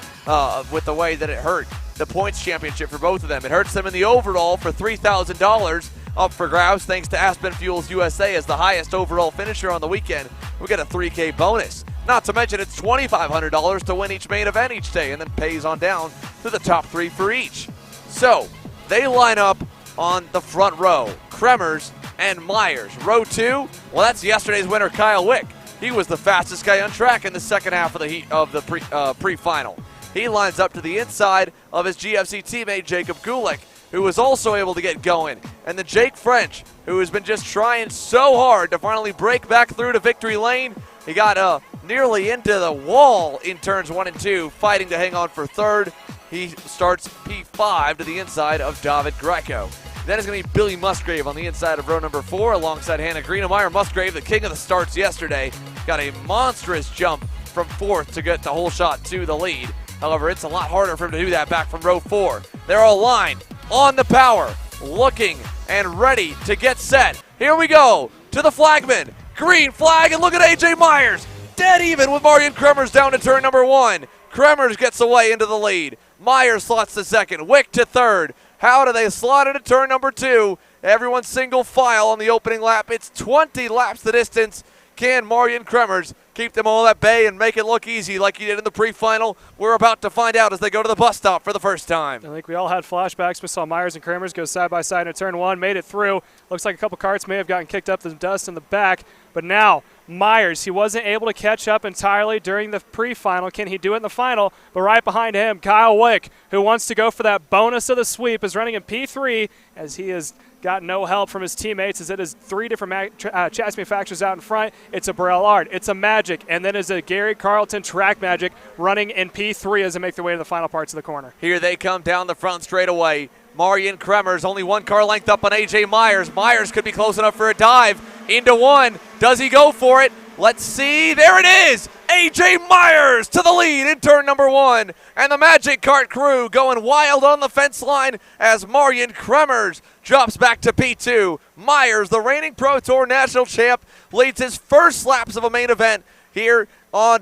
with the way that it hurt the points championship for both of them. It hurts them in the overall for $3,000 up for grabs thanks to Aspen Fuels USA as the highest overall finisher on the weekend. We get a $3K bonus. Not to mention it's $2,500 to win each main event each day and then pays on down to the top 3 for each. So they line up on the front row, Kremers and Myers. Row 2, well, that's yesterday's winner, Kyle Wick. He was the fastest guy on track in the second half of the heat of the pre-final. He lines up to the inside of his GFC teammate, Jacob Gulick, who was also able to get going. And then Jake French, who has been just trying so hard to finally break back through to victory lane. He got nearly into the wall in turns 1 and 2, fighting to hang on for third. He starts P5 to the inside of David Greco. Then it's going to be Billy Musgrave on the inside of row number 4 alongside Hannah Greenemeyer. Musgrave, the king of the starts yesterday, got a monstrous jump from 4th to get the whole shot to the lead. However, it's a lot harder for him to do that back from row 4. They're all lined on the power, looking and ready to get set. Here we go to the flagman. Green flag, and look at AJ Myers. Dead even with Marian Kremers down to turn number 1. Kremers gets away into the lead. Myers slots to second. Wick to third. How do they slot into turn number 2? Everyone single file on the opening lap. It's 20 laps the distance. Can Marian Kremers keep them all at bay and make it look easy like he did in the pre-final? We're about to find out as they go to the bus stop for the first time. I think we all had flashbacks. We saw Myers and Kremers go side by side in turn 1, made it through. Looks like a couple carts may have gotten kicked up the dust in the back, but now Myers, he wasn't able to catch up entirely during the pre-final. Can he do it in the final? But right behind him, Kyle Wick, who wants to go for that bonus of the sweep, is running in P3 as he has got no help from his teammates as it is 3 different chassis manufacturers out in front. It's a Burrell Art, it's a Magic, and then is a Gary Carlton Track Magic running in P3 as they make their way to the final parts of the corner. Here they come down the front straightaway. Marian Kremers only 1 car length up on AJ Myers. Myers could be close enough for a dive into 1. Does he go for it? Let's see. There it is. AJ Myers to the lead in turn number 1. And the Magic Kart crew going wild on the fence line as Marian Kremers drops back to P2. Myers, the reigning Pro Tour national champ, leads his first laps of a main event here on,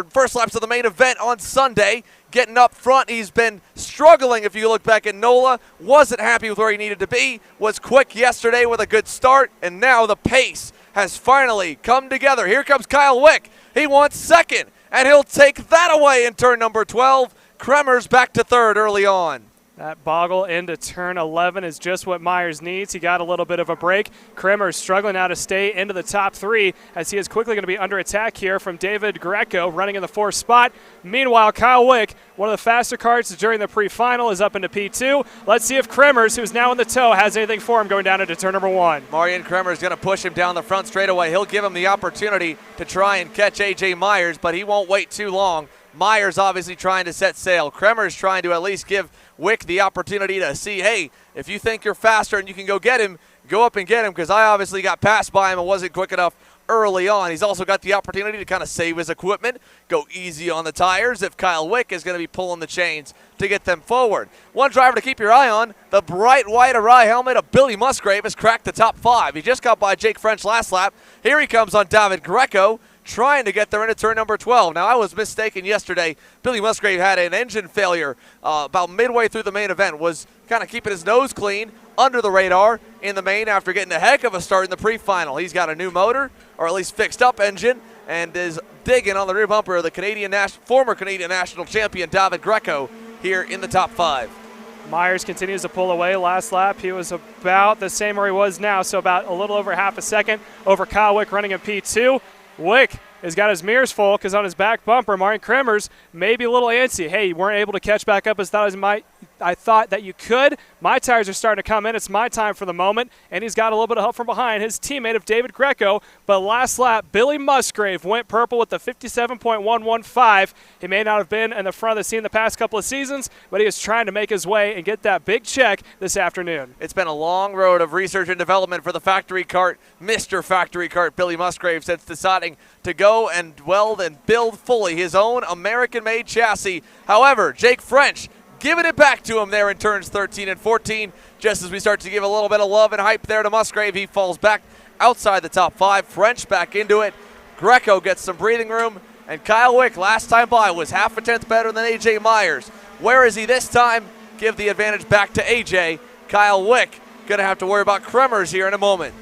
first laps of the main event on Sunday. Getting up front, he's been struggling if you look back at NOLA. Wasn't happy with where he needed to be. Was quick yesterday with a good start, and now the pace has finally come together. Here comes Kyle Wick. He wants second, and he'll take that away in turn number 12. Kremers back to third early on. That boggle into turn 11 is just what Myers needs. He got a little bit of a break. Kremers struggling now to stay into the top 3 as he is quickly going to be under attack here from David Greco running in the 4th spot. Meanwhile, Kyle Wick, one of the faster carts during the pre-final, is up into P2. Let's see if Kremers, who's now in the tow, has anything for him going down into turn number 1. Marian Kremers going to push him down the front straightaway. He'll give him the opportunity to try and catch AJ Myers, but he won't wait too long. Myers obviously trying to set sail. Kremers trying to at least give Wick the opportunity to see, hey, if you think you're faster and you can go get him, go up and get him, because I obviously got passed by him and wasn't quick enough early on. He's also got the opportunity to kind of save his equipment, go easy on the tires if Kyle Wick is going to be pulling the chains to get them forward. One driver to keep your eye on, the bright white Arai helmet of Billy Musgrave has cracked the top 5. He just got by Jake French last lap. Here he comes on David Greco, trying to get there into turn number 12. Now, I was mistaken yesterday. Billy Musgrave had an engine failure about midway through the main event, was kind of keeping his nose clean under the radar in the main after getting a heck of a start in the pre-final. He's got a new motor, or at least fixed up engine, and is digging on the rear bumper of the former Canadian national champion David Greco here in the top 5. Myers continues to pull away. Last lap, he was about the same where he was now, so about a little over half a second over Kyle Wick running in P2. Wick has got his mirrors full because on his back bumper, Marian Kremers may be a little antsy. Hey, you weren't able to catch back up as I thought that you could. My tires are starting to come in. It's my time for the moment. And he's got a little bit of help from behind, his teammate of David Greco. But last lap, Billy Musgrave went purple with the 57.115. He may not have been in the front of the scene the past couple of seasons, but he is trying to make his way and get that big check this afternoon. It's been a long road of research and development for the factory kart, Mr. Factory Kart Billy Musgrave, since deciding to go and weld and build fully his own American-made chassis. However, Jake French giving it back to him there in turns 13 and 14. Just as we start to give a little bit of love and hype there to Musgrave, he falls back outside the top 5. French back into it. Greco gets some breathing room. And Kyle Wick, last time by, was half a tenth better than A.J. Myers. Where is he this time? Give the advantage back to A.J. Kyle Wick going to have to worry about Kremers here in a moment.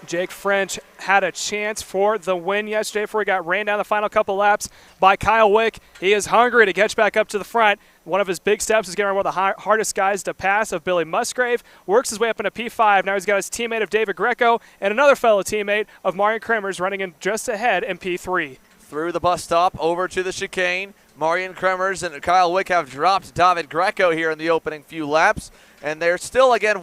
Jake French had a chance for the win yesterday before he got ran down the final couple laps by Kyle Wick. He is hungry to catch back up to the front. One of his big steps is getting around one of the hardest guys to pass of Billy Musgrave. Works his way up into P5. Now he's got his teammate of David Greco and another fellow teammate of Marian Kremers running in just ahead in P3. Through the bus stop over to the chicane. Marian Kremers and Kyle Wick have dropped David Greco here in the opening few laps. And they're still, again,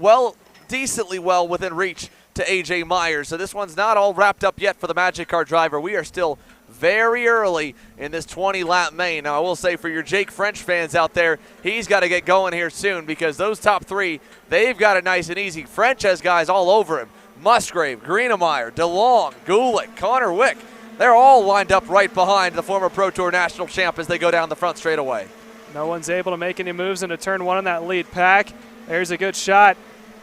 decently well within reach to A.J. Myers. So this one's not all wrapped up yet for the Magic Car driver. We are still very early in this 20-lap main. Now, I will say for your Jake French fans out there, he's got to get going here soon because those top 3, they've got it nice and easy. French has guys all over him. Musgrave, Greenemeyer, DeLong, Gulick, Connor Wick. They're all lined up right behind the former Pro Tour national champ as they go down the front straightaway. No one's able to make any moves into turn 1 in that lead pack. There's a good shot.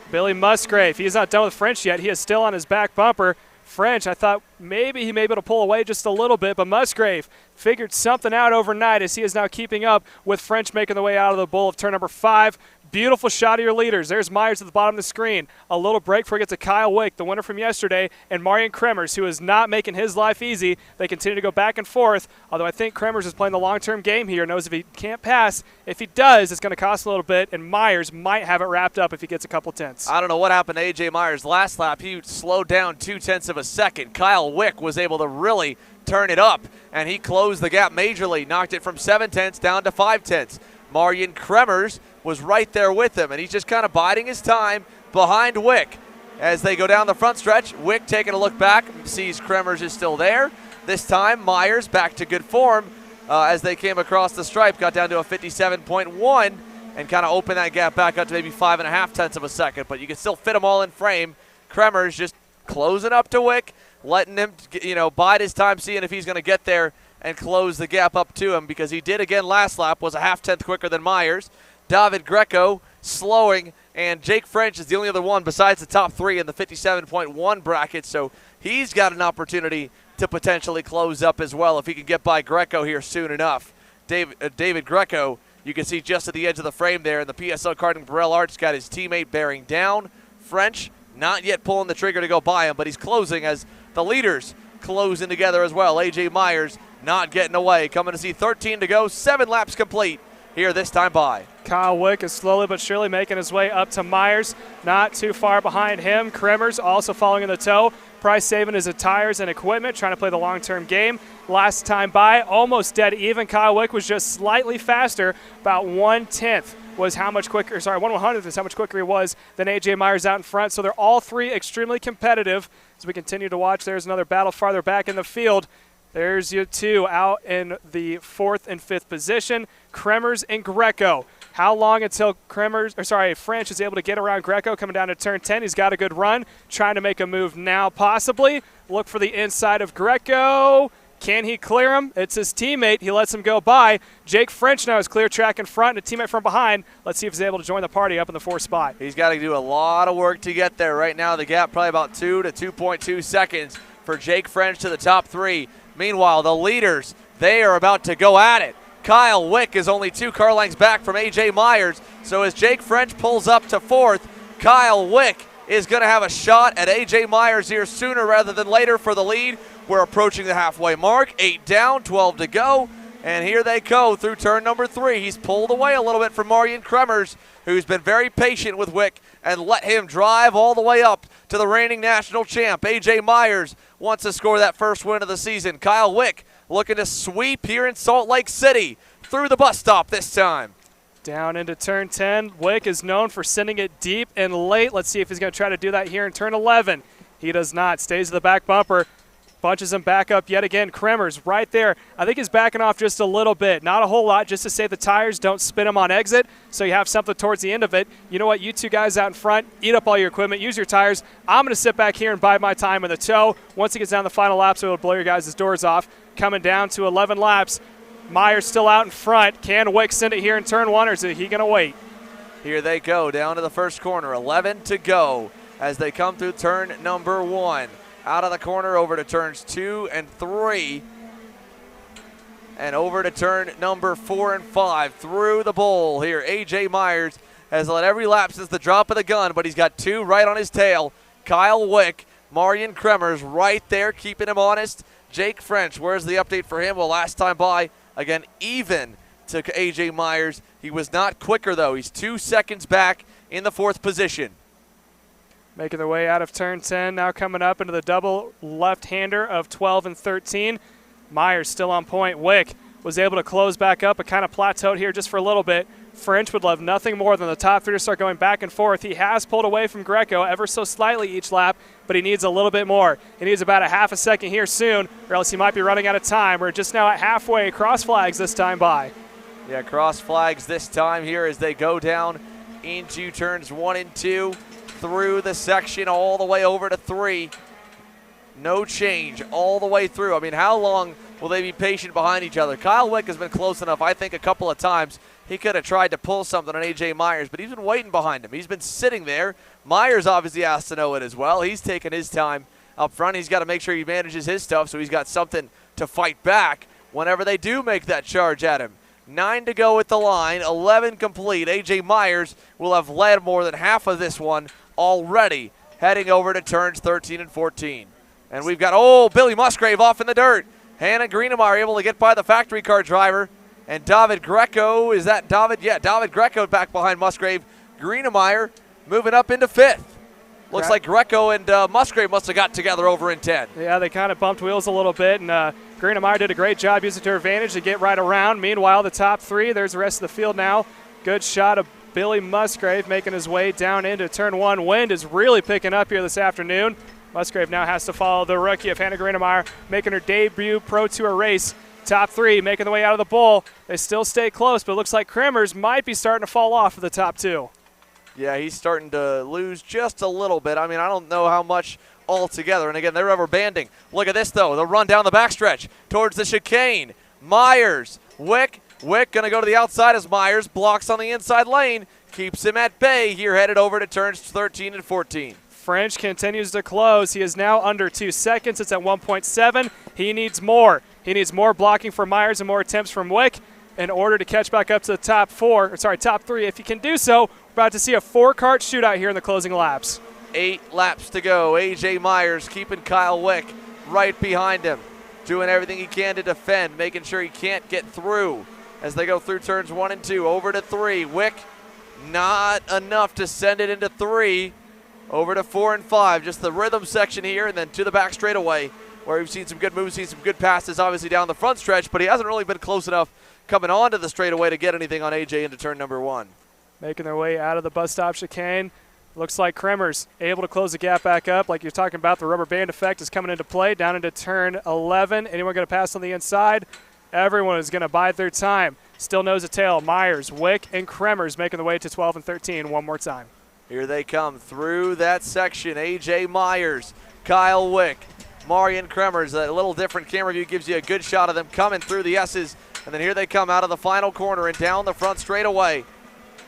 Billy Musgrave, he's not done with French yet. He is still on his back bumper. French, I thought maybe he may be able to pull away just a little bit, but Musgrave figured something out overnight as he is now keeping up with French making the way out of the bull of turn number 5. Beautiful shot of your leaders. There's Myers at the bottom of the screen. A little break before we get to Kyle Wick, the winner from yesterday, and Marian Kremers, who is not making his life easy. They continue to go back and forth, although I think Kremers is playing the long-term game here, knows if he can't pass, if he does, it's going to cost a little bit, and Myers might have it wrapped up if he gets a couple tenths. I don't know what happened to A.J. Myers last lap. He slowed down 0.2 of a second. Kyle Wick was able to really turn it up, and he closed the gap majorly, knocked it from 7 tenths down to 5 tenths. Marian Kremers was right there with him, and he's just kind of biding his time behind Wick. As they go down the front stretch, Wick taking a look back, sees Kremers is still there. This time, Myers back to good form as they came across the stripe, got down to a 57.1 and kind of opened that gap back up to maybe 5.5 tenths of a second, but you can still fit them all in frame. Kremers just closing up to Wick, letting him, bide his time, seeing if he's going to get there and close the gap up to him, because he did again last lap, was a 0.5 tenth quicker than Myers. David Greco slowing, and Jake French is the only other one besides the top 3 in the 57.1 bracket, so he's got an opportunity to potentially close up as well if he can get by Greco here soon enough. David Greco, you can see just at the edge of the frame there, and the PSL Karting Burrell Arts got his teammate bearing down. French not yet pulling the trigger to go by him, but he's closing as the leaders closing together as well. A.J. Myers not getting away. Coming to see 13 to go, 7 laps complete here this time by. Kyle Wick is slowly but surely making his way up to Myers, not too far behind him. Kremers also following in the tow. Price saving his tires and equipment, trying to play the long-term game. Last time by, almost dead even. Kyle Wick was just slightly faster, about 1/10 was how much quicker, 1/100th is how much quicker he was than A.J. Myers out in front. So they're all 3 extremely competitive. As we continue to watch, there's another battle farther back in the field. There's you 2 out in the 4th and 5th position. Kremers and Greco. How long until French is able to get around Greco coming down to turn 10? He's got a good run. Trying to make a move now, possibly. Look for the inside of Greco. Can he clear him? It's his teammate. He lets him go by. Jake French now is clear track in front and a teammate from behind. Let's see if he's able to join the party up in the 4th spot. He's got to do a lot of work to get there. Right now, the gap probably about 2 to 2.2 seconds for Jake French to the top 3. Meanwhile, the leaders, they are about to go at it. Kyle Wick is only 2 car lengths back from A.J. Myers. So as Jake French pulls up to 4th, Kyle Wick is going to have a shot at A.J. Myers here sooner rather than later for the lead. We're approaching the halfway mark. 8 down, 12 to go. And here they go through turn number 3. He's pulled away a little bit from Marian Kremers, who's been very patient with Wick and let him drive all the way up to the reigning national champ. A.J. Myers wants to score that first win of the season. Kyle Wick looking to sweep here in Salt Lake City through the bus stop this time. Down into turn 10. Wick is known for sending it deep and late. Let's see if he's going to try to do that here in turn 11. He does not. Stays to the back bumper. Bunches him back up yet again. Kremers right there. I think he's backing off just a little bit. Not a whole lot, just to save the tires. Don't spin him on exit, so you have something towards the end of it. You know what? You two guys out in front, eat up all your equipment, use your tires. I'm going to sit back here and bide my time in the tow. Once he gets down the final lap, so it'll blow your guys' doors off. Coming down to 11 laps. Myers still out in front. Can Wick send it here in turn 1, or is he going to wait? Here they go down to the first corner. 11 to go as they come through turn number 1. Out of the corner over to turns 2 and 3. And over to turn number 4 and 5. Through the bowl here. A.J. Myers has led every lap since the drop of the gun, but he's got 2 right on his tail. Kyle Wick, Marian Kremers right there keeping him honest. Jake French, where's the update for him? Well, last time by, again, even to A.J. Myers. He was not quicker, though. He's 2 seconds back in the 4th position. Making their way out of turn 10, now coming up into the double left-hander of 12 and 13. Myers still on point. Wick was able to close back up, but kind of plateaued here just for a little bit. French would love nothing more than the top 3 to start going back and forth. He has pulled away from Greco ever so slightly each lap, but he needs a little bit more. He needs about a half a second here soon, or else he might be running out of time. We're just now at halfway. Cross flags this time by. Yeah, cross flags this time here as they go down into turns 1 and 2. Through the section all the way over to 3. No change all the way through. I mean, how long will they be patient behind each other? Kyle Wick has been close enough, I think, a couple of times. He could have tried to pull something on A.J. Myers, but he's been waiting behind him. He's been sitting there. Myers obviously has to know it as well. He's taking his time up front. He's got to make sure he manages his stuff so he's got something to fight back whenever they do make that charge at him. 9 to go at the line, 11 complete. A.J. Myers will have led more than half of this one already, heading over to turns 13 and 14. And we've got, Billy Musgrave off in the dirt. Hannah Greenemeier able to get by the factory car driver. And David Greco, is that David? Yeah, David Greco back behind Musgrave. Greenemeier moving up into 5th. Looks like Greco and Musgrave must have got together over in 10. Yeah, they kind of bumped wheels a little bit, and Greenemeier did a great job using her advantage to get right around. Meanwhile, the top 3, there's the rest of the field now. Good shot of Billy Musgrave making his way down into turn 1. Wind is really picking up here this afternoon. Musgrave now has to follow the rookie of Hannah Greenemeier making her debut Pro Tour race. Top 3 making the way out of the bowl. They still stay close, but it looks like Kremers might be starting to fall off of the top 2. Yeah, he's starting to lose just a little bit. I mean, I don't know how much altogether. And again, they're rubber banding. Look at this, though. The run down the backstretch towards the chicane. Myers, Wick going to go to the outside as Myers blocks on the inside lane. Keeps him at bay here, headed over to turns 13 and 14. French continues to close. He is now under 2 seconds. It's at 1.7. He needs more. He needs more blocking from Myers and more attempts from Wick in order to catch back up to the top 3. If he can do so, we're about to see a 4-kart shootout here in the closing laps. 8 laps to go. A.J. Myers keeping Kyle Wick right behind him, doing everything he can to defend, making sure he can't get through as they go through turns 1 and 2. Over to 3. Wick, not enough to send it into 3. Over to 4 and 5. Just the rhythm section here, and then to the back straightaway, where we've seen some good moves, seen some good passes, obviously down the front stretch, but he hasn't really been close enough coming onto the straightaway to get anything on A.J. into turn number 1. Making their way out of the bus stop chicane. Looks like Kremers able to close the gap back up. Like you're talking about, the rubber band effect is coming into play. Down into turn 11. Anyone going to pass on the inside? Everyone is going to bide their time. Still nose to tail. Myers, Wick, and Kremers making the way to 12 and 13 one more time. Here they come through that section. A.J. Myers, Kyle Wick, Marian Kremers. A little different camera view gives you a good shot of them coming through the S's. And then here they come out of the final corner and down the front straightaway.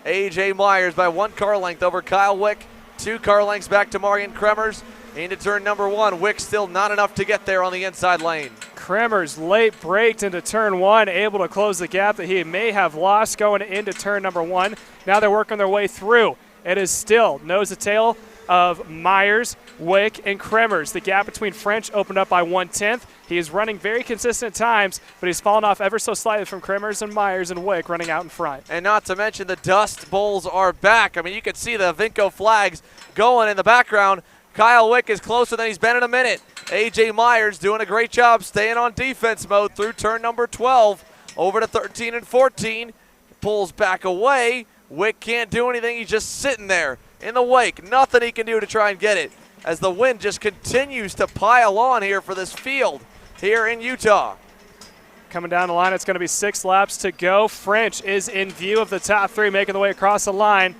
A.J. Myers by 1 car length over Kyle Wick. 2 car lengths back to Marian Kremers. Into turn number 1. Wick still not enough to get there on the inside lane. Kremers late braked into turn 1, able to close the gap that he may have lost going into turn number 1. Now they're working their way through. It is still nose to tail. of Myers, Wick, and Kremers. The gap between French opened up by 1/10. He is running very consistent times, but he's fallen off ever so slightly from Kremers and Myers and Wick running out in front. And not to mention the Dust Bowls are back. I mean, you can see the Vinco flags going in the background. Kyle Wick is closer than he's been in a minute. A.J. Myers doing a great job staying on defense mode through turn number 12. Over to 13 and 14. Pulls back away. Wick can't do anything. He's just sitting there in the wake. Nothing he can do to try and get it as the wind just continues to pile on here for this field here in Utah. Coming down the line, it's going to be 6 laps to go. French is in view of the top 3 making the way across the line.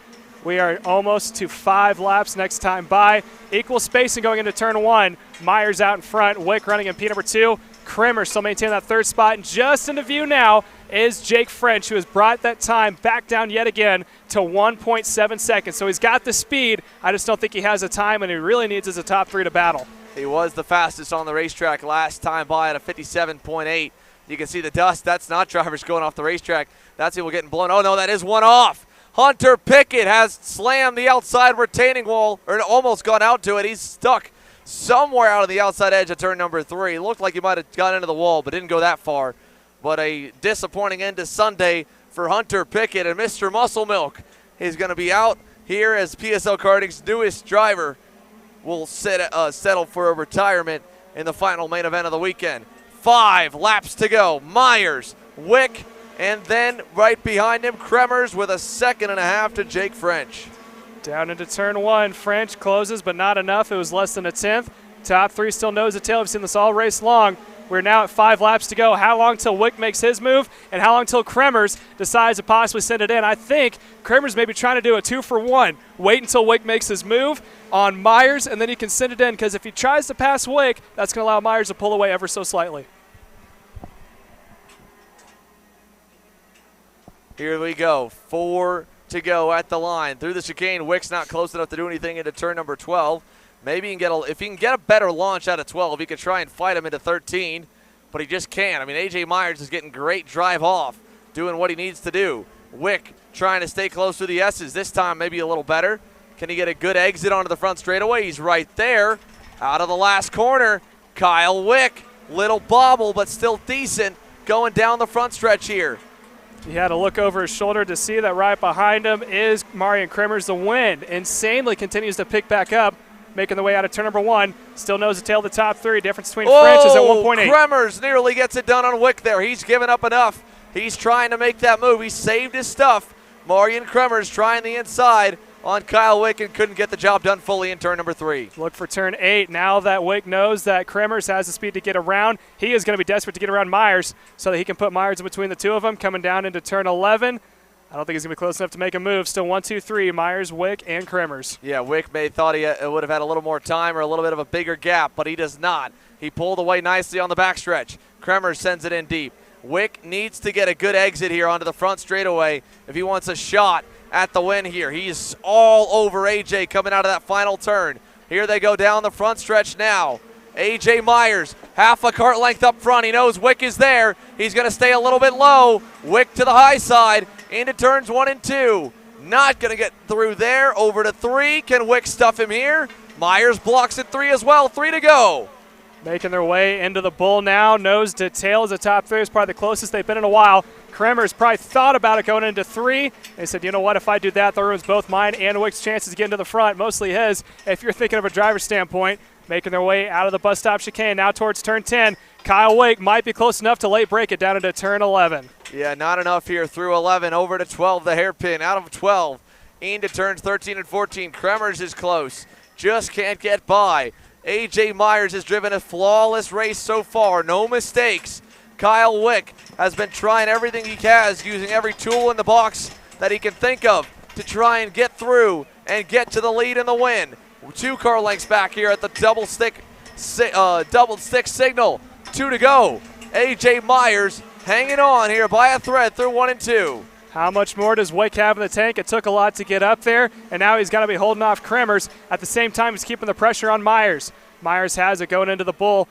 We are almost to 5 laps next time by. Equal spacing going into turn 1. Myers out in front. Wick running in P number 2. Kremer still maintaining that 3rd spot. And just into view now is Jake French, who has brought that time back down yet again to 1.7 seconds. So he's got the speed. I just don't think he has the time, and he really needs as a top 3 to battle. He was the fastest on the racetrack last time by at a 57.8. You can see the dust. That's not drivers going off the racetrack. That's people getting blown. Oh, no, that is one off. Hunter Pickett has slammed the outside retaining wall, or almost gone out to it. He's stuck somewhere out of the outside edge of turn number 3. Looked like he might have got into the wall, but didn't go that far. But a disappointing end to Sunday for Hunter Pickett, and Mr. Muscle Milk is going to be out here as PSL Karting's newest driver will settle for a retirement in the final main event of the weekend. 5 laps to go. Myers, Wick, and then right behind him, Kremers with a 2.5 seconds to Jake French. Down into turn 1. French closes, but not enough. It was less than a 1/10. Top 3 still nose to tail. We've seen this all race long. We're now at 5 laps to go. How long till Wick makes his move, and how long till Kremers decides to possibly send it in? I think Kremers may be trying to do a 2-for-1. Wait until Wick makes his move on Myers, and then he can send it in, because if he tries to pass Wick, that's going to allow Myers to pull away ever so slightly. Here we go. 4 to go at the line. Through the chicane, Wick's not close enough to do anything into turn number 12. Maybe he can get if he can get a better launch out of 12, he could try and fight him into 13, but he just can't. I mean, A.J. Myers is getting great drive off, doing what he needs to do. Wick trying to stay close to the S's. This time maybe a little better. Can he get a good exit onto the front straightaway? He's right there. Out of the last corner, Kyle Wick. Little bobble, but still decent, going down the front stretch here. He had to look over his shoulder to see that right behind him is Marian Kremers. The wind insanely continues to pick back up, making the way out of turn number 1. Still nose to tail the top 3. Difference between French is at 1.8. Kremers nearly gets it done on Wick there. He's given up enough. He's trying to make that move. He saved his stuff. Marian Kremers trying the inside on Kyle Wick and couldn't get the job done fully in turn number 3. Look for turn 8. Now that Wick knows that Kremers has the speed to get around, he is going to be desperate to get around Myers so that he can put Myers in between the two of them. Coming down into turn 11. I don't think he's going to be close enough to make a move. Still 1, 2, 3, Myers, Wick, and Kremers. Yeah, Wick thought he would have had a little more time or a little bit of a bigger gap, but he does not. He pulled away nicely on the backstretch. Kremers sends it in deep. Wick needs to get a good exit here onto the front straightaway if he wants a shot at the win here. He's all over A.J. coming out of that final turn. Here they go down the front stretch now. A.J. Myers, half a cart length up front. He knows Wick is there. He's going to stay a little bit low. Wick to the high side into turns 1 and 2. Not going to get through there. Over to 3. Can Wick stuff him here? Myers blocks at 3 as well. 3 to go. Making their way into the bull now. Nose to tail as the top 3 is probably the closest they've been in a while. Kremers probably thought about it going into 3. They said, you know what, if I do that ruins both mine and Wick's chances to get into the front, mostly his, if you're thinking of a driver's standpoint. Making their way out of the bus stop chicane now towards turn 10. Kyle Wick might be close enough to late break it down into turn 11. Yeah, not enough here through 11. Over to 12, the hairpin. Out of 12 into turns 13 and 14. Kremers is close. Just can't get by. A.J. Myers has driven a flawless race so far. No mistakes. Kyle Wick has been trying everything he has, using every tool in the box that he can think of to try and get through and get to the lead in the win. 2 car lengths back here at the double stick signal. 2 to go. A.J. Myers hanging on here by a thread through 1 and 2. How much more does Wick have in the tank? It took a lot to get up there, and now he's going to be holding off Kremers. At the same time, he's keeping the pressure on Myers. Myers has it going into the bull.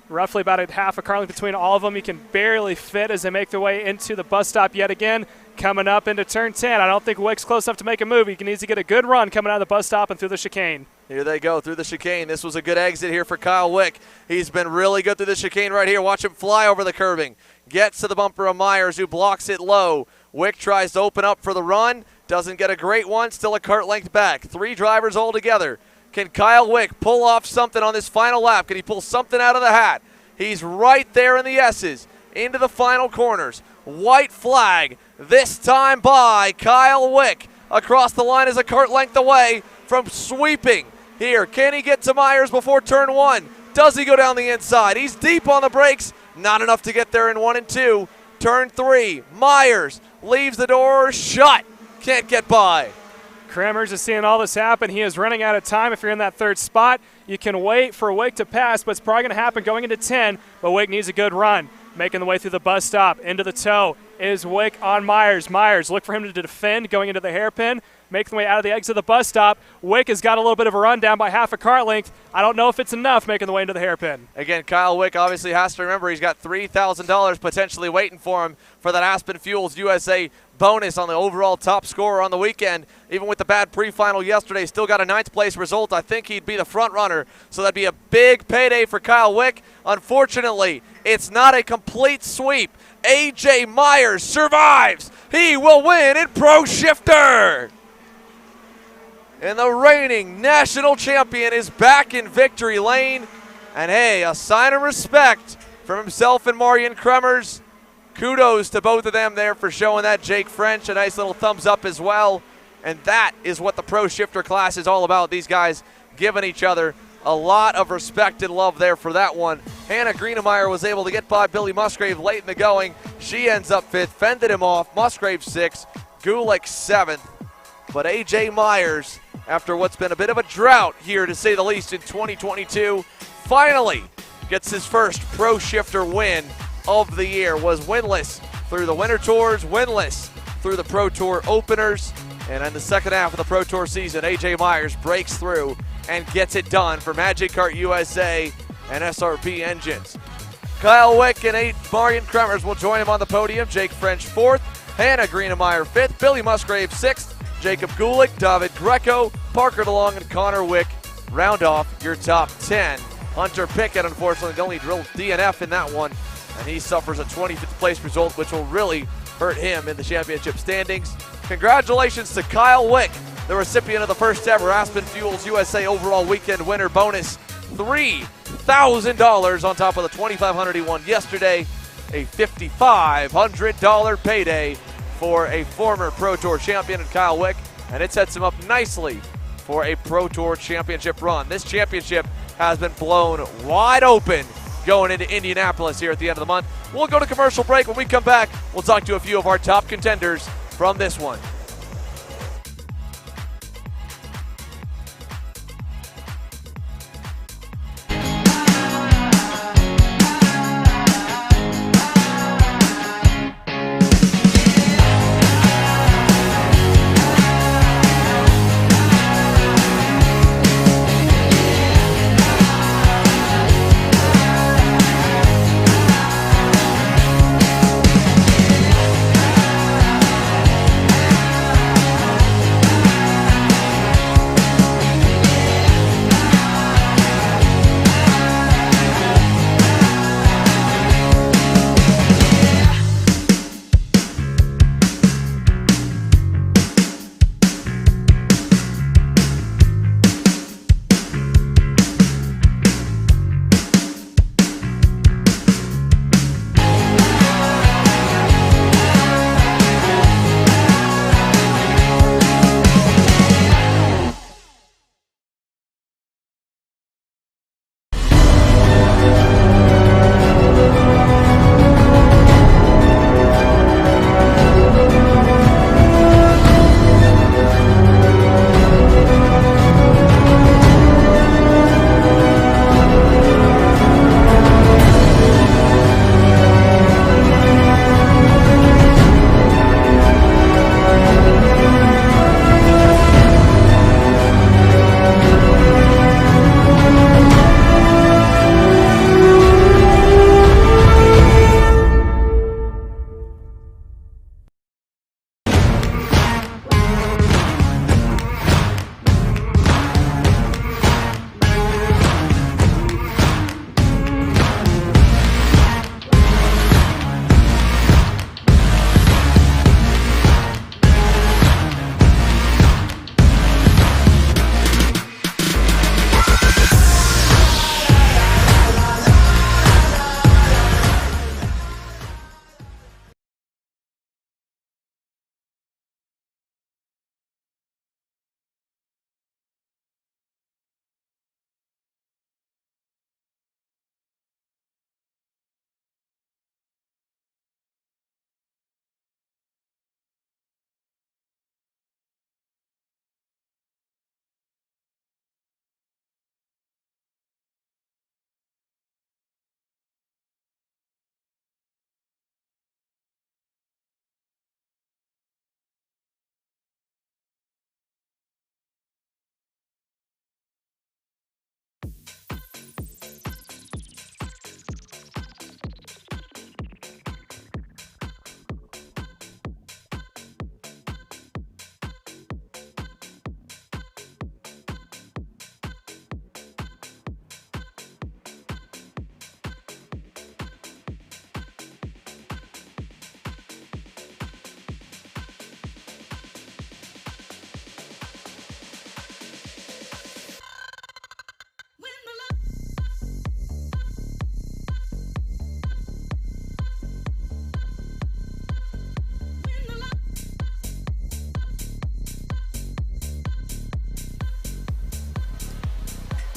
Roughly about a half a car length between all of them. He can barely fit as they make their way into the bus stop yet again. coming up into turn 10. I don't think Wick's close enough to make a move. He needs to get a good run coming out of the bus stop and through the chicane. Here they go through the chicane. This was a good exit here for Kyle Wick. He's been really good through the chicane right here. Watch him fly over the curbing. Gets to the bumper of Myers, who blocks it low. Wick tries to open up for the run. Doesn't get a great one. Still a kart length back. 3 drivers all together. Can Kyle Wick pull off something on this final lap? Can he pull something out of the hat? He's right there in the S's. Into the final corners. White flag. This time by Kyle Wick. Across the line is a kart length away from sweeping. Here, can he get to Myers before turn 1? Does he go down the inside? He's deep on the brakes. Not enough to get there in 1 and 2. Turn 3, Myers leaves the door shut. Can't get by. Kremers is seeing all this happen. He is running out of time. If you're in that third spot, you can wait for Wick to pass, but it's probably going to happen going into 10, but Wick needs a good run. Making the way through the bus stop, into the toe, is Wick on Myers. Myers, look for him to defend going into the hairpin. Making the way out of the exit of the bus stop. Wick has got a little bit of a run down by half a kart length. I don't know if it's enough making the way into the hairpin. Again, Kyle Wick obviously has to remember he's got $3,000 potentially waiting for him for that Aspen Fuels USA bonus on the overall top scorer on the weekend. Even with the bad pre-final yesterday, still got a 9th place result. I think he'd be the front runner, so that'd be a big payday for Kyle Wick. Unfortunately, it's not a complete sweep. A.J. Myers survives. He will win in Pro Shifter. And the reigning national champion is back in victory lane. And hey, a sign of respect from himself and Marian Kremers. Kudos to both of them there for showing that. Jake French, a nice little thumbs up as well. And that is what the Pro Shifter class is all about. These guys giving each other a lot of respect and love there for that one. Hannah Greenemeyer was able to get by Billy Musgrave late in the going. She ends up 5th, fended him off. Musgrave 6th, Gulick 7th. But A.J. Myers, after what's been a bit of a drought here to say the least in 2022, finally gets his first Pro Shifter win of the year. Was winless through the Winter Tours, winless through the Pro Tour openers, and in the second half of the Pro Tour season, A.J. Myers breaks through and gets it done for Magic Kart USA and SRP Engines. Kyle Wick and Marian Kremers will join him on the podium. Jake French 4th, Hannah Greenemeyer 5th, Billy Musgrave 6th, Jacob Gulick, David Greco, Parker DeLong, and Connor Wick round off your top 10. Hunter Pickett, unfortunately, only drilled DNF in that one, and he suffers a 25th place result, which will really hurt him in the championship standings. Congratulations to Kyle Wick, the recipient of the first ever Aspen Fuels USA overall weekend winner bonus. $3,000 on top of the $2,500 he won yesterday. A $5,500 payday for a former Pro Tour champion in Kyle Wick, and it sets him up nicely for a Pro Tour championship run. This championship has been blown wide open going into Indianapolis here at the end of the month. We'll go to commercial break. When we come back, we'll talk to a few of our top contenders from this one.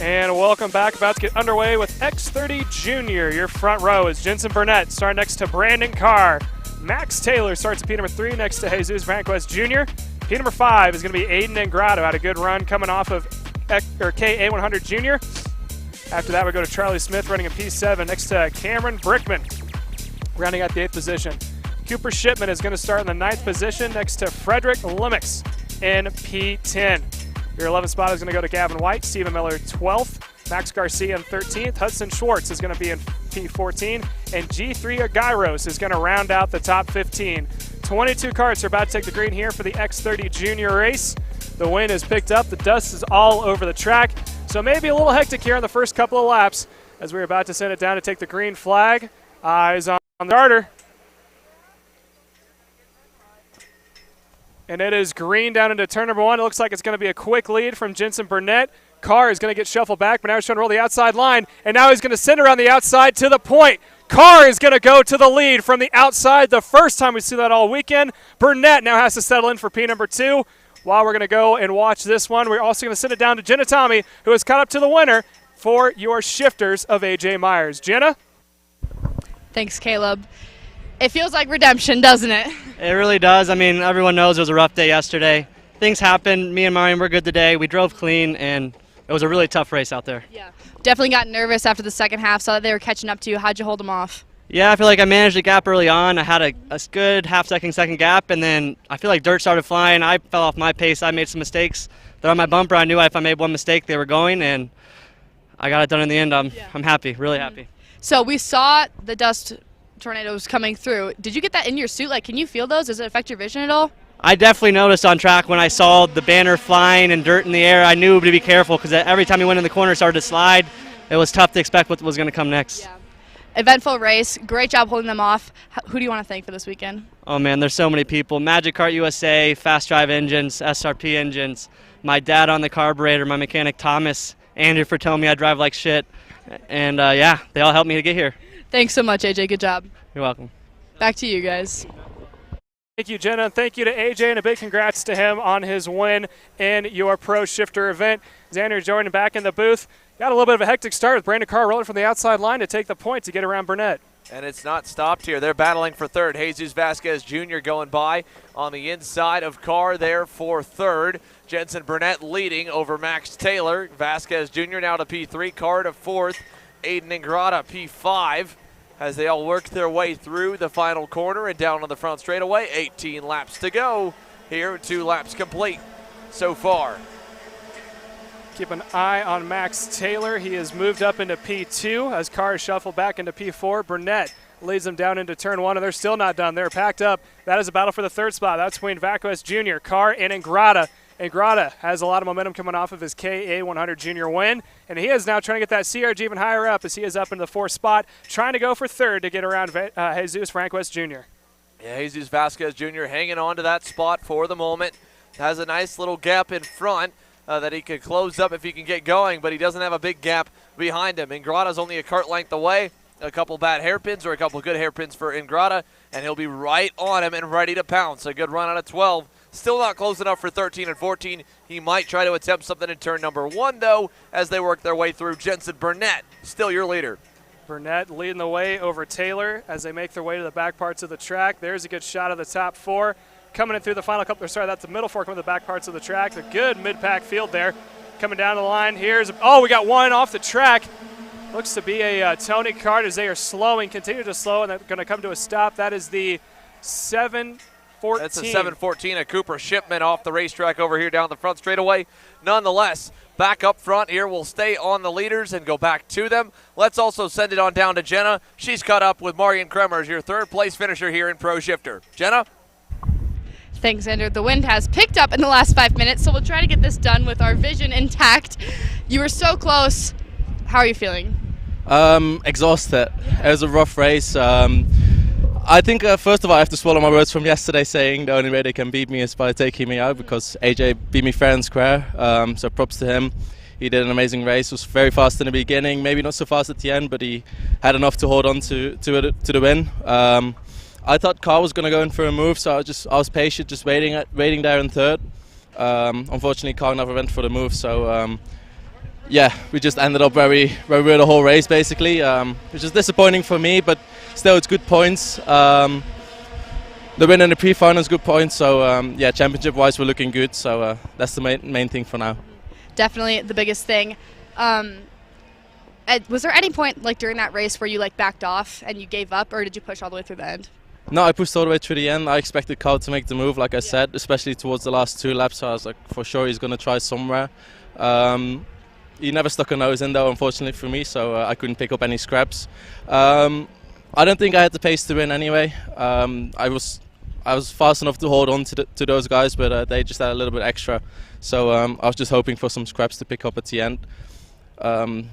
And welcome back. About to get underway with X30 Junior. Your front row is Jensen Burnett, starting next to Brandon Carr. Max Taylor starts at P number 3 next to Jesus Vanquist Jr. P number 5 is going to be Aiden Ingrado. Had a good run coming off of KA100 Junior. After that, we go to Charlie Smith running in P7 next to Cameron Brickman, rounding out the 8th position. Cooper Shipman is going to start in the 9th position next to Frederick Limix in P10. Your 11th spot is going to go to Gavin White, Stephen Miller 12th, Max Garcia in 13th, Hudson Schwartz is going to be in P14, and G3 Agairos is going to round out the top 15. 22 cars are about to take the green here for the X30 Junior race. The wind is picked up, the dust is all over the track, so maybe a little hectic here in the first couple of laps as we're about to send it down to take the green flag. Eyes on the starter. And it is green down into turn number 1. It looks like it's going to be a quick lead from Jensen Burnett. Carr is going to get shuffled back, but now he's trying to roll the outside line, and now he's going to send around the outside to the point. Carr is going to go to the lead from the outside. The first time we see that all weekend. Burnett now has to settle in for P number 2. While we're going to go and watch this one, we're also going to send it down to Jenna Tommy, who has caught up to the winner for your shifters of A.J. Myers. Jenna? Thanks, Caleb. It feels like redemption, doesn't it? It really does. I mean, everyone knows it was a rough day yesterday. Things happened. Me and Marion were good today. We drove clean, and it was a really tough race out there. Yeah. Definitely got nervous after the second half, saw that they were catching up to you. How'd you hold them off? Yeah, I feel like I managed the gap early on. I had a good second gap, and then I feel like dirt started flying. I fell off my pace. I made some mistakes. Then on my bumper, I knew if I made one mistake, they were going, and I got it done in the end. I'm happy, really happy. So we saw the dust tornadoes coming through. Did you get that in your suit? Like, can you feel those? Does it affect your vision at all? I definitely noticed on track when I saw the banner flying and dirt in the air. I knew to be careful because every time you went in the corner, it started to slide. It was tough to expect what was going to come next. Yeah. Eventful race. Great job holding them off. Who do you want to thank for this weekend? Oh, man, there's so many people. Magic Kart USA, Fast Drive Engines, SRP Engines, my dad on the carburetor, my mechanic Thomas, Andrew for telling me I drive like shit. And, yeah, they all helped me to get here. Thanks so much, AJ. Good job. You're welcome. Back to you guys. Thank you, Jenna. Thank you to AJ, and a big congrats to him on his win in your Pro Shifter event. Xander Jordan back in the booth. Got a little bit of a hectic start with Brandon Carr rolling from the outside line to take the point to get around Burnett. And it's not stopped here. They're battling for third. Jesus Vasquez Jr. going by on the inside of Carr there for third. Jensen Burnett leading over Max Taylor. Vasquez Jr. now to P3, Carr to fourth. Aiden Ingrata P5 as they all work their way through the final corner and down on the front straightaway. 18 laps to go here, 2 laps complete so far. Keep an eye on Max Taylor. He has moved up into P2 as Carr is shuffled back into P4. Burnett leads them down into turn 1, and they're still not done. They're packed up. That is a battle for the third spot. That's between Vasquez Jr., Carr, and Ingrata. Ingrata has a lot of momentum coming off of his KA100 Junior win, and he is now trying to get that CRG even higher up as he is up in the 4th spot, trying to go for third to get around Jesus Franquist Jr. Yeah, Jesus Vasquez Jr. hanging on to that spot for the moment. Has a nice little gap in front that he could close up if he can get going, but he doesn't have a big gap behind him. Ingrata's only a kart length away. A couple bad hairpins or a couple good hairpins for Ingrata, and he'll be right on him and ready to pounce. A good run out of 12. Still not close enough for 13 and 14. He might try to attempt something in turn number 1, though, as they work their way through. Jensen Burnett, still your leader. Burnett leading the way over Taylor as they make their way to the back parts of the track. There's a good shot of the top 4. Coming in through the final couple, that's the middle 4 coming to the back parts of the track. A good mid-pack field there. Coming down the line, we got one off the track. Looks to be a Tony Kart as they are slowing, continue to slow, and they're going to come to a stop. That is the 714. That's a 714, a Cooper Shipman off the racetrack over here down the front straightaway. Nonetheless, back up front here, we'll stay on the leaders and go back to them. Let's also send it on down to Jenna. She's caught up with Marion Kremer as your third place finisher here in Pro Shifter. Jenna? Thanks, Xander. The wind has picked up in the last 5 minutes, so we'll try to get this done with our vision intact. You were so close. How are you feeling? Exhausted. It was a rough race. I think first of all I have to swallow my words from yesterday saying the only way they can beat me is by taking me out, because AJ beat me fair and square. So props to him. He did an amazing race. Was very fast in the beginning, maybe not so fast at the end, but he had enough to hold on to the win. I thought Carr was going to go in for a move, so I was patient, just waiting there in third. Unfortunately, Carr never went for the move, so yeah, we just ended up where we were the whole race basically, which is disappointing for me, but still it's good points. The win in the pre-final is good points, so yeah, championship-wise we're looking good. So that's the main thing for now. Definitely the biggest thing. Was there any point like during that race where you like backed off and you gave up, or did you push all the way through the end? No, I pushed all the way through the end. I expected Carl to make the move, like I said, especially towards the last 2 laps. So I was like, for sure he's going to try somewhere. He never stuck a nose in though, unfortunately for me, so I couldn't pick up any scraps. I don't think I had the pace to win anyway. I was fast enough to hold on to those guys, but they just had a little bit extra. So I was just hoping for some scraps to pick up at the end.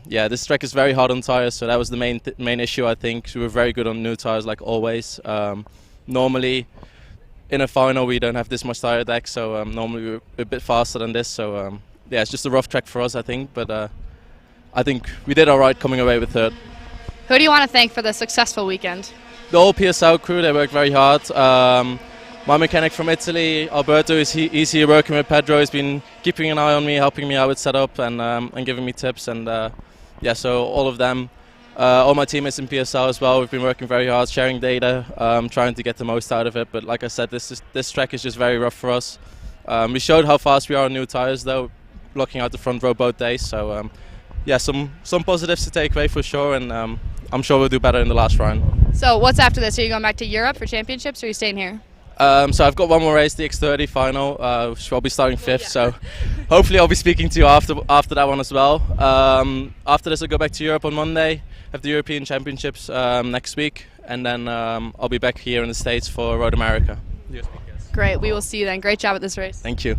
Yeah, this track is very hard on tires, so that was the main issue. I think we were very good on new tires, like always. Normally, in a final, we don't have this much tire deck, so normally we're a bit faster than this. So yeah, it's just a rough track for us, I think. But I think we did all right coming away with third. Who do you want to thank for the successful weekend? The whole PSL crew, they worked very hard. My mechanic from Italy, Alberto, he's here working with Pedro. He's been keeping an eye on me, helping me out with setup and giving me tips. And yeah, so all of them, all my teammates in PSL as well, we've been working very hard, sharing data, trying to get the most out of it. But like I said, this track is just very rough for us. We showed how fast we are on new tires, though, blocking out the front row both days. So yeah, some positives to take away for sure, and I'm sure we'll do better in the last round. So what's after this? Are you going back to Europe for championships, or are you staying here? So I've got one more race, the X30 Final, which I'll be starting 5th, so hopefully I'll be speaking to you after that one as well. After this I'll go back to Europe on Monday, have the European Championships next week, and then I'll be back here in the States for Road America. Great, we will see you then. Great job at this race. Thank you.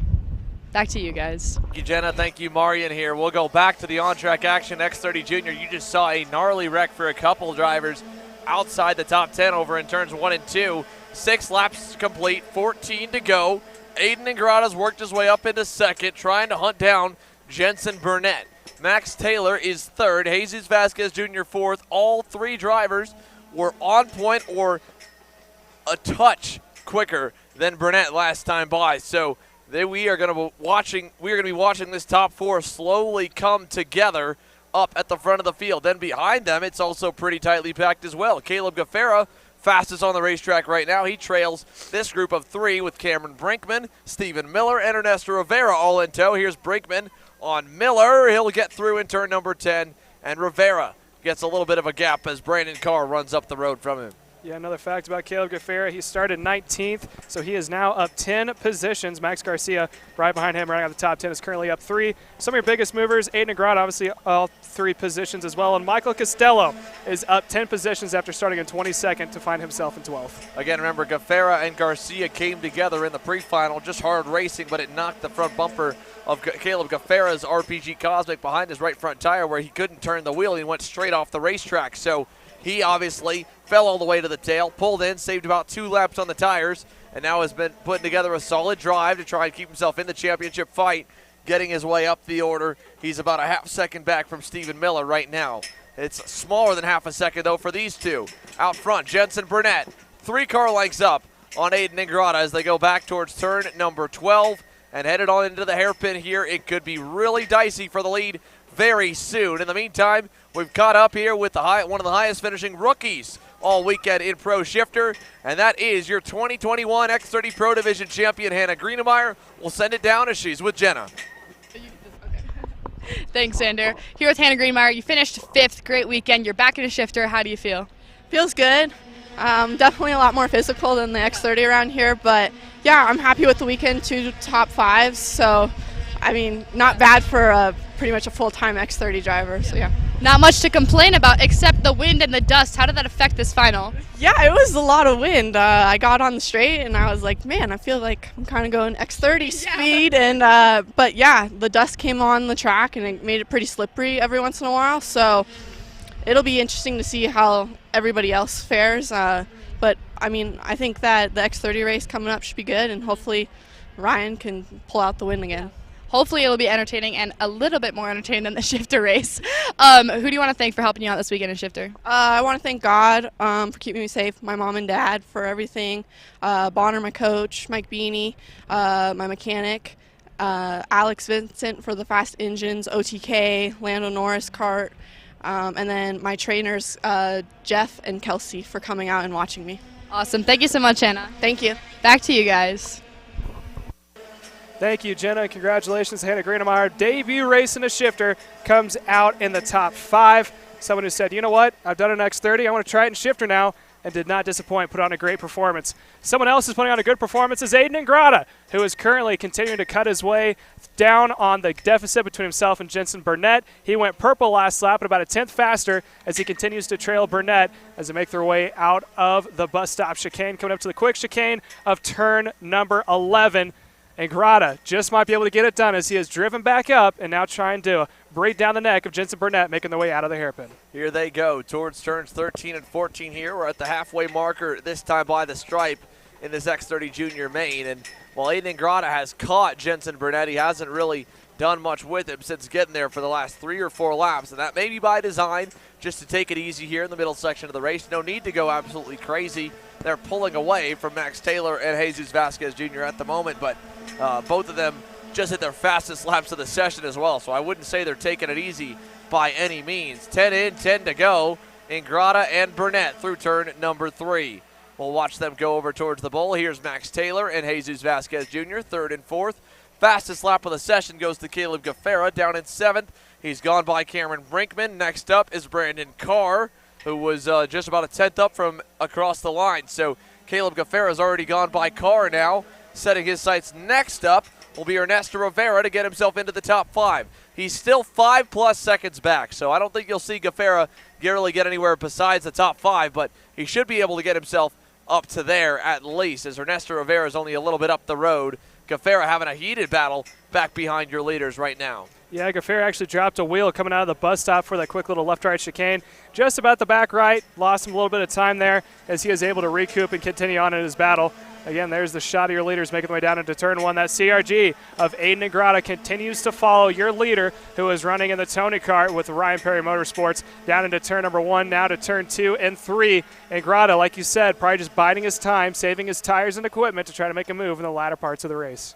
Back to you guys. Thank you, Jenna. Thank you, Marian here. We'll go back to the on-track action. X30 Junior, you just saw a gnarly wreck for a couple drivers outside the top 10 over in turns 1 and 2. 6 laps complete, 14 to go. Aiden Ingrata's worked his way up into second, trying to hunt down Jensen Burnett. Max Taylor is third. Jesus Vasquez Jr. fourth. All 3 drivers were on point or a touch quicker than Burnett last time by. So we are going to be watching this top 4 slowly come together up at the front of the field. Then behind them, it's also pretty tightly packed as well. Caleb Gaffera, fastest on the racetrack right now. He trails this group of 3 with Cameron Brinkman, Stephen Miller, and Ernesto Rivera all in tow. Here's Brinkman on Miller. He'll get through in turn number 10, and Rivera gets a little bit of a gap as Brandon Carr runs up the road from him. Yeah, another fact about Caleb Gaffera, he started 19th, so he is now up 10 positions. Max Garcia, right behind him, running out the top 10, is currently up 3. Some of your biggest movers, Aiden Ingrata, obviously all 3 positions as well, and Michael Costello is up 10 positions after starting in 22nd to find himself in 12th. Again, remember, Gaffera and Garcia came together in the pre-final, just hard racing, but it knocked the front bumper of Caleb Gaffera's RPG Cosmic behind his right front tire where he couldn't turn the wheel. He went straight off the racetrack, so he obviously fell all the way to the tail, pulled in, saved about 2 laps on the tires, and now has been putting together a solid drive to try and keep himself in the championship fight, getting his way up the order. He's about a half second back from Stephen Miller right now. It's smaller than half a second, though, for these 2. Out front, Jensen Burnett, 3 car lengths up on Aiden Ingrata as they go back towards turn number 12 and headed on into the hairpin here. It could be really dicey for the lead very soon. In the meantime, we've caught up here with one of the highest finishing rookies all weekend in Pro Shifter, and that is your 2021 X30 Pro Division champion, Hannah Greenemeyer. We'll send it down as she's with Jenna. Thanks, Xander. Here with Hannah Greenemeyer. You finished 5th. Great weekend. You're back in a shifter. How do you feel? Feels good. Definitely a lot more physical than the X30 around here, but yeah, I'm happy with the weekend. 2 top 5s, so I mean, not bad for pretty much a full-time X30 driver, so yeah. Not much to complain about except the wind and the dust. How did that affect this final? Yeah, it was a lot of wind. I got on the straight and I was like, man, I feel like I'm kind of going X30 speed. And but yeah, the dust came on the track and it made it pretty slippery every once in a while. So it'll be interesting to see how everybody else fares. But I mean, I think that the X30 race coming up should be good, and hopefully Ryan can pull out the win again. Hopefully it'll be entertaining and a little bit more entertaining than the shifter race. Who do you want to thank for helping you out this weekend in shifter? I want to thank God for keeping me safe, my mom and dad for everything, Bonner, my coach, Mike Beanie, my mechanic, Alex Vincent for the Fast Engines, OTK, Lando Norris kart, and then my trainers Jeff and Kelsey for coming out and watching me. Awesome. Thank you so much, Anna. Thank you. Back to you guys. Thank you, Jenna, and congratulations to Hannah Greenemeyer. Debut race in a shifter, comes out in the top 5. Someone who said, you know what, I've done an X30, I want to try it in shifter now, and did not disappoint, put on a great performance. Someone else is putting on a good performance is Aiden Ingrata, who is currently continuing to cut his way down on the deficit between himself and Jensen Burnett. He went purple last lap, but about a tenth faster as he continues to trail Burnett as they make their way out of the bus stop chicane, coming up to the quick chicane of turn number 11. Ingrata just might be able to get it done as he has driven back up and now trying to break down the neck of Jensen Burnett, making their way out of the hairpin. Here they go towards turns 13 and 14 here. We're at the halfway marker, this time by the stripe in this X30 Junior main. And while Aiden Ingrata has caught Jensen Burnett, he hasn't really done much with him since getting there for the last 3 or 4 laps. And that may be by design, just to take it easy here in the middle section of the race. No need to go absolutely crazy. They're pulling away from Max Taylor and Jesus Vasquez Jr. at the moment, but both of them just hit their fastest laps of the session as well, so I wouldn't say they're taking it easy by any means. 10 in, 10 to go. Ingrata and Burnett through turn number 3. We'll watch them go over towards the bowl. Here's Max Taylor and Jesus Vasquez Jr., 3rd and 4th. Fastest lap of the session goes to Caleb Gaffera down in 7th. He's gone by Cameron Brinkman. Next up is Brandon Carr, who was just about a 10th up from across the line. So Caleb Gaffera's already gone by Carr now. Setting his sights next up will be Ernesto Rivera to get himself into the top 5. He's still 5+ seconds back, so I don't think you'll see Gaffera really get anywhere besides the top 5, but he should be able to get himself up to there at least, as Ernesto Rivera is only a little bit up the road. Gaffera having a heated battle back behind your leaders right now. Yeah, Gaffera actually dropped a wheel coming out of the bus stop for that quick little left-right chicane. Just about the back right, lost him a little bit of time there as he was able to recoup and continue on in his battle. Again, there's the shot of your leaders making their way down into turn 1. That CRG of Aiden Ingrata continues to follow your leader, who is running in the Tony kart with Ryan Perry Motorsports, down into turn number 1, now to turn 2 and 3. Ingrata, like you said, probably just biding his time, saving his tires and equipment to try to make a move in the latter parts of the race.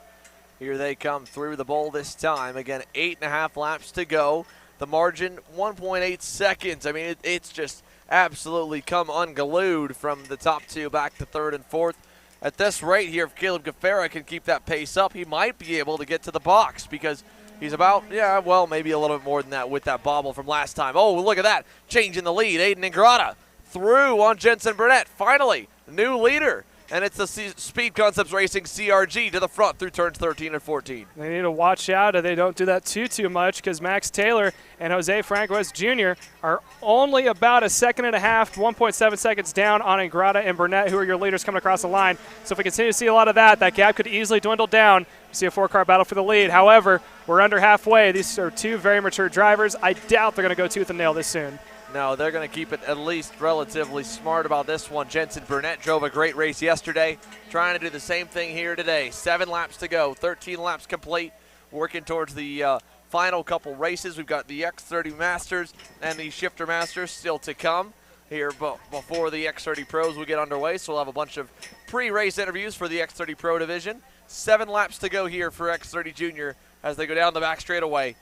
Here they come through the bowl this time. Again, 8.5 laps to go. The margin, 1.8 seconds. I mean, it's just absolutely come unglued from the top 2 back to 3rd and 4th. At this rate here, if Caleb Gaffera can keep that pace up, he might be able to get to the box because he's about, maybe a little bit more than that with that bobble from last time. Oh, look at that. Changing the lead. Aiden Ingrata through on Jensen Burnett. Finally, new leader. And it's the Speed Concepts Racing CRG to the front through turns 13 and 14. They need to watch out that they don't do that too much because Max Taylor and Jose Franquez Jr. are only about 1.5 seconds, 1.7 seconds down on Ingrata and Burnett, who are your leaders coming across the line. So if we continue to see a lot of that gap could easily dwindle down. You see a 4-car battle for the lead. However, we're under halfway. These are 2 very mature drivers. I doubt they're going to go tooth and nail this soon. No, they're going to keep it at least relatively smart about this one. Jensen Burnett drove a great race yesterday, trying to do the same thing here today. 7 laps to go, 13 laps complete, working towards the final couple races. We've got the X30 Masters and the Shifter Masters still to come here before the X30 Pros will get underway, so we'll have a bunch of pre-race interviews for the X30 Pro Division. 7 laps to go here for X30 Junior as they go down the back straightaway.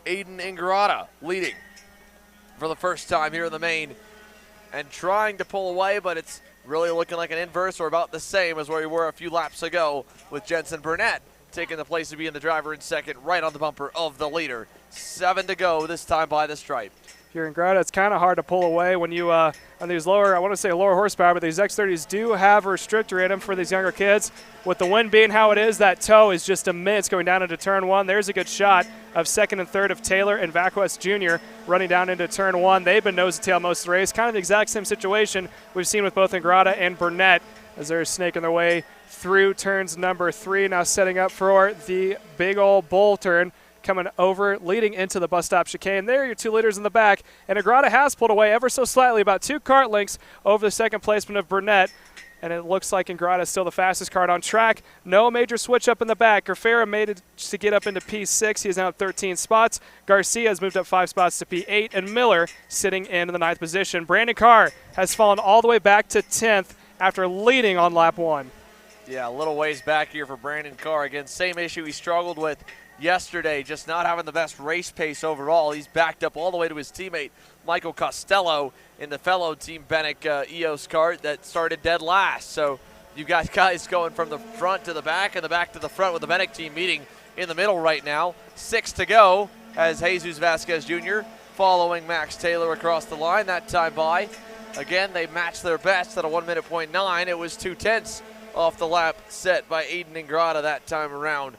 Aiden Ingrata leading for the first time here in the main and trying to pull away, but it's really looking like an inverse or about the same as where we were a few laps ago, with Jensen Burnett taking the place of being the driver in second, right on the bumper of the leader. 7 to go, this time by the stripe. If you're Ingrata, it's kind of hard to pull away when you on these lower, I want to say lower horsepower, but these X30s do have a restrictor in them for these younger kids. With the wind being how it is, that toe is just immense going down into turn 1. There's a good shot of 2nd and 3rd of Taylor and Vasquez Jr. running down into turn 1. They've been nose to tail most of the race. Kind of the exact same situation we've seen with both Ingrata and Burnett as they're snaking their way through turns number 3. Now setting up for the big old bull turn, coming over, leading into the bus stop chicane. There are your 2 leaders in the back, and Ingrata has pulled away ever so slightly, about 2 kart lengths over the second placement of Burnett, and it looks like Ingrata is still the fastest kart on track. No major switch up in the back. Gaffera made it to get up into P6. He is now at 13 spots. Garcia has moved up 5 spots to P8, and Miller sitting in the 9th position. Brandon Carr has fallen all the way back to 10th after leading on lap 1. Yeah, a little ways back here for Brandon Carr. Again, same issue he struggled with yesterday, just not having the best race pace overall. He's backed up all the way to his teammate, Michael Costello, in the fellow Team Benek EOS kart that started dead last. So you got guys going from the front to the back and the back to the front with the Benek team meeting in the middle right now. 6 to go as Jesus Vasquez Jr. following Max Taylor across the line. That time by, again, they matched their best at a 1:09. It was 2/10 off the lap set by Aiden Ingrata that time around.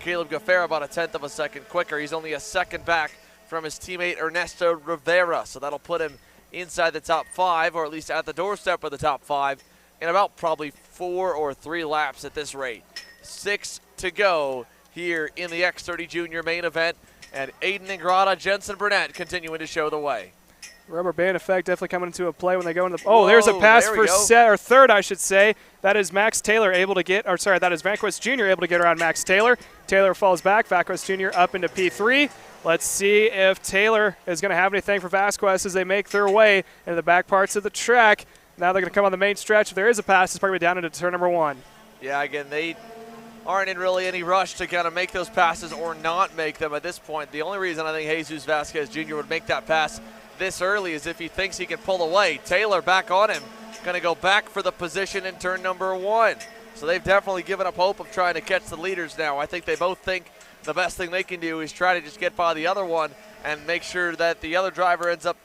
Caleb Gaffera about a 1/10 of a second quicker. He's only a second back from his teammate Ernesto Rivera, so that'll put him inside the top 5, or at least at the doorstep of the top 5, in about probably 4 or 3 laps at this rate. 6 to go here in the X30 Junior main event, and Aiden Ingrata, Jensen Burnett continuing to show the way. Rubber band effect definitely coming into a play when they go into the. Oh, there's a pass for third, I should say. That is Max Taylor able to get, or sorry, that is Vanquist Jr. able to get around Max Taylor. Taylor falls back. Vanquist Jr. up into P3. Let's see if Taylor is going to have anything for Vasquez as they make their way into the back parts of the track. Now they're going to come on the main stretch. If there is a pass, it's probably down into turn number 1. Yeah, again, they aren't in really any rush to kind of make those passes or not make them at this point. The only reason I think Jesus Vasquez Jr. would make that pass this early is if he thinks he can pull away. Taylor back on him, going to go back for the position in turn number 1. So they've definitely given up hope of trying to catch the leaders now. I think they both think the best thing they can do is try to just get by the other one and make sure that the other driver ends up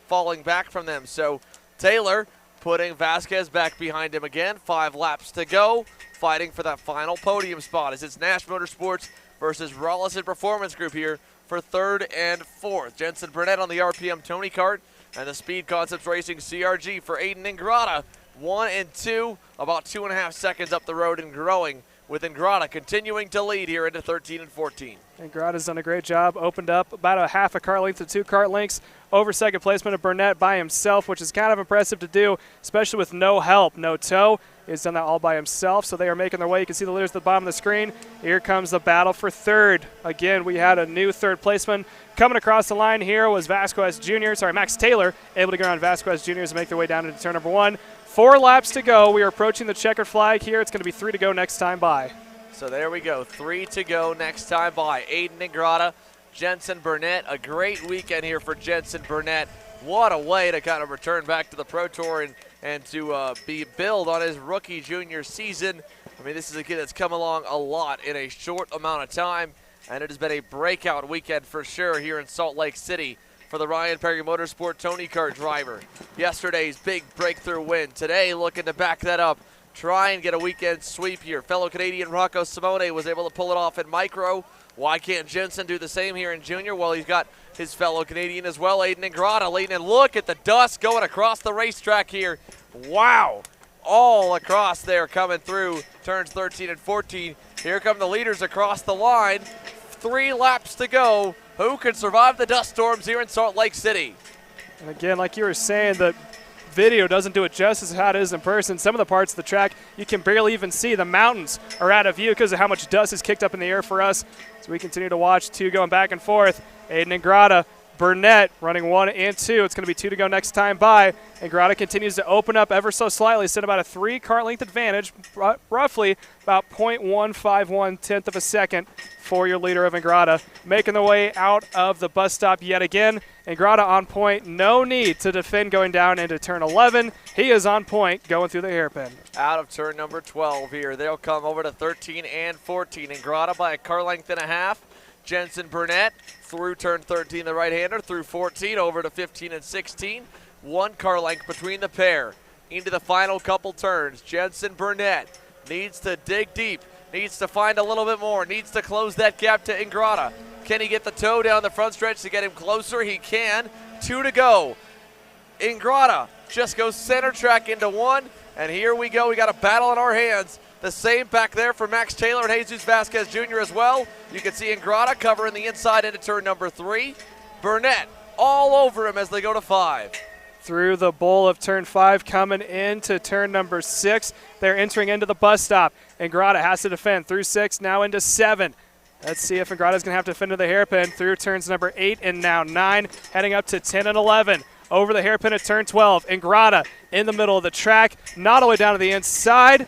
falling back from them. So Taylor putting Vasquez back behind him again. 5 laps to go, fighting for that final podium spot as it's Nash Motorsports versus Rollison Performance Group here for 3rd and 4th. Jensen Burnett on the RPM Tony kart and the Speed Concepts Racing CRG for Aiden Ingrata. 1 and 2, about 2.5 seconds up the road and growing, with Ingrata continuing to lead here into 13 and 14. Ingrata's done a great job, opened up about a half a car length to 2 kart lengths over second placement of Burnett by himself, which is kind of impressive to do, especially with no help, no tow. He's done that all by himself, so they are making their way. You can see the leaders at the bottom of the screen. Here comes the battle for 3rd. Again, we had a new 3rd placeman. Coming across the line here was Max Taylor, able to get around Vasquez Jr. to make their way down into turn number 1. 4 laps to go. We are approaching the checkered flag here. It's going to be 3 to go next time by. So there we go, 3 to go next time by. Aiden Ingrata, Jensen Burnett. A great weekend here for Jensen Burnett. What a way to kind of return back to the Pro Tour and to build on his rookie junior season. I mean, this is a kid that's come along a lot in a short amount of time, and it has been a breakout weekend for sure here in Salt Lake City for the Ryan Perry Motorsport Tony Kart driver. Yesterday's big breakthrough win. Today looking to back that up, try and get a weekend sweep here. Fellow Canadian Rocco Simone was able to pull it off in micro. Why can't Jensen do the same here in junior? Well, he's got his fellow Canadian as well, Aiden Ingrata, leading. And look at the dust going across the racetrack here. Wow. All across there coming through turns 13 and 14. Here come the leaders across the line. 3 laps to go. Who can survive the dust storms here in Salt Lake City? And again, like you were saying, the video doesn't do it justice how it is in person. Some of the parts of the track you can barely even see. The mountains are out of view because of how much dust is kicked up in the air for us. So we continue to watch 2 going back and forth. Aiden Ingrata, Burnett running 1 and 2. It's going to be 2 to go next time by. Ingrata continues to open up ever so slightly, sitting about a 3 kart length advantage, roughly about 0.151 of a second for your leader of Ingrata. Making the way out of the bus stop yet again. Ingrata on point, no need to defend going down into turn 11. He is on point going through the hairpin. Out of turn number 12 here. They'll come over to 13 and 14. Ingrata by a car length and a half. Jensen Burnett through turn 13, the right-hander, through 14, over to 15 and 16. 1 car length between the pair. Into the final couple turns. Jensen Burnett needs to dig deep, needs to find a little bit more, needs to close that gap to Ingrata. Can he get the toe down the front stretch to get him closer? He can. 2 to go. Ingrata just goes center track into 1, and here we go. We got a battle in our hands. The same back there for Max Taylor and Jesus Vasquez Jr. as well. You can see Ingrata covering the inside into turn number 3. Burnett all over him as they go to 5. Through the bowl of turn 5, coming into turn number 6. They're entering into the bus stop. Ingrata has to defend through 6, now into 7. Let's see if Ingrata's going to have to defend to the hairpin through turns number 8 and now 9, heading up to 10 and 11. Over the hairpin at turn 12. Ingrata in the middle of the track, not all the way down to the inside.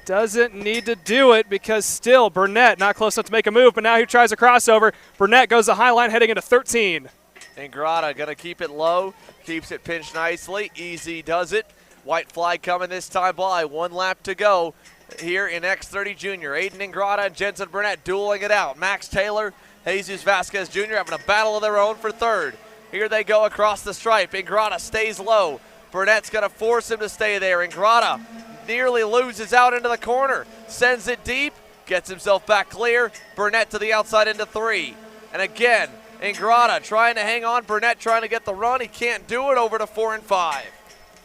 doesn't need to do it because still Burnett not close enough to make a move, but now he tries a crossover. Burnett goes the high line heading into 13. Ingrata going to keep it low, keeps it pinched nicely. Easy does it. White flag coming this time by. 1 lap to go here in X30 Junior. Aiden Ingrata and Jensen Burnett dueling it out. Max Taylor, Jesus Vasquez Jr. having a battle of their own for third. Here they go across the stripe. Ingrata stays low. Burnett's going to force him to stay there. Ingrata nearly loses out into the corner. Sends it deep, gets himself back clear. Burnett to the outside into 3. And again, Ingrata trying to hang on. Burnett trying to get the run. He can't do it. Over to 4 and 5.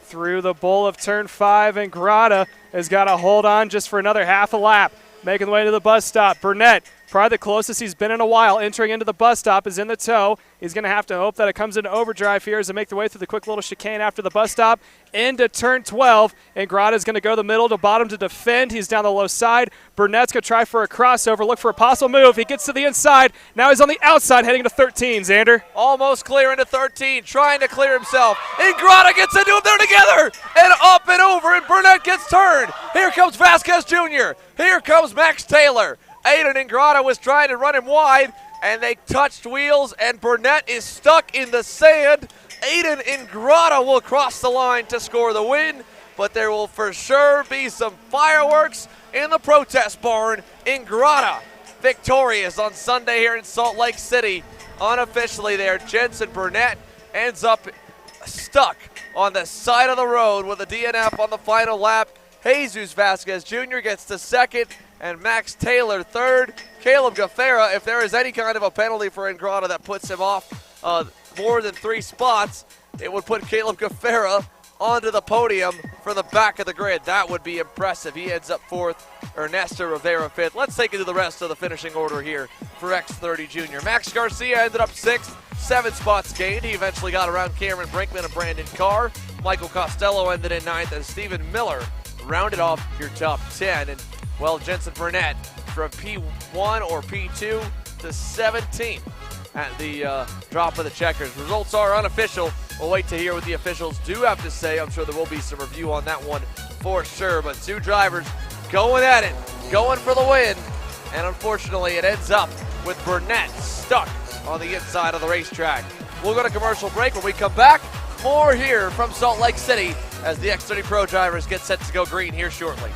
Through the bowl of turn 5, Ingrata has got to hold on just for another half a lap. Making the way to the bus stop. Burnett, probably the closest he's been in a while, entering into the bus stop, is in the tow. He's going to have to hope that it comes into overdrive here as they make the way through the quick little chicane after the bus stop. Into turn 12. Ingrata is going to go the middle to bottom to defend. He's down the low side. Burnett's going to try for a crossover, look for a possible move. He gets to the inside. Now he's on the outside heading to 13, Xander. Almost clear into 13, trying to clear himself. Ingrata gets into him. They're together. And up and over, and Burnett gets turned. Here comes Vasquez Jr. Here comes Max Taylor. Aiden Ingrata was trying to run him wide, and they touched wheels, and Burnett is stuck in the sand. Aiden Ingrata will cross the line to score the win, but there will for sure be some fireworks in the protest barn. Ingrata victorious on Sunday here in Salt Lake City. Unofficially there, Jensen Burnett ends up stuck on the side of the road with a DNF on the final lap. Jesus Vasquez Jr. gets to second, and Max Taylor third. Caleb Gaffera, if there is any kind of a penalty for Ingrata that puts him off more than 3 spots, it would put Caleb Gaffera onto the podium for the back of the grid. That would be impressive. He ends up 4th, Ernesto Rivera 5th. Let's take it to the rest of the finishing order here for X30 Junior. Max Garcia ended up 6th, 7 spots gained. He eventually got around Cameron Brinkman and Brandon Carr. Michael Costello ended in 9th, and Stephen Miller rounded off your top 10. And, well, Jensen Burnett from P1 or P2 to 17th at the drop of the checkers. Results are unofficial. We'll wait to hear what the officials do have to say. I'm sure there will be some review on that one for sure. But 2 drivers going at it, going for the win. And unfortunately, it ends up with Burnett stuck on the inside of the racetrack. We'll go to commercial break. When we come back, more here from Salt Lake City as the X30 Pro drivers get set to go green here shortly.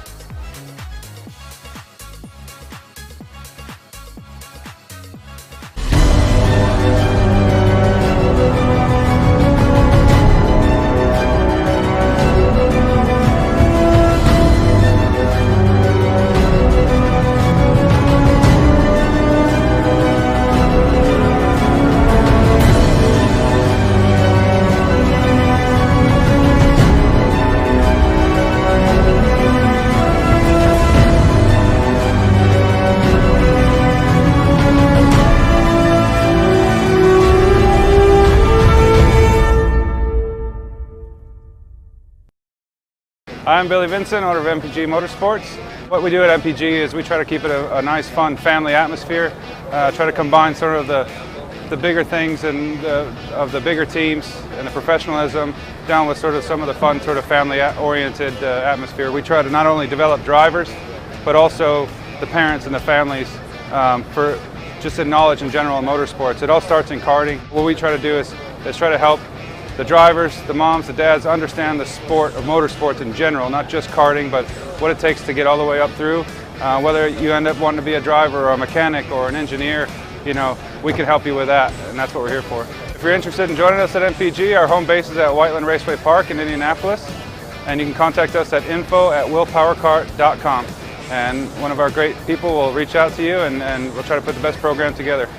I'm Billy Vincent, owner of MPG Motorsports. What we do at MPG is we try to keep it a nice, fun family atmosphere, try to combine sort of the bigger things and of the bigger teams and the professionalism down with sort of some of the fun, sort of family-oriented atmosphere. We try to not only develop drivers, but also the parents and the families for just in knowledge in general in motorsports. It all starts in karting. What we try to do is try to help the drivers, the moms, the dads understand the sport of motorsports in general, not just karting, but what it takes to get all the way up through. Whether you end up wanting to be a driver or a mechanic or an engineer, you know, we can help you with that, and that's what we're here for. If you're interested in joining us at MPG, our home base is at Whiteland Raceway Park in Indianapolis, and you can contact us at info@willpowerkart.com, and one of our great people will reach out to you, and we'll try to put the best program together.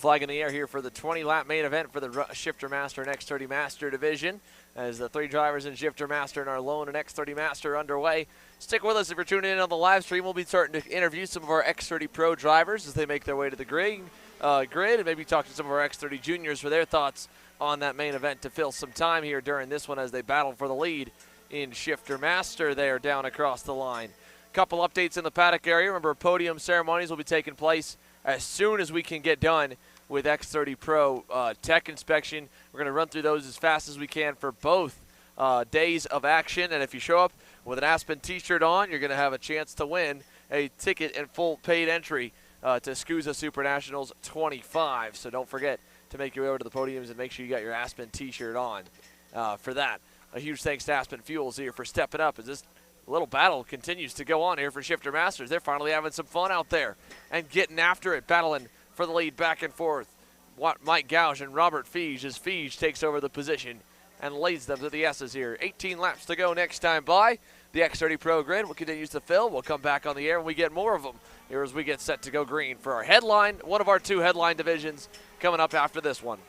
flag in the air here for the 20-lap main event for the Shifter Master and X30 Master division. As the 3 drivers in Shifter Master and our lone and X30 Master underway. Stick with us if you're tuning in on the live stream. We'll be starting to interview some of our X30 Pro drivers as they make their way to the grid and maybe talk to some of our X30 Juniors for their thoughts on that main event to fill some time here during this one as they battle for the lead in Shifter Master there down across the line. Couple updates in the paddock area. Remember, podium ceremonies will be taking place as soon as we can get done with X30 Pro tech inspection. We're going to run through those as fast as we can for both days of action. And if you show up with an Aspen t-shirt on, you're going to have a chance to win a ticket and full paid entry to SKUSA Super Nationals 25. So don't forget to make your way over to the podiums and make sure you got your Aspen t-shirt on for that. A huge thanks to Aspen Fuels here for stepping up as this little battle continues to go on here for Shifter Masters. They're finally having some fun out there and getting after it, battling for the lead back and forth. Mike Gouge and Robert Feige as Feige takes over the position and leads them to the S's here. 18 laps to go next time by. The X30 Pro grid will continue to fill. We'll come back on the air and we get more of them here as we get set to go green for our headline, one of our 2 headline divisions coming up after this one.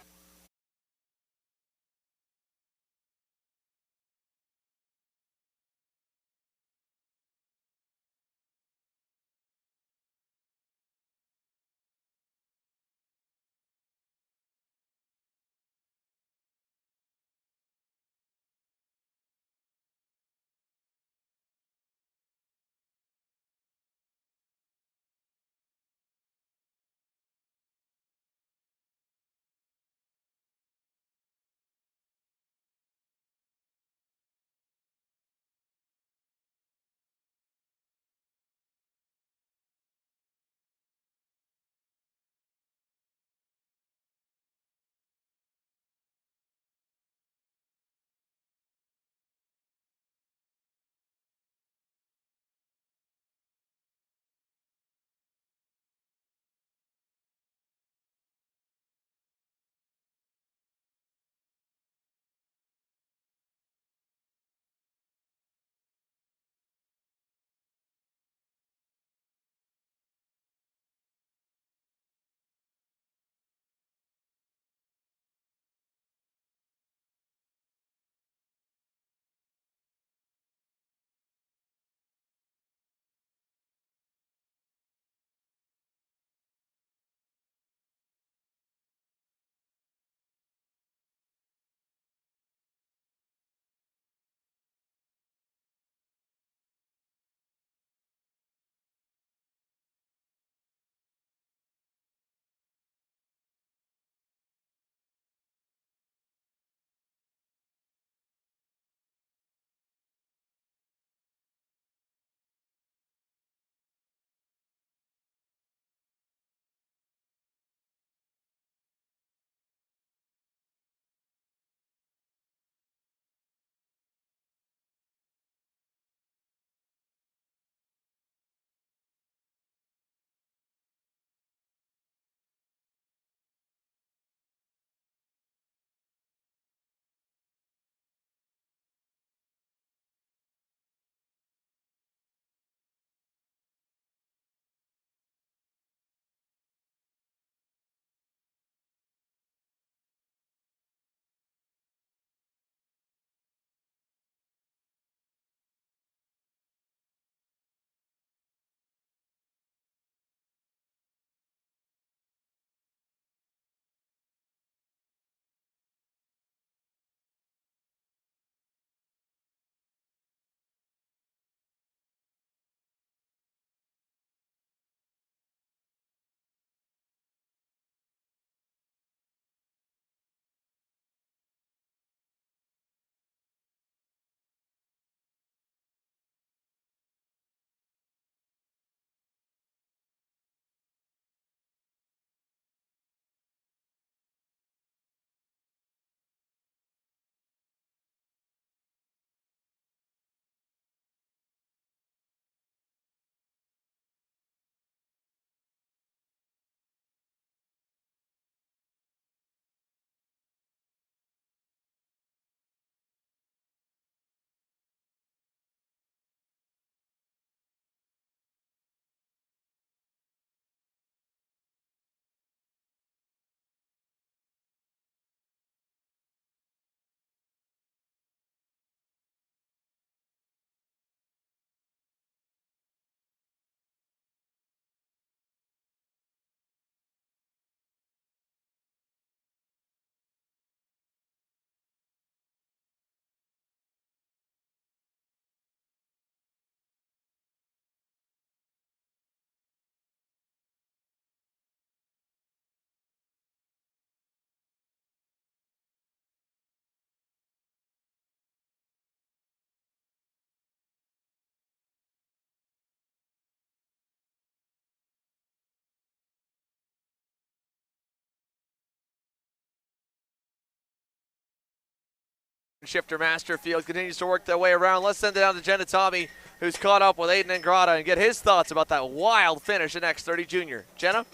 Shifter Master Field continues to work their way around. Let's send it down to Jenna Tommy, who's caught up with Aiden Ingrata, and get his thoughts about that wild finish in X30 Junior. Jenna?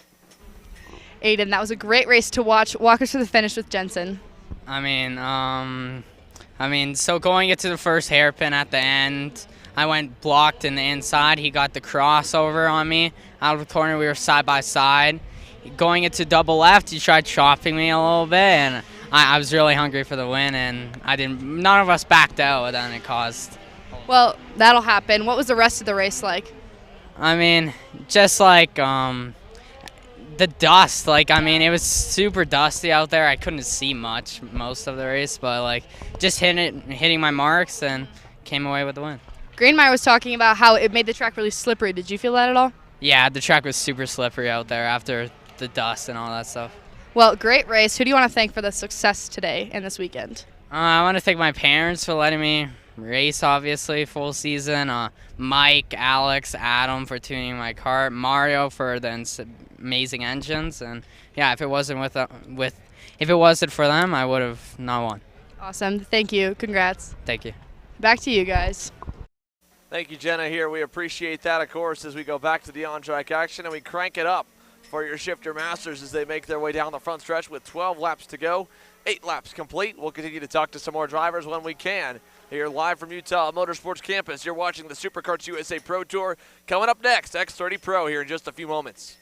Aiden, that was a great race to watch. Walk us through the finish with Jensen. I mean, so going into the first hairpin at the end, I went blocked in the inside. He got the crossover on me. Out of the corner, we were side by side. Going into double left, he tried chopping me a little bit, and I was really hungry for the win, and none of us backed out, and then it caused. Well, that'll happen. What was the rest of the race like? I mean, just like the dust. It was super dusty out there. I couldn't see much most of the race, but just hitting my marks and came away with the win. Greenmeyer was talking about how it made the track really slippery. Did you feel that at all? Yeah, the track was super slippery out there after the dust and all that stuff. Well, great race. Who do you want to thank for the success today and this weekend? I want to thank my parents for letting me race, obviously, full season. Mike, Alex, Adam for tuning my car. Mario for the amazing engines. And yeah, if it wasn't for them, I would have not won. Awesome. Thank you. Congrats. Thank you. Back to you guys. Thank you, Jenna, here. We appreciate that, of course, as we go back to the on-track action and we crank it up for your Shifter Masters as they make their way down the front stretch with 12 laps to go, 8 laps complete. We'll continue to talk to some more drivers when we can. Here live from Utah Motorsports Campus, you're watching the SuperKarts USA Pro Tour. Coming up next, X30 Pro here in just a few moments.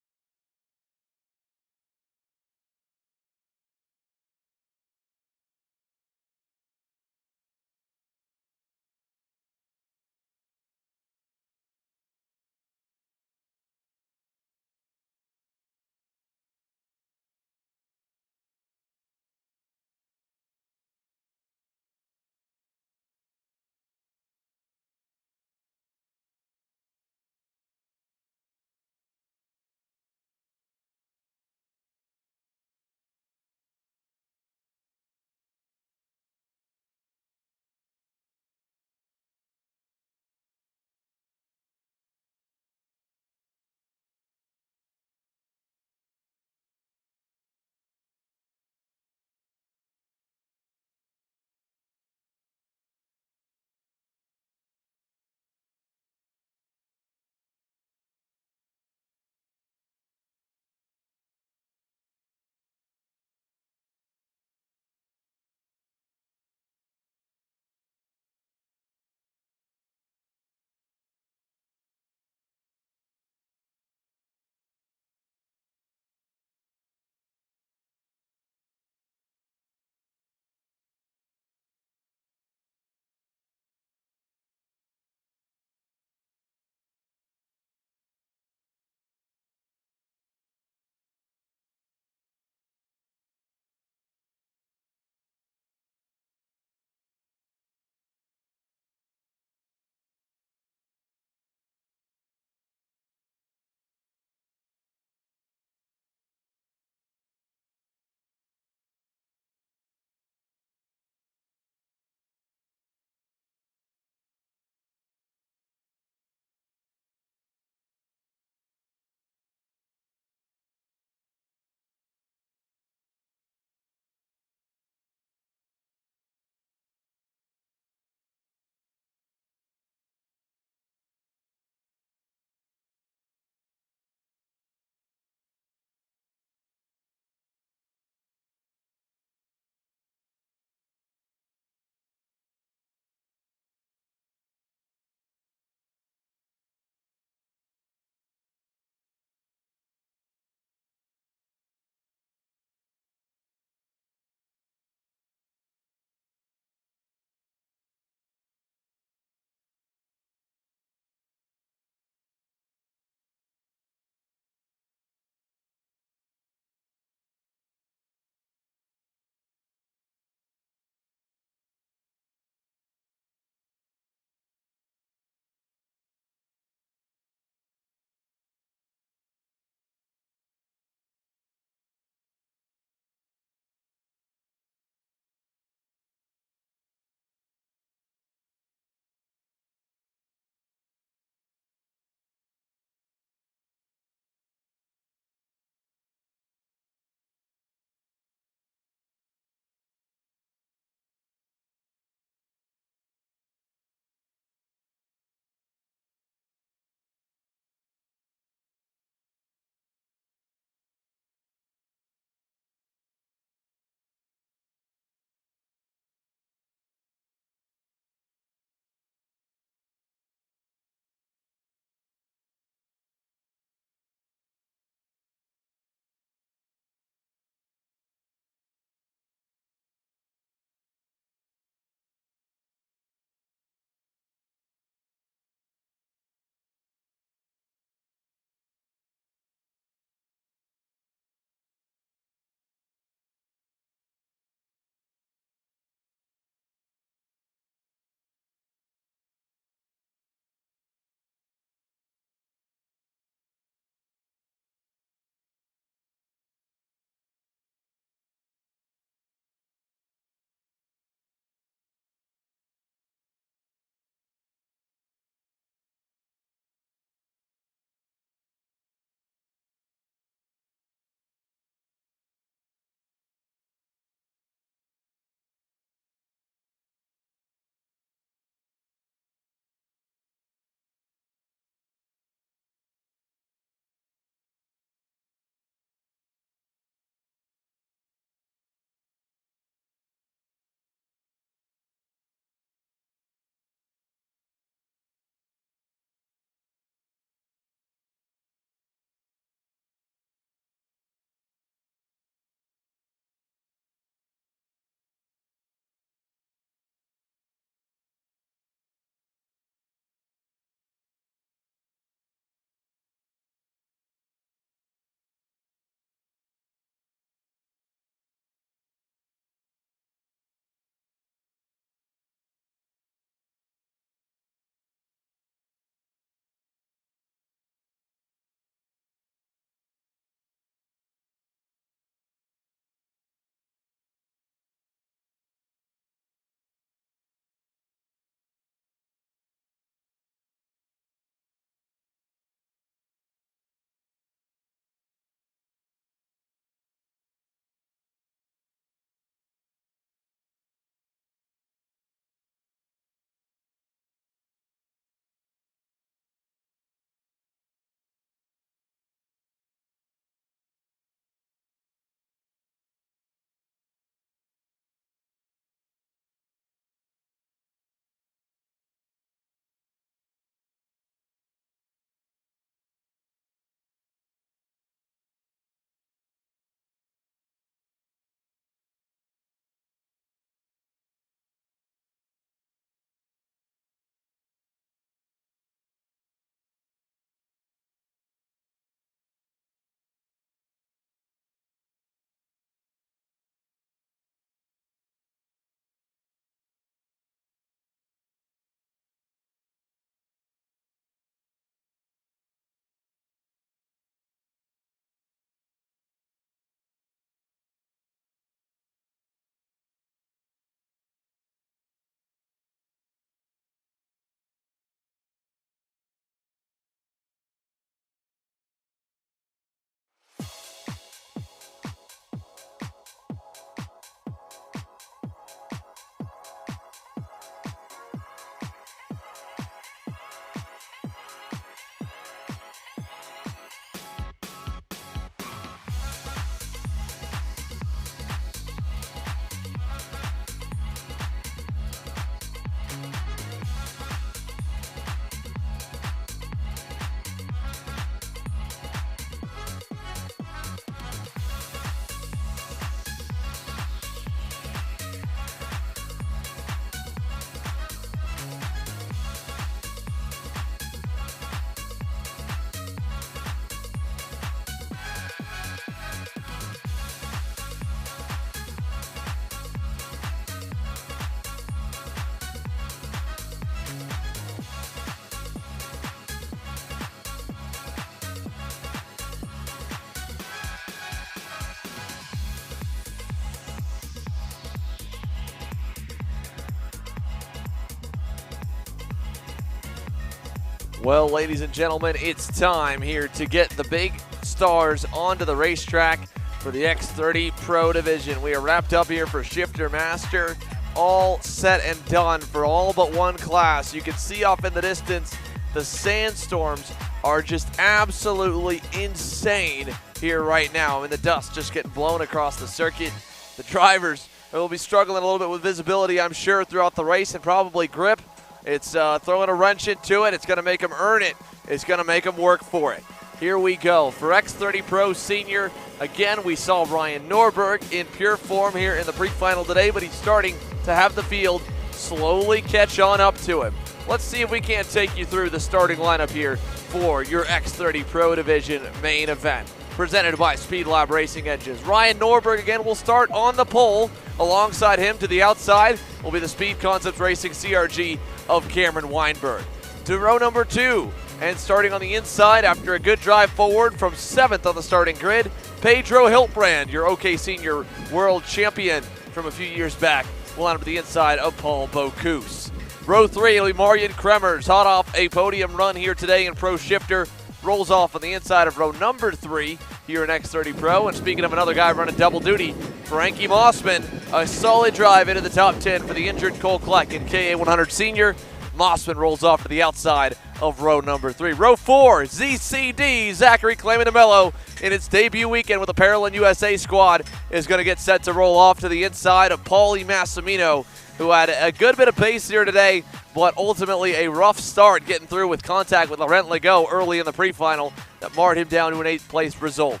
Well, ladies and gentlemen, it's time here to get the big stars onto the racetrack for the X30 Pro Division. We are wrapped up here for Shifter Master, all set and done for all but one class. You can see off in the distance, the sandstorms are just absolutely insane here right now. I mean, the dust just getting blown across the circuit. The drivers will be struggling a little bit with visibility, I'm sure, throughout the race and probably grip. It's throwing a wrench into it. It's going to make them earn it. It's going to make them work for it. Here we go. For X30 Pro Senior, again, we saw Ryan Norberg in pure form here in the pre-final today, but he's starting to have the field slowly catch on up to him. Let's see if we can't take you through the starting lineup here for your X30 Pro Division main event, presented by Speed Lab Racing Engines. Ryan Norberg again will start on the pole. Alongside him to the outside will be the Speed Concepts Racing CRG of Cameron Weinberg. To row number 2, and starting on the inside after a good drive forward from 7th on the starting grid, Pedro Hiltbrand, your OK Senior World Champion from a few years back, will line up to the inside of Paul Bocuse. Row 3 will be Marian Kremers, hot off a podium run here today in Pro Shifter, rolls off on the inside of row number 3 here in X30 Pro. And speaking of another guy running double duty, Frankie Mossman, a solid drive into the top 10 for the injured Cole Kleck in KA100 Senior. Mossman rolls off to the outside of row number 3. Row 4, ZCD, Zachary Clamandamello in its debut weekend with the Paralympic USA squad is going to get set to roll off to the inside of Paulie Massimino, who had a good bit of pace here today, but ultimately a rough start getting through with contact with Laurent Legault early in the pre-final that marred him down to an 8th place result.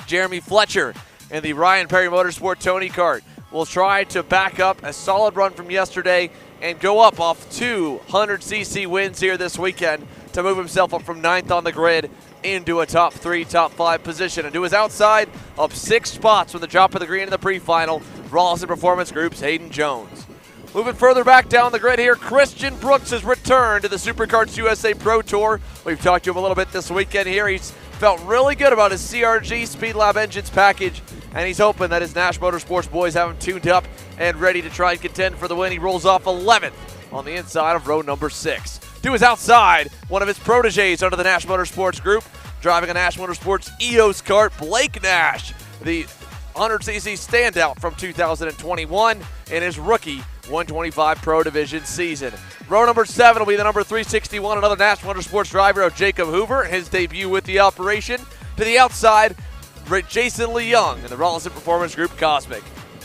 Jeremy Fletcher in the Ryan Perry Motorsport Tony Kart will try to back up a solid run from yesterday and go up off 200cc wins here this weekend to move himself up from 9th on the grid into a top 3, top 5 position. And to his outside of 6 spots from the drop of the green in the pre-final, Rawlison Performance Group's Hayden Jones. Moving further back down the grid here, Christian Brooks has returned to the Superkarts USA Pro Tour. We've talked to him a little bit this weekend here. He's felt really good about his CRG Speed Lab Engines package, and he's hoping that his Nash Motorsports boys have him tuned up and ready to try and contend for the win. He rolls off 11th on the inside of row number 6. To his outside, one of his proteges under the Nash Motorsports group, driving a Nash Motorsports EOS kart, Blake Nash, the 100cc standout from 2021 in his rookie 125 Pro Division season. Row number 7 will be the number 361, another Nash Motorsports driver of Jacob Hoover, his debut with the operation. To the outside, Jason Leung in the Rawlison Performance Group Cosmic.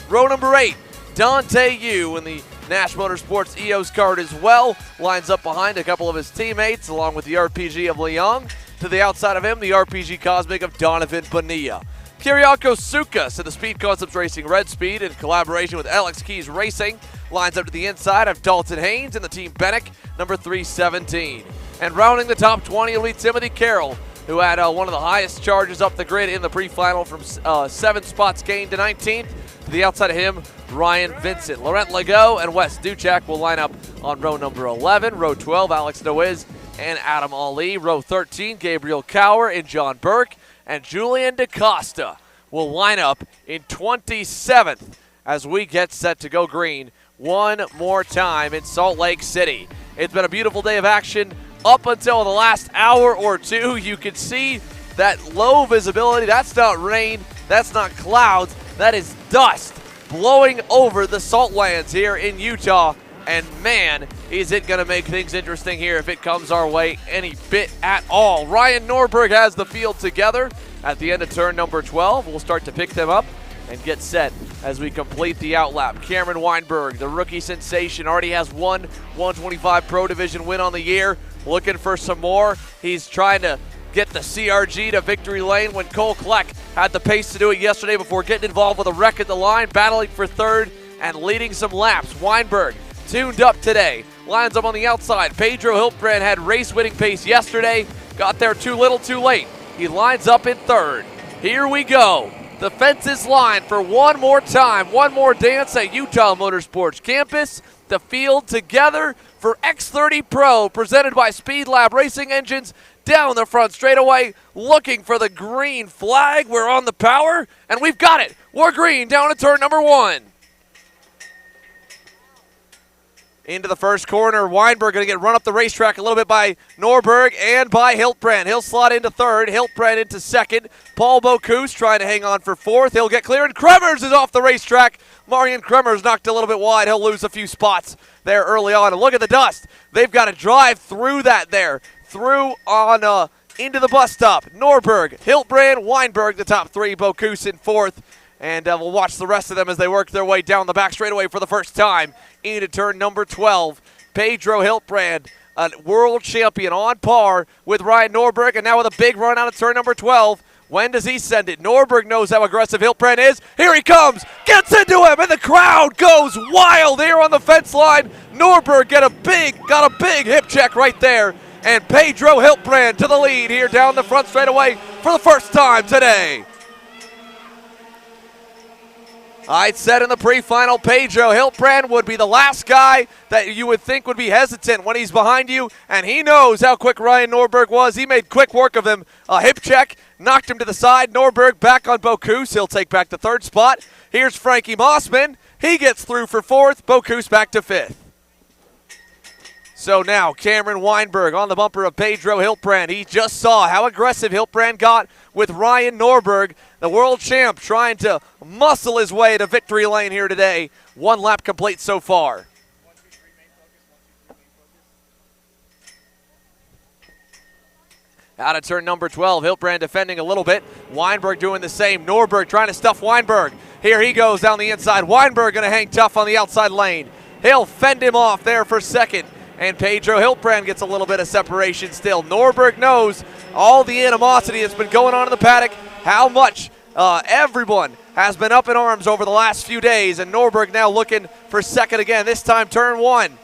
Row number 8, Dante Yu in the Nash Motorsports EOS kart as well, lines up behind a couple of his teammates along with the RPG of Leung. To the outside of him, the RPG Cosmic of Donovan Bonilla. Kyriako Sukas in the Speed Concepts Racing Red Speed in collaboration with Alex Keys Racing lines up to the inside of Dalton Haynes in the Team Bennick, number 317. And rounding the top 20 will be Timothy Carroll, who had one of the highest charges up the grid in the pre-final from 7 spots gained to 19th. To the outside of him, Ryan Vincent. Laurent Legault and Wes Duchak will line up on row number 11. Row 12, Alex Noiz and Adam Ali. Row 13, Gabriel Cower and John Burke. And Julian DaCosta will line up in 27th as we get set to go green one more time in Salt Lake City. It's been a beautiful day of action up until the last hour or two. You can see that low visibility. That's not rain. That's not clouds. That is dust blowing over the Saltlands here in Utah. And man, is it going to make things interesting here if it comes our way any bit at all. Ryan Norberg has the field together at the end of turn number 12. We'll start to pick them up and get set as we complete the outlap. Cameron Weinberg, the rookie sensation, already has one 125 Pro Division win on the year. Looking for some more. He's trying to get the CRG to victory lane when Cole Kleck had the pace to do it yesterday before getting involved with a wreck at the line, battling for third and leading some laps. Weinberg tuned up today, lines up on the outside. Pedro Hiltbrand had race-winning pace yesterday, got there too little too late. He lines up in third. Here we go. The fences line for one more time, one more dance at Utah Motorsports Campus. The field together for X30 Pro, presented by Speed Lab Racing Engines. Down the front straightaway, looking for the green flag. We're on the power, and we've got it. We're green down to turn number 1. into the first corner. Weinberg going to get run up the racetrack a little bit by Norberg and by Hiltbrand. He'll slot into third, Hiltbrand into second. Paul Bocuse trying to hang on for fourth. He'll get clear, and Kremers is off the racetrack. Marian Kremers knocked a little bit wide. He'll lose a few spots there early on. And look at the dust. They've got to drive through that there, through on into the bus stop. Norberg, Hiltbrand, Weinberg, the top three. Bocuse in fourth. And we'll watch the rest of them as they work their way down the back straightaway for the first time into turn number 12. Pedro Hiltbrand, a world champion, on par with Ryan Norberg, and now with a big run out of turn number 12. When does he send it? Norberg knows how aggressive Hiltbrand is. Here he comes, gets into him, and the crowd goes wild here on the fence line. Norberg got a big hip check right there, and Pedro Hiltbrand to the lead here down the front straightaway for the first time today. I said in the pre-final, Pedro Hiltbrand would be the last guy that you would think would be hesitant when he's behind you, and he knows how quick Ryan Norberg was. He made quick work of him. A hip check, knocked him to the side. Norberg back on Bocuse. He'll take back the third spot. Here's Frankie Mossman. He gets through for fourth. Bocuse back to fifth. So now Cameron Weinberg on the bumper of Pedro Hiltbrand. He just saw how aggressive Hiltbrand got with Ryan Norberg, the world champ, trying to muscle his way to victory lane here today. One lap complete so far. Out of turn number 12, Hiltbrand defending a little bit. Weinberg doing the same. Norberg trying to stuff Weinberg. Here he goes down the inside. Weinberg going to hang tough on the outside lane. He'll fend him off there for second. And Pedro Hiltbrand gets a little bit of separation still. Norberg knows all the animosity that's been going on in the paddock, how much everyone has been up in arms over the last few days, and Norberg now looking for second again, this time turn one.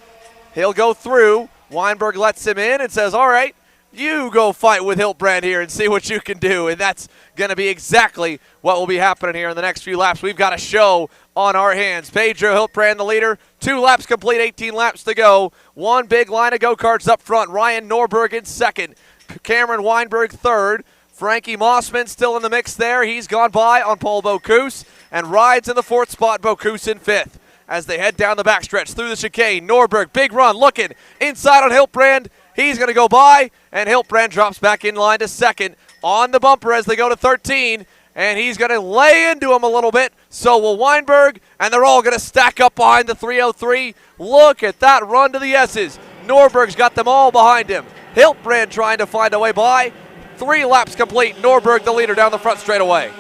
He'll go through. Weinberg lets him in and says, all right, you go fight with Hiltbrand here and see what you can do, and that's going to be exactly what will be happening here in the next few laps. We've got a show on our hands. Pedro Hiltbrand, the leader. 2 laps complete, 18 laps to go. One big line of go-karts up front. Ryan Norberg in second. Cameron Weinberg third. Frankie Mossman still in the mix there. He's gone by on Paul Bocuse and rides in the fourth spot. Bocuse in fifth as they head down the backstretch through the chicane. Norberg, big run, looking inside on Hiltbrand. He's going to go by, and Hiltbrand drops back in line to second on the bumper as they go to 13. And he's going to lay into him a little bit. So will Weinberg, and they're all going to stack up behind the 303. Look at that run to the S's. Norberg's got them all behind him. Hiltbrand trying to find a way by. 3 laps complete. Norberg the leader down the front straightaway.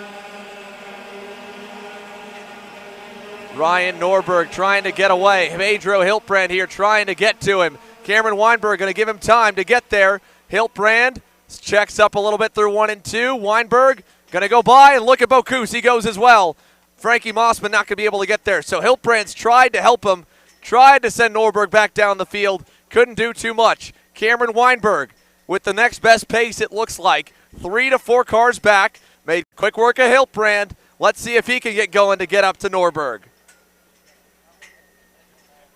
Ryan Norberg trying to get away. Pedro Hiltbrand here trying to get to him. Cameron Weinberg going to give him time to get there. Hiltbrand checks up a little bit through 1 and 2. Weinberg going to go by, and look at Bocuse. He goes as well. Frankie Mossman not going to be able to get there. So Hiltbrand's tried to help him, tried to send Norberg back down the field. Couldn't do too much. Cameron Weinberg with the next best pace, it looks like. 3 to 4 cars back. Made quick work of Hiltbrand. Let's see if he can get going to get up to Norberg.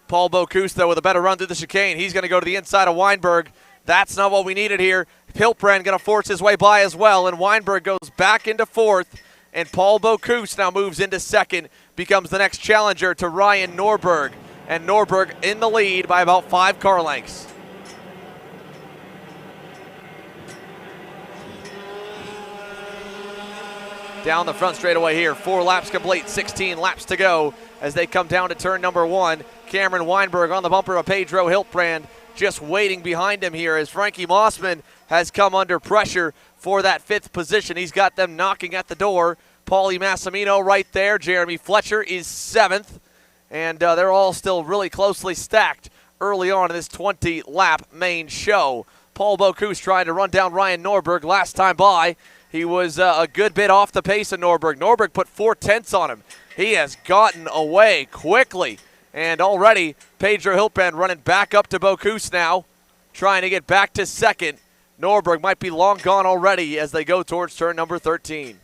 Paul Bocuse, though, with a better run through the chicane. He's going to go to the inside of Weinberg. That's not what we needed here. Hiltbrand going to force his way by as well, and Weinberg goes back into fourth, and Paul Bocuse now moves into second, becomes the next challenger to Ryan Norberg, and Norberg in the lead by about 5 car lengths. Down the front straightaway here, 4 laps complete, 16 laps to go as they come down to turn number 1. Cameron Weinberg on the bumper of Pedro Hiltbrand, just waiting behind him here as Frankie Mossman has come under pressure for that 5th position. He's got them knocking at the door. Paulie Massimino right there. Jeremy Fletcher is 7th. And they're all still really closely stacked early on in this 20-lap main show. Paul Bocuse trying to run down Ryan Norberg last time by. He was a good bit off the pace of Norberg. Norberg put 4/10 on him. He has gotten away quickly. And already, Pedro Hiltbrand running back up to Bocuse now, trying to get back to second. Norberg might be long gone already as they go towards turn number 13.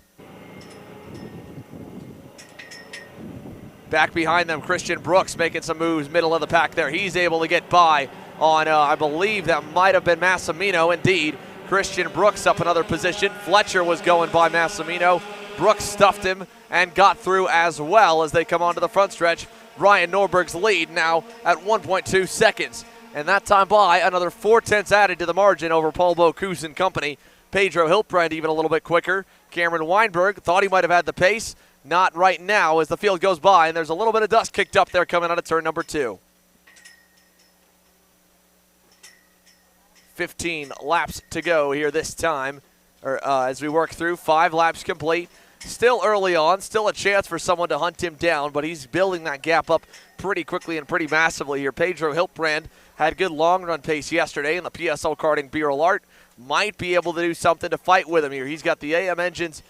Back behind them, Christian Brooks making some moves, middle of the pack there. He's able to get by on, I believe that might have been Massimino. Indeed, Christian Brooks up another position. Fletcher was going by Massimino. Brooks stuffed him and got through as well as they come onto the front stretch. Ryan Norberg's lead now at 1.2 seconds. And that time by, another 4/10 added to the margin over Paul Bocuse and company. Pedro Hiltbrand even a little bit quicker. Cameron Weinberg thought he might have had the pace. Not right now as the field goes by, and there's a little bit of dust kicked up there coming out of turn number 2. 15 laps to go here this time, as we work through. 5 laps complete. Still early on, still a chance for someone to hunt him down, but he's building that gap up pretty quickly and pretty massively here. Pedro Hiltbrand had good long run pace yesterday in the PSL Karting Bureau Art. Might be able to do something to fight with him here. He's got the AM Engines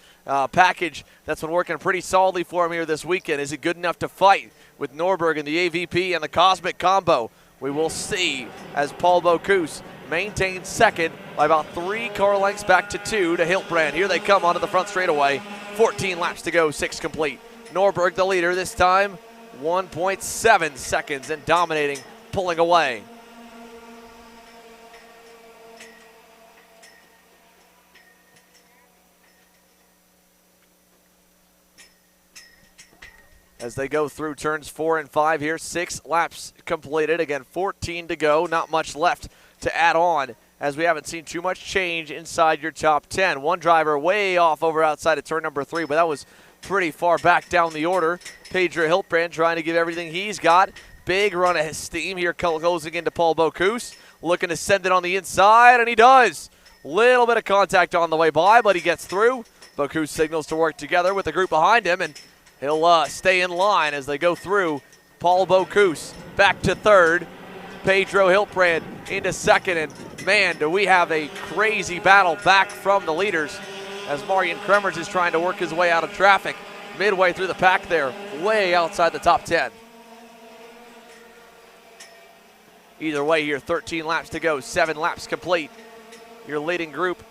package that's been working pretty solidly for him here this weekend. Is it good enough to fight with Norberg and the AVP and the Cosmic Combo? We will see as Paul Bocuse maintains second by about 3 car lengths back to 2 to Hiltbrand. Here they come onto the front straightaway. 14 laps to go, 6 complete. Norberg the leader this time, 1.7 seconds and dominating, pulling away. As they go through turns 4 and 5 here, 6 laps completed. Again, 14 to go, not much left to add on, as we haven't seen too much change inside your top 10. One driver way off over outside of turn number 3, but that was pretty far back down the order. Pedro Hiltbrand trying to give everything he's got. Big run of steam here closing into Paul Bocuse. Looking to send it on the inside, and he does. Little bit of contact on the way by, but he gets through. Bocuse signals to work together with the group behind him, and he'll stay in line as they go through. Paul Bocuse back to third. Pedro Hiltbrand into second, and man, do we have a crazy battle back from the leaders as Marian Kremers is trying to work his way out of traffic midway through the pack there, way outside the top 10. Either way here, 13 laps to go, 7 laps complete. Your leading group,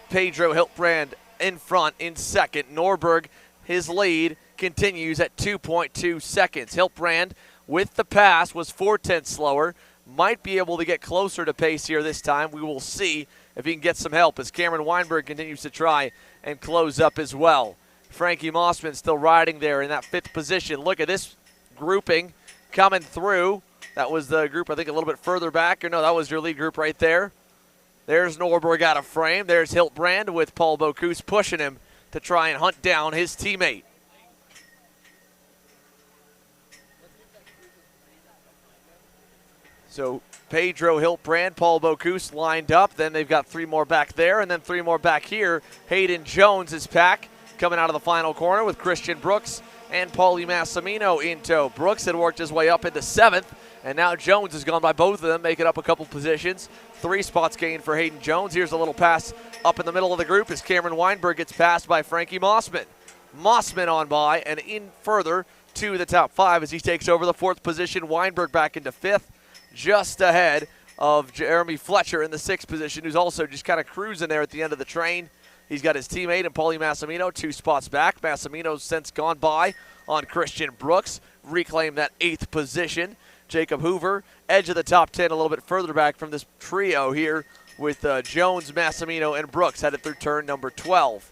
Pedro Hiltbrand in front in second. Norberg, his lead continues at 2.2 seconds. Hiltbrand with the pass was 4/10 slower. Might be able to get closer to pace here this time. We will see if he can get some help as Cameron Weinberg continues to try and close up as well. Frankie Mossman still riding there in that 5th position. Look at this grouping coming through. That was the group, I think, a little bit further back. Or no, that was your lead group right there. There's Norberg out of frame. There's Hiltbrand with Paul Bocuse pushing him to try and hunt down his teammate. So Pedro Hiltbrand, Paul Bocuse lined up. Then they've got 3 more back there, and then 3 more back here. Hayden Jones' pack coming out of the final corner with Christian Brooks and Paulie Massimino in tow. Brooks had worked his way up into 7th, and now Jones has gone by both of them, making up a couple positions. 3 spots gained for Hayden Jones. Here's a little pass up in the middle of the group as Cameron Weinberg gets passed by Frankie Mossman. Mossman on by and in further to the top 5 as he takes over the 4th position. Weinberg back into 5th. Just ahead of Jeremy Fletcher in the 6th position, who's also just kind of cruising there at the end of the train. He's got his teammate and Paulie Massimino 2 spots back. Massimino's since gone by on Christian Brooks, reclaimed that 8th position. Jacob Hoover, edge of the top 10, a little bit further back from this trio here with Jones, Massimino, and Brooks headed through turn number 12.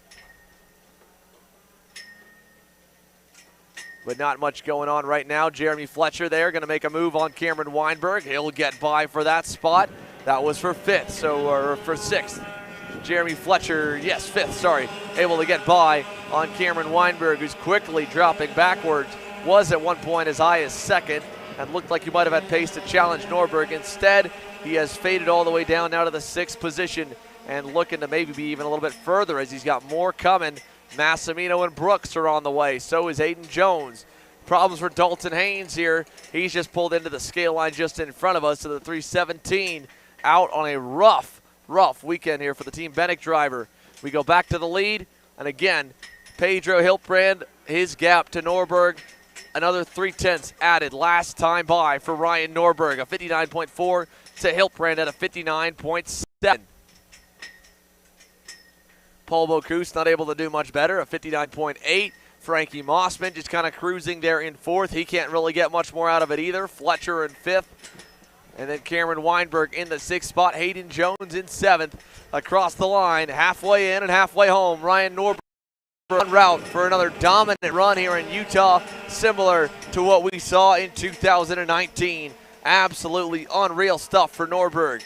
But not much going on right now. Jeremy Fletcher there, going to make a move on Cameron Weinberg. He'll get by for that spot. That was for 5th, or for 6th. Jeremy Fletcher, yes, 5th, sorry, able to get by on Cameron Weinberg, who's quickly dropping backwards. Was at one point as high as 2nd and looked like he might have had pace to challenge Norberg. Instead, he has faded all the way down now to the 6th position and looking to maybe be even a little bit further as he's got more coming. Massimino and Brooks are on the way. So is Hayden Jones. Problems for Dalton Haynes here. He's just pulled into the scale line just in front of us to the 317. Out on a rough weekend here for the Team Bennick driver. We go back to the lead. And again, Pedro Hiltbrand, his gap to Norberg. Another 3/10 added last time by for Ryan Norberg. A 59.4 to Hiltbrand at a 59.7. Paul Bocuse not able to do much better, a 59.8. Frankie Mossman just kind of cruising there in 4th. He can't really get much more out of it either. Fletcher in 5th. And then Cameron Weinberg in the 6th spot. Hayden Jones in 7th. Across the line, halfway in and halfway home. Ryan Norberg en route for another dominant run here in Utah, similar to what we saw in 2019. Absolutely unreal stuff for Norberg.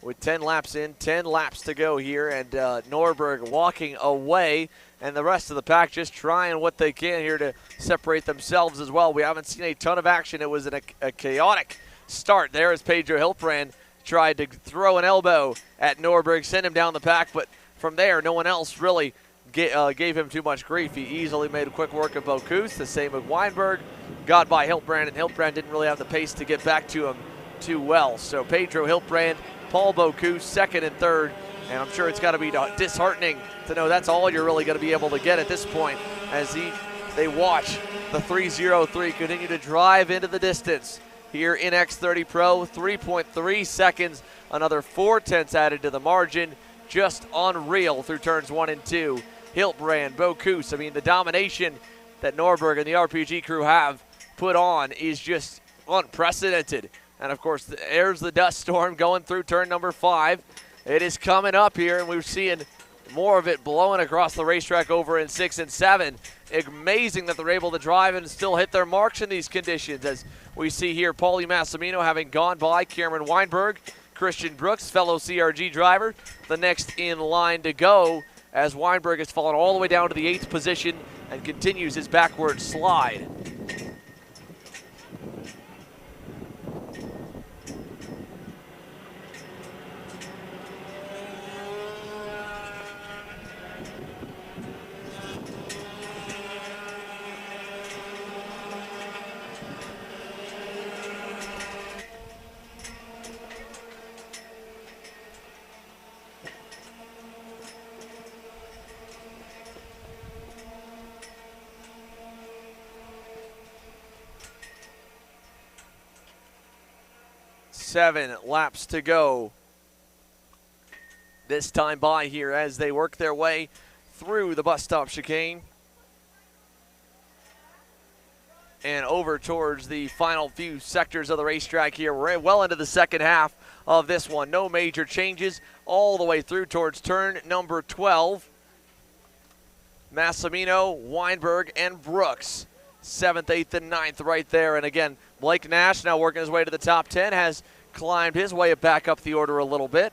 With 10 laps in, 10 laps to go here, and Norberg walking away, and the rest of the pack just trying what they can here to separate themselves as well. We haven't seen a ton of action. It was a chaotic start there as Pedro Hiltbrand tried to throw an elbow at Norberg, send him down the pack, but from there, no one else really gave him too much grief. He easily made a quick work of Bocuse, the same with Weinberg, got by Hiltbrand, and Hiltbrand didn't really have the pace to get back to him too well. So Pedro Hiltbrand, Paul Bocuse, second and third, and I'm sure it's got to be disheartening to know that's all you're really going to be able to get at this point as they watch the 303 continue to drive into the distance here in X30 Pro. 3.3 seconds, another 0.4 added to the margin. Just unreal through turns 1 and 2. Hiltbrand, Bocuse, I mean, the domination that Norberg and the RPG crew have put on is just unprecedented. And, of course, there's the dust storm going through turn number 5. It is coming up here, and we're seeing more of it blowing across the racetrack over in 6 and 7. Amazing that they're able to drive and still hit their marks in these conditions, as we see here Paulie Massimino having gone by Cameron Weinberg, Christian Brooks, fellow CRG driver, the next in line to go, as Weinberg has fallen all the way down to the 8th position and continues his backward slide. Seven laps to go this time by here as they work their way through the bus stop chicane and over towards the final few sectors of the racetrack here. We're well into the second half of this one. No major changes all the way through towards turn number 12. Massimino, Weinberg, and Brooks. 7th, 8th, and 9th right there. And again, Blake Nash now working his way to the top 10, has climbed his way back up the order a little bit.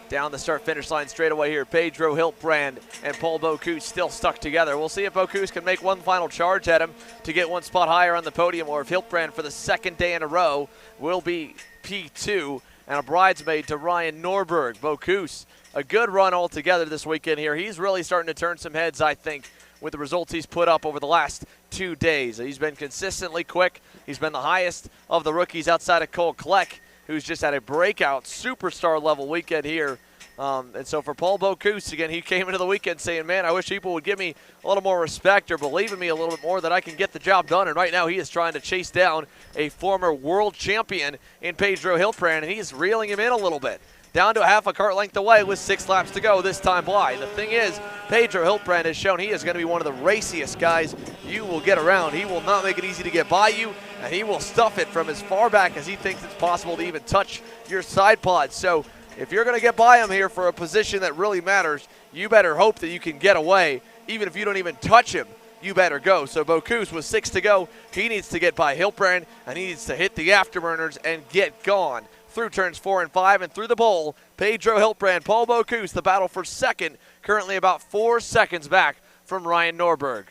Down the start-finish line straight away here, Pedro Hiltbrand and Paul Bocuse still stuck together. We'll see if Bocuse can make one final charge at him to get one spot higher on the podium, or if Hiltbrand for the second day in a row will be P2 and a bridesmaid to Ryan Norberg. Bocuse, a good run altogether this weekend here. He's really starting to turn some heads, I think, with the results he's put up over the last 2 days. He's been consistently quick. He's been the highest of the rookies outside of Cole Kleck, who's just had a breakout superstar level weekend here. And so for Paul Bocuse, again, he came into the weekend saying, man, I wish people would give me a little more respect or believe in me a little bit more that I can get the job done. And right now he is trying to chase down a former world champion in Pedro Hiltbrand, and he's reeling him in a little bit. Down to a half a cart length away with 6 laps to go this time by. The thing is, Pedro Hiltbrand has shown he is going to be one of the raciest guys you will get around. He will not make it easy to get by you, and he will stuff it from as far back as he thinks it's possible to even touch your side pod. So if you're going to get by him here for a position that really matters, you better hope that you can get away. Even if you don't even touch him, you better go. So Bocuse with 6 to go. He needs to get by Hiltbrand, and he needs to hit the afterburners and get gone. Through turns 4 and 5 and through the bowl, Pedro Hiltbrand, Paul Bocuse, the battle for second, currently about 4 seconds back from Ryan Norberg.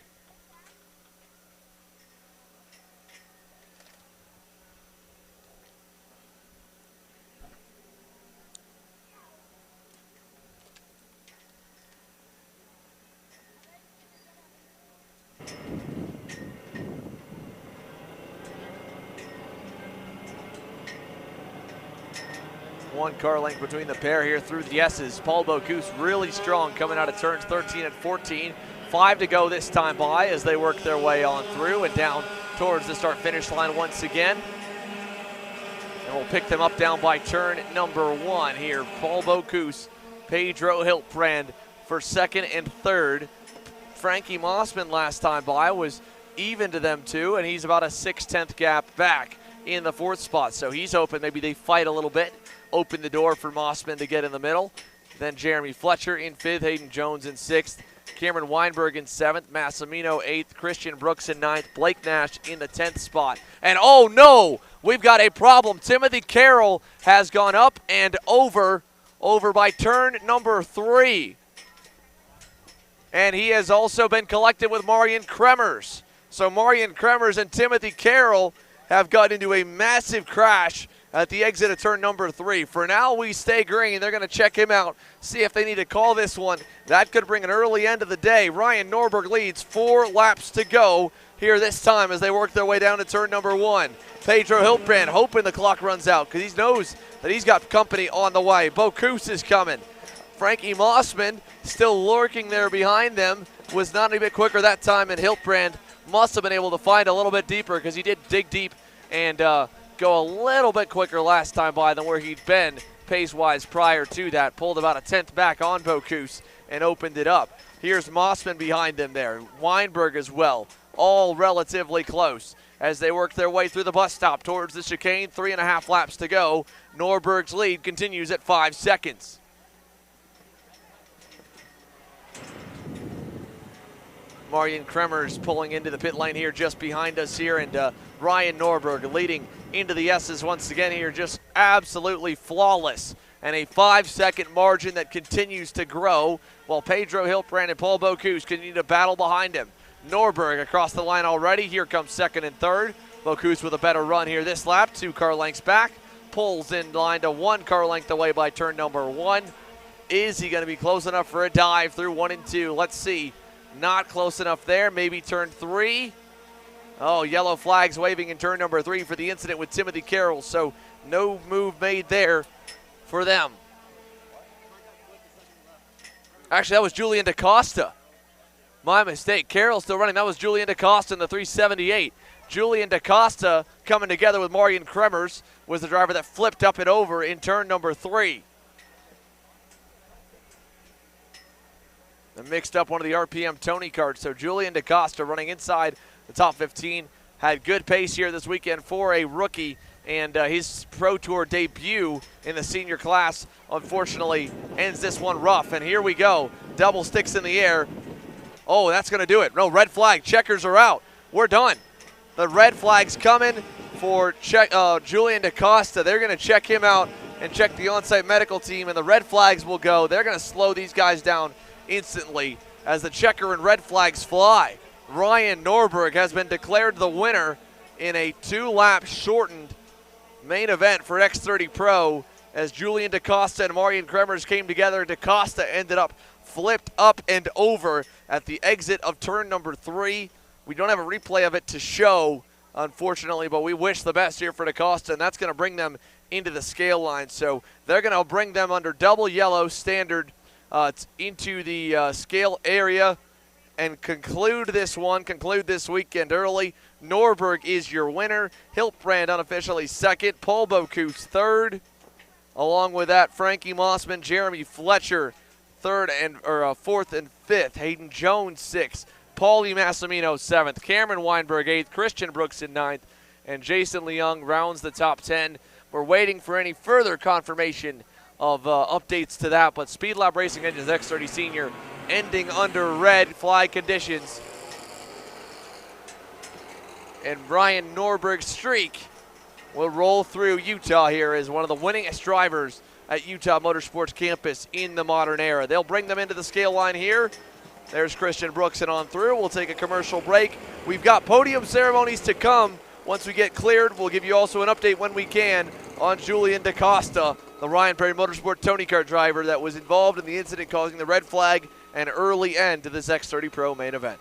One car length between the pair here through the S's. Paul Bocuse really strong coming out of turns 13 and 14. 5 to go this time by as they work their way on through and down towards the start-finish line once again. And we'll pick them up down by turn number 1 here. Paul Bocuse, Pedro Hiltbrand for second and third. Frankie Mossman last time by was even to them too, and he's about a 6/10 gap back in the 4th spot. So he's hoping maybe they fight a little bit, open the door for Mossman to get in the middle. Then Jeremy Fletcher in 5th, Hayden Jones in 6th, Cameron Weinberg in 7th, Massimino 8th, Christian Brooks in 9th, Blake Nash in the 10th spot. And oh no, we've got a problem. Timothy Carroll has gone up and over by turn number 3. And he has also been collected with Marian Kremers. So Marian Kremers and Timothy Carroll have got into a massive crash at the exit of turn number 3. For now, we stay green. They're going to check him out, see if they need to call this one. That could bring an early end of the day. Ryan Norberg leads, 4 laps to go here this time as they work their way down to turn number 1. Pedro Hiltbrand hoping the clock runs out because he knows that he's got company on the way. Bocuse is coming. Frankie Mossman still lurking there behind them, was not a bit quicker that time, and Hiltbrand must have been able to find a little bit deeper because he did dig deep and go a little bit quicker last time by than where he'd been pace-wise prior to that. Pulled about a 10th back on Bocuse and opened it up. Here's Mossman behind them there. Weinberg as well, all relatively close as they work their way through the bus stop towards the chicane. 3.5 laps to go. Norberg's lead continues at 5 seconds. Marian Kremers pulling into the pit lane here just behind us here, and Ryan Norberg leading into the S's once again here, just absolutely flawless. And a 5-second margin that continues to grow while Pedro Hiltbrand and Paul Bocuse continue to battle behind him. Norberg across the line already. Here comes second and third. Bocuse with a better run here this lap, 2 car lengths back. Pulls in line to 1 car length away by turn number 1. Is he going to be close enough for a dive through 1 and 2? Let's see. Not close enough there. Maybe turn 3. Oh, yellow flags waving in turn number 3 for the incident with Timothy Carroll. So no move made there for them. Actually, that was Julian DaCosta. My mistake. Carroll's still running. That was Julian DaCosta in the 378. Julian DaCosta coming together with Marian Kremers was the driver that flipped up and over in turn number 3. And mixed up one of the RPM Tony cards. So Julian DaCosta running inside the top 15. Had good pace here this weekend for a rookie. And his Pro Tour debut in the senior class, unfortunately, ends this one rough. And here we go. Double sticks in the air. Oh, that's going to do it. No, red flag. Checkers are out. We're done. The red flag's coming for Julian DaCosta. They're going to check him out and check the on-site medical team. And the red flags will go. They're going to slow these guys down instantly as the checker and red flags fly. Ryan Norberg has been declared the winner in a 2-lap shortened main event for X30 Pro as Julian DaCosta and Marian Kremers came together. DaCosta ended up flipped up and over at the exit of turn number 3. We don't have a replay of it to show, unfortunately, but we wish the best here for DaCosta, and that's going to bring them into the scale line. So they're going to bring them under double yellow standard into the scale area and conclude this weekend early. Norberg is your winner. Hiltbrand unofficially second. Paul Bocuse third. Along with that, Frankie Mossman, Jeremy Fletcher fourth and fifth. Hayden Jones sixth. Paulie Massimino seventh. Cameron Weinberg eighth. Christian Brooks in ninth. And Jason Leung rounds the top 10. We're waiting for any further confirmation of updates to that, but Speed Lab Racing Engines X30 Senior ending under red flag conditions. And Ryan Norberg's streak will roll through Utah here as one of the winningest drivers at Utah Motorsports Campus in the modern era. They'll bring them into the scale line here. There's Christian Brooks and on through. We'll take a commercial break. We've got podium ceremonies to come. Once we get cleared, we'll give you also an update when we can on Julian DaCosta, the Ryan Perry Motorsport Tony Kart driver that was involved in the incident causing the red flag and early end to this X30 Pro main event.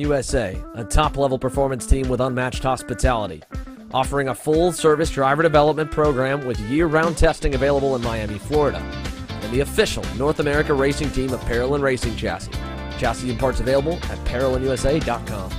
USA, a top-level performance team with unmatched hospitality, offering a full-service driver development program with year-round testing available in Miami, Florida, and the official North America racing team of Parolin Racing Chassis. Chassis and parts available at ParolinUSA.com.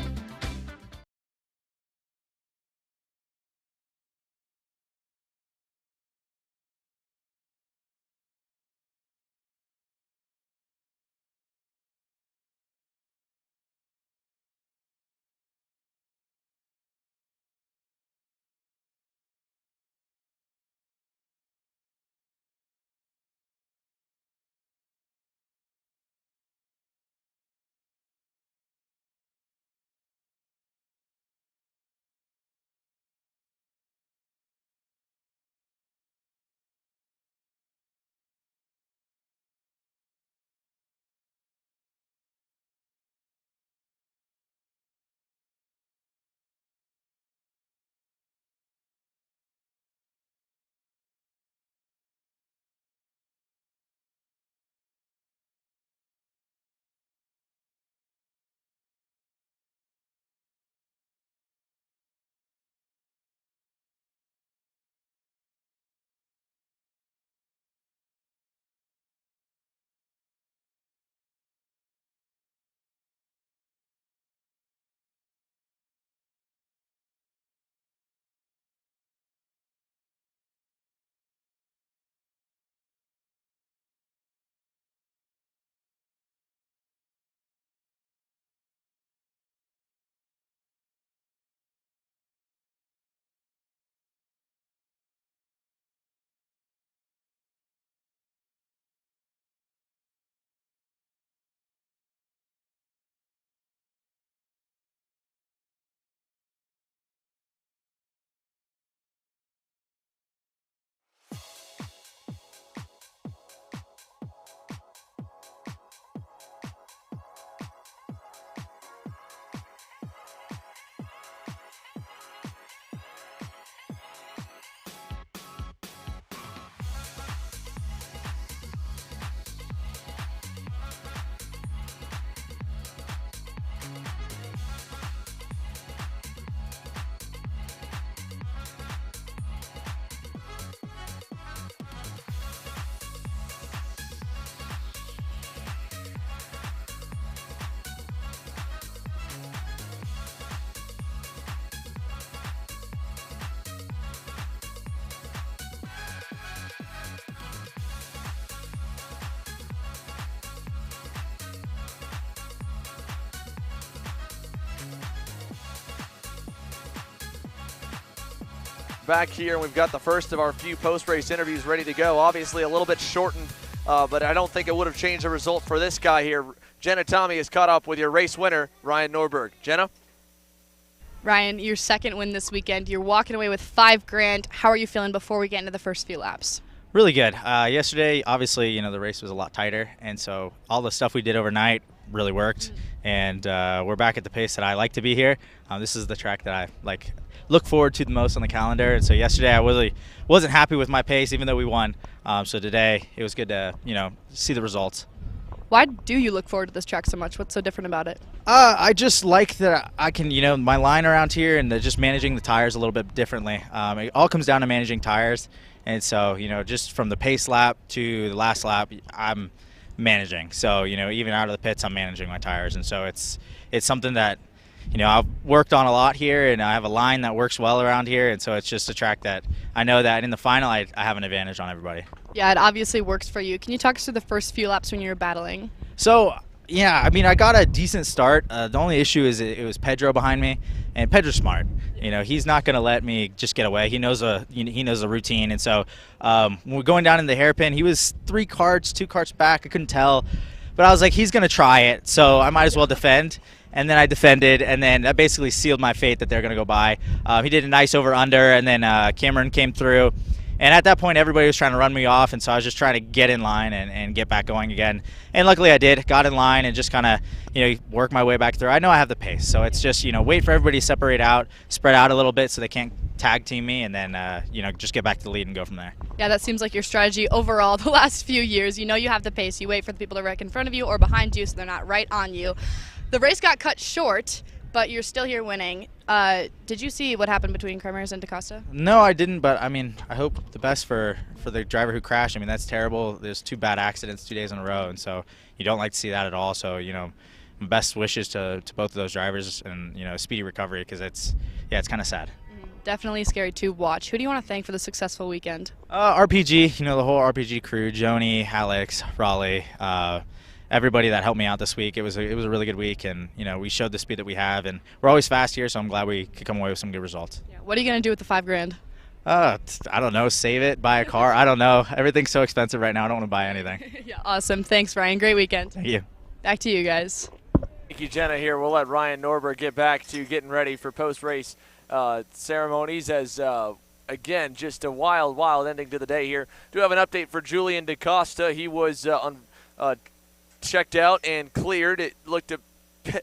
Back here, and we've got the first of our few post-race interviews ready to go. Obviously a little bit shortened, but I don't think it would have changed the result for this guy here. Jenna Tommy is caught up with your race winner, Ryan Norberg. Jenna? Ryan, your second win this weekend. You're walking away with $5,000. How are you feeling before we get into the first few laps? Really good. Yesterday, obviously, the race was a lot tighter, and so all the stuff we did overnight really worked, and we're back at the pace that I like to be here. This is the track that I look forward to the most on the calendar, and so yesterday I really wasn't happy with my pace, even though we won. So today it was good to see the results. Why do you look forward to this track so much? What's so different about it? I just like that I can, my line around here and just managing the tires a little bit differently. It all comes down to managing tires, and so just from the pace lap to the last lap, I'm managing. So even out of the pits, I'm managing my tires, and so it's something that I've worked on a lot here, and I have a line that works well around here, and so it's just a track that I know that in the final I have an advantage on everybody. Yeah, it obviously works for you. Can you talk us through the first few laps when you were battling? So, yeah, I got a decent start. The only issue is it was Pedro behind me, and Pedro's smart. He's not going to let me just get away. He knows the routine, and so when we're going down in the hairpin, he was 2 carts back. I couldn't tell, but I was like, he's going to try it, so I might as well defend. And then I defended, and then that basically sealed my fate that they're going to go by. He did a nice over-under, and then Cameron came through. And at that point, everybody was trying to run me off, and so I was just trying to get in line and get back going again. And luckily I did, got in line and just kind of, work my way back through. I know I have the pace, so it's just, wait for everybody to separate out, spread out a little bit so they can't tag team me, and then, just get back to the lead and go from there. Yeah, that seems like your strategy overall the last few years. You have the pace. You wait for the people to wreck in front of you or behind you so they're not right on you. The race got cut short, but you're still here winning. Did you see what happened between Kremers and DaCosta? No, I didn't, but I mean, I hope the best for the driver who crashed. I mean, that's terrible. There's 2 bad accidents 2 days in a row, and so you don't like to see that at all. So, you know, best wishes to both of those drivers, and, you know, speedy recovery, because it's kind of sad. Definitely scary to watch. Who do you want to thank for the successful weekend? RPG, you know, the whole RPG crew, Joni, Alex, Raleigh, everybody that helped me out this week. It was a really good week, and, you know, we showed the speed that we have, and we're always fast here, so I'm glad we could come away with some good results. Yeah. What are you going to do with the $5,000? I don't know, save it, buy a car. I don't know. Everything's so expensive right now. I don't want to buy anything. Yeah, awesome. Thanks, Ryan. Great weekend. Thank you. Back to you guys. Thank you, Jenna. Here, we'll let Ryan Norberg get back to getting ready for post-race ceremonies as, again, just a wild ending to the day here. Do have an update for Julian DaCosta. He was checked out and cleared. It looked to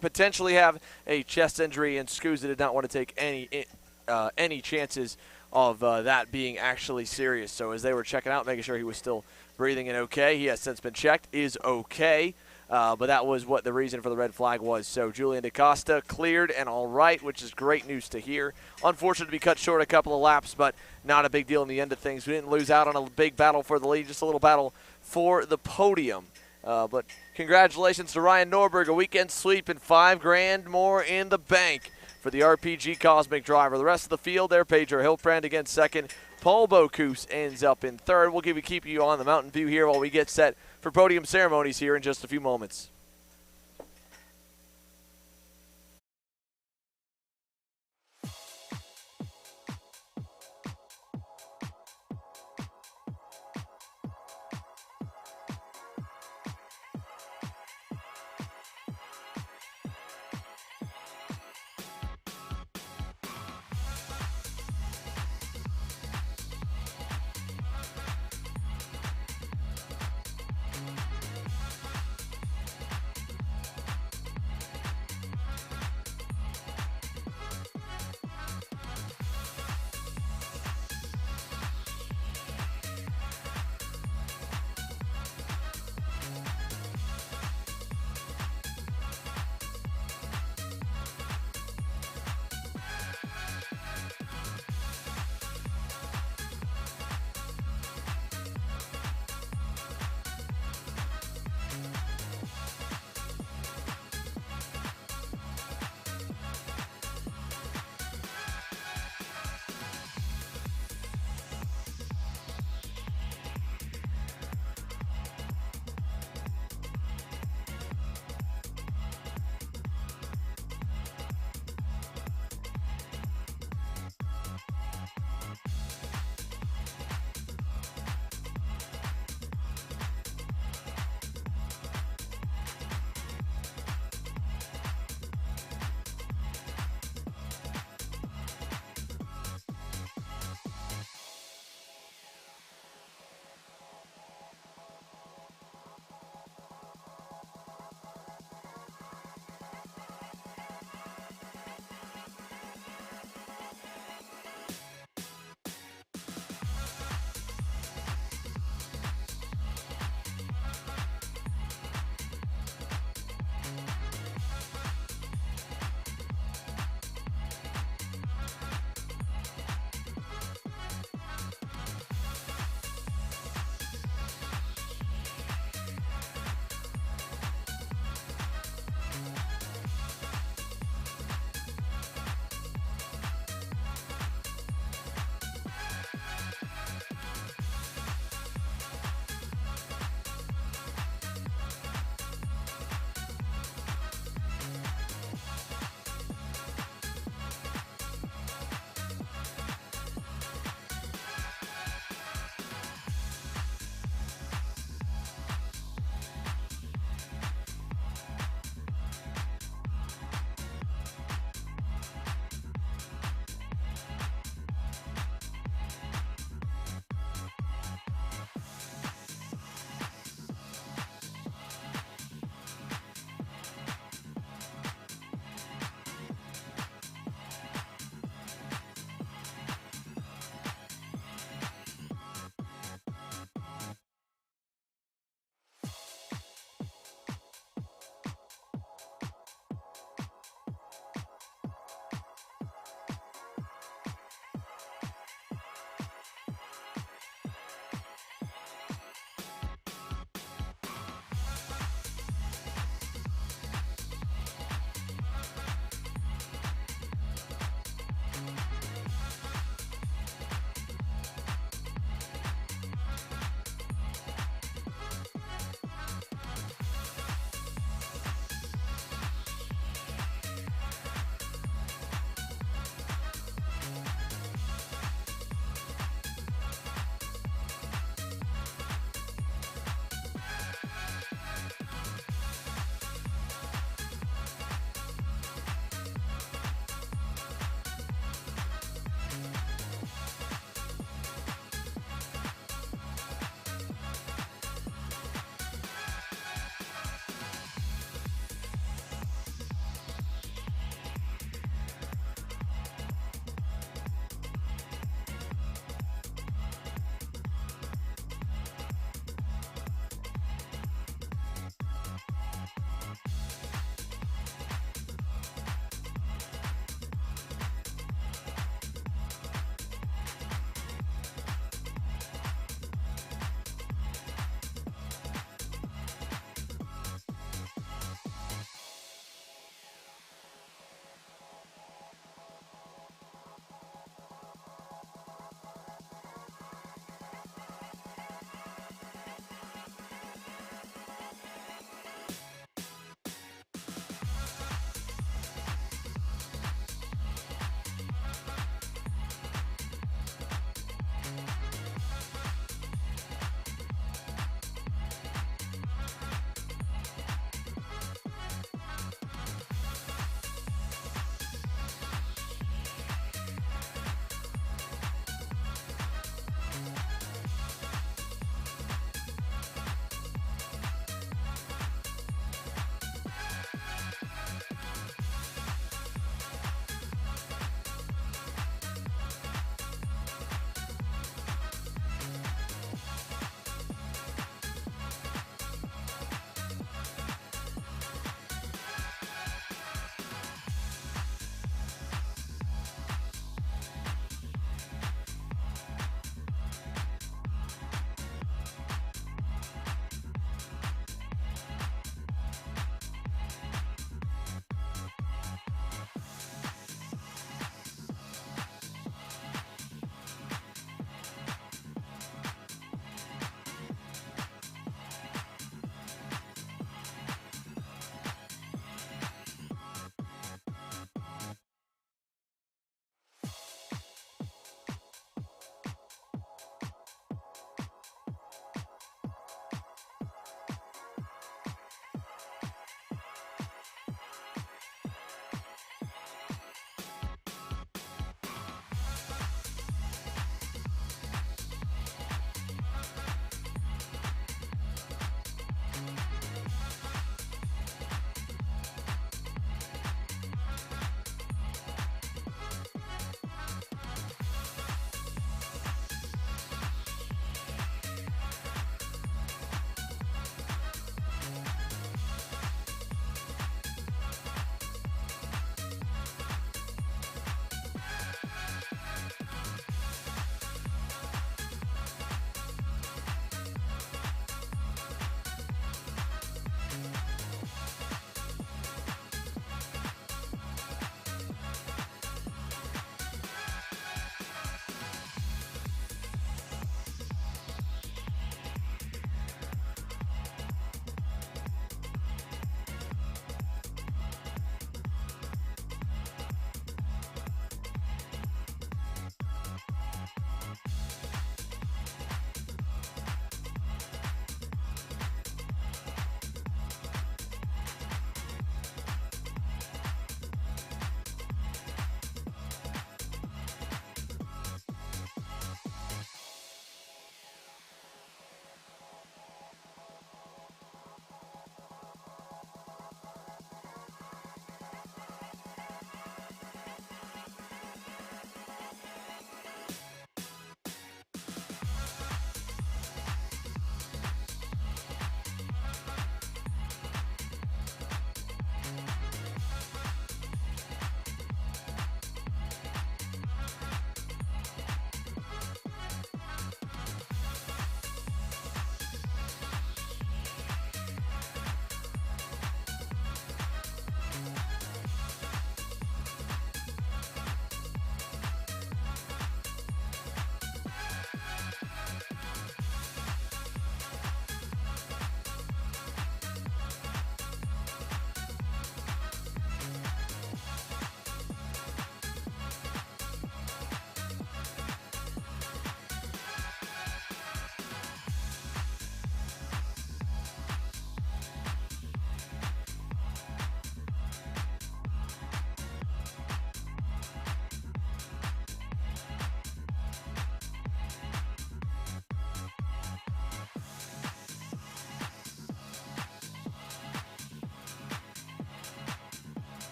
potentially have a chest injury, and SKUSA did not want to take any chances of that being actually serious. So as they were checking out, making sure he was still breathing and okay, he has since been checked, is okay. But that was what the reason for the red flag was. So Julian DaCosta cleared and all right, which is great news to hear. Unfortunate to be cut short a couple of laps, but not a big deal in the end of things. We didn't lose out on a big battle for the lead, just a little battle for the podium. But congratulations to Ryan Norberg, a weekend sweep and $5,000 more in the bank for the RPG Cosmic driver. The rest of the field there, Pedro Hiltbrand again second. Paul Bocuse ends up in third. We'll keep you on the mountain view here while we get set for podium ceremonies here in just a few moments.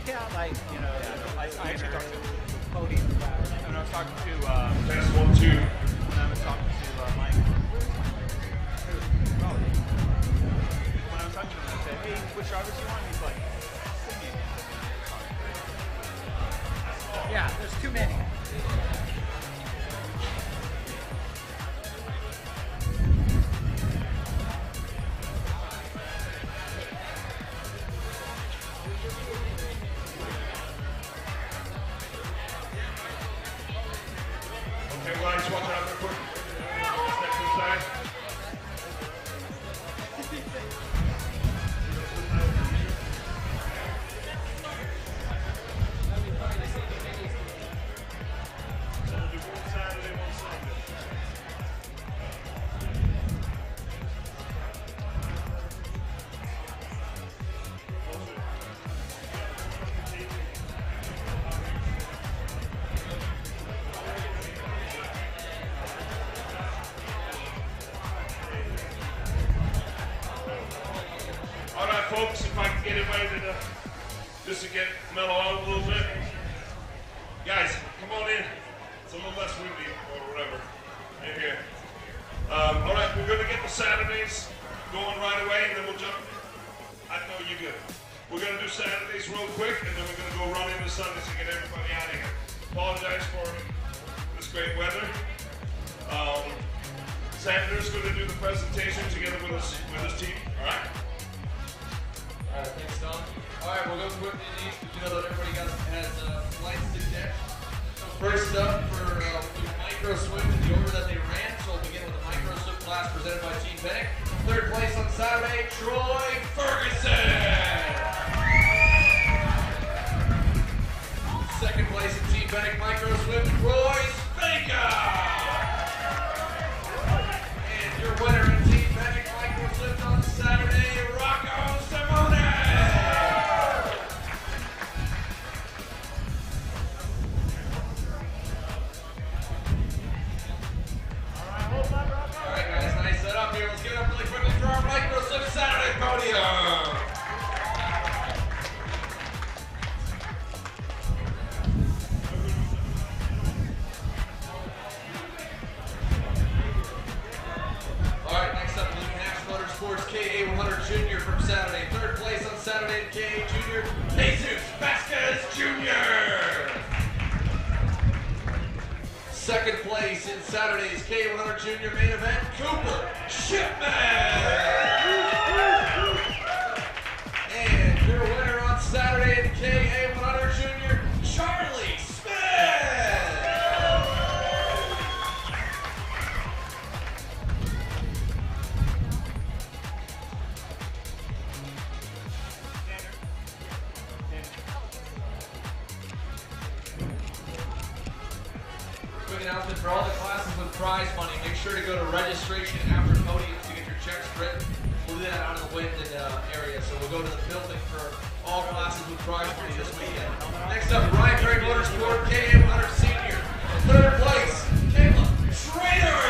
Yeah, like, you know, I actually talked to Podiums about it. And I was talking to, Test 1, 2. And I was talking to Mike. When I was talking to him, I said, hey, which drivers do you want? He's like, send me again. Yeah, there's too many. Okay, guys, watch out real quick. Step to the side. All right, folks, if I can get everybody to just to get mellow out a little bit. Guys, come on in. It's a little less windy or whatever in here. All right, we're going to get the Saturdays going right away, and then we'll jump. I know you good. We're going to do Saturdays real quick, and then we're going to go run into Sundays to get everybody out of here. Apologize for this great weather. Sanders going to do the presentation together with his team. All right. All right, thanks, Tom. All right, we'll go through what you need. You know that everybody has flights to catch. So first up for the micro swim in the order that they ran. So we'll begin with the micro swim class presented by Team Bennett. Third place on Saturday, Troy Ferguson. Second place in Team Bennett micro swim, Roy Spanka. And your winner in Team Bennett micro swim on Saturday, Rocco Simone. All right, guys, nice setup here. Let's get it up really quickly for our micro swim Saturday podium. All right, next up, Blue Nash Motorsports KA100 Junior from Saturday. Third place on Saturday in KA Junior, Jesus Vasquez Jr. Second place in Saturday's KA100 Junior main event, Cooper Shipman. And your winner on Saturday in KA100 Junior, Charlie Smith. Quick announcement for all the classes with prize money. Make sure to go to registration after Podiums to get your checks written. We'll do that out of the wind area. So we'll go to the building for all classes with prize money this weekend. Next up, Ryan Perry Motorsport KA100 Senior. Third place, Caleb Schrader.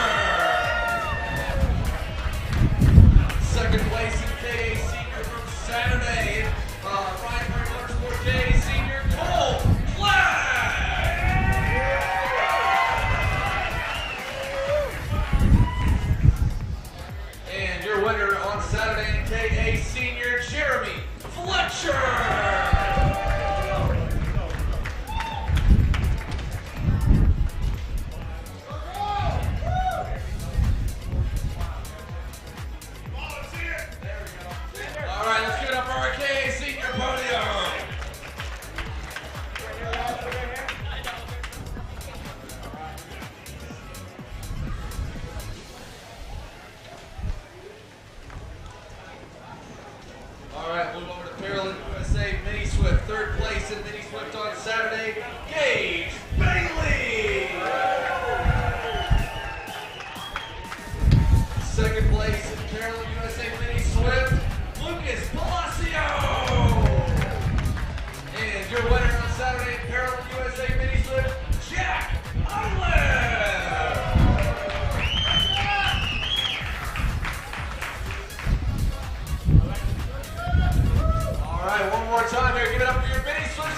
Second place in KA Senior from Saturday, Ryan Perry Motorsport KA Senior, Cole Black. And your winner on Saturday in KA Senior, Jeremy Fletcher. All right, let's give it up for our KA Senior podium. All right, move over to Parallel USA Mini Swift. Third place in Mini Swift on Saturday, Gage Bailey. Second place in Parallel USA Mini Swift, Lucas Palacio. And your winner on Saturday in Parallel USA Mini Swift, Jack Olive. All right, one more time here. Give it up for your Mini Swift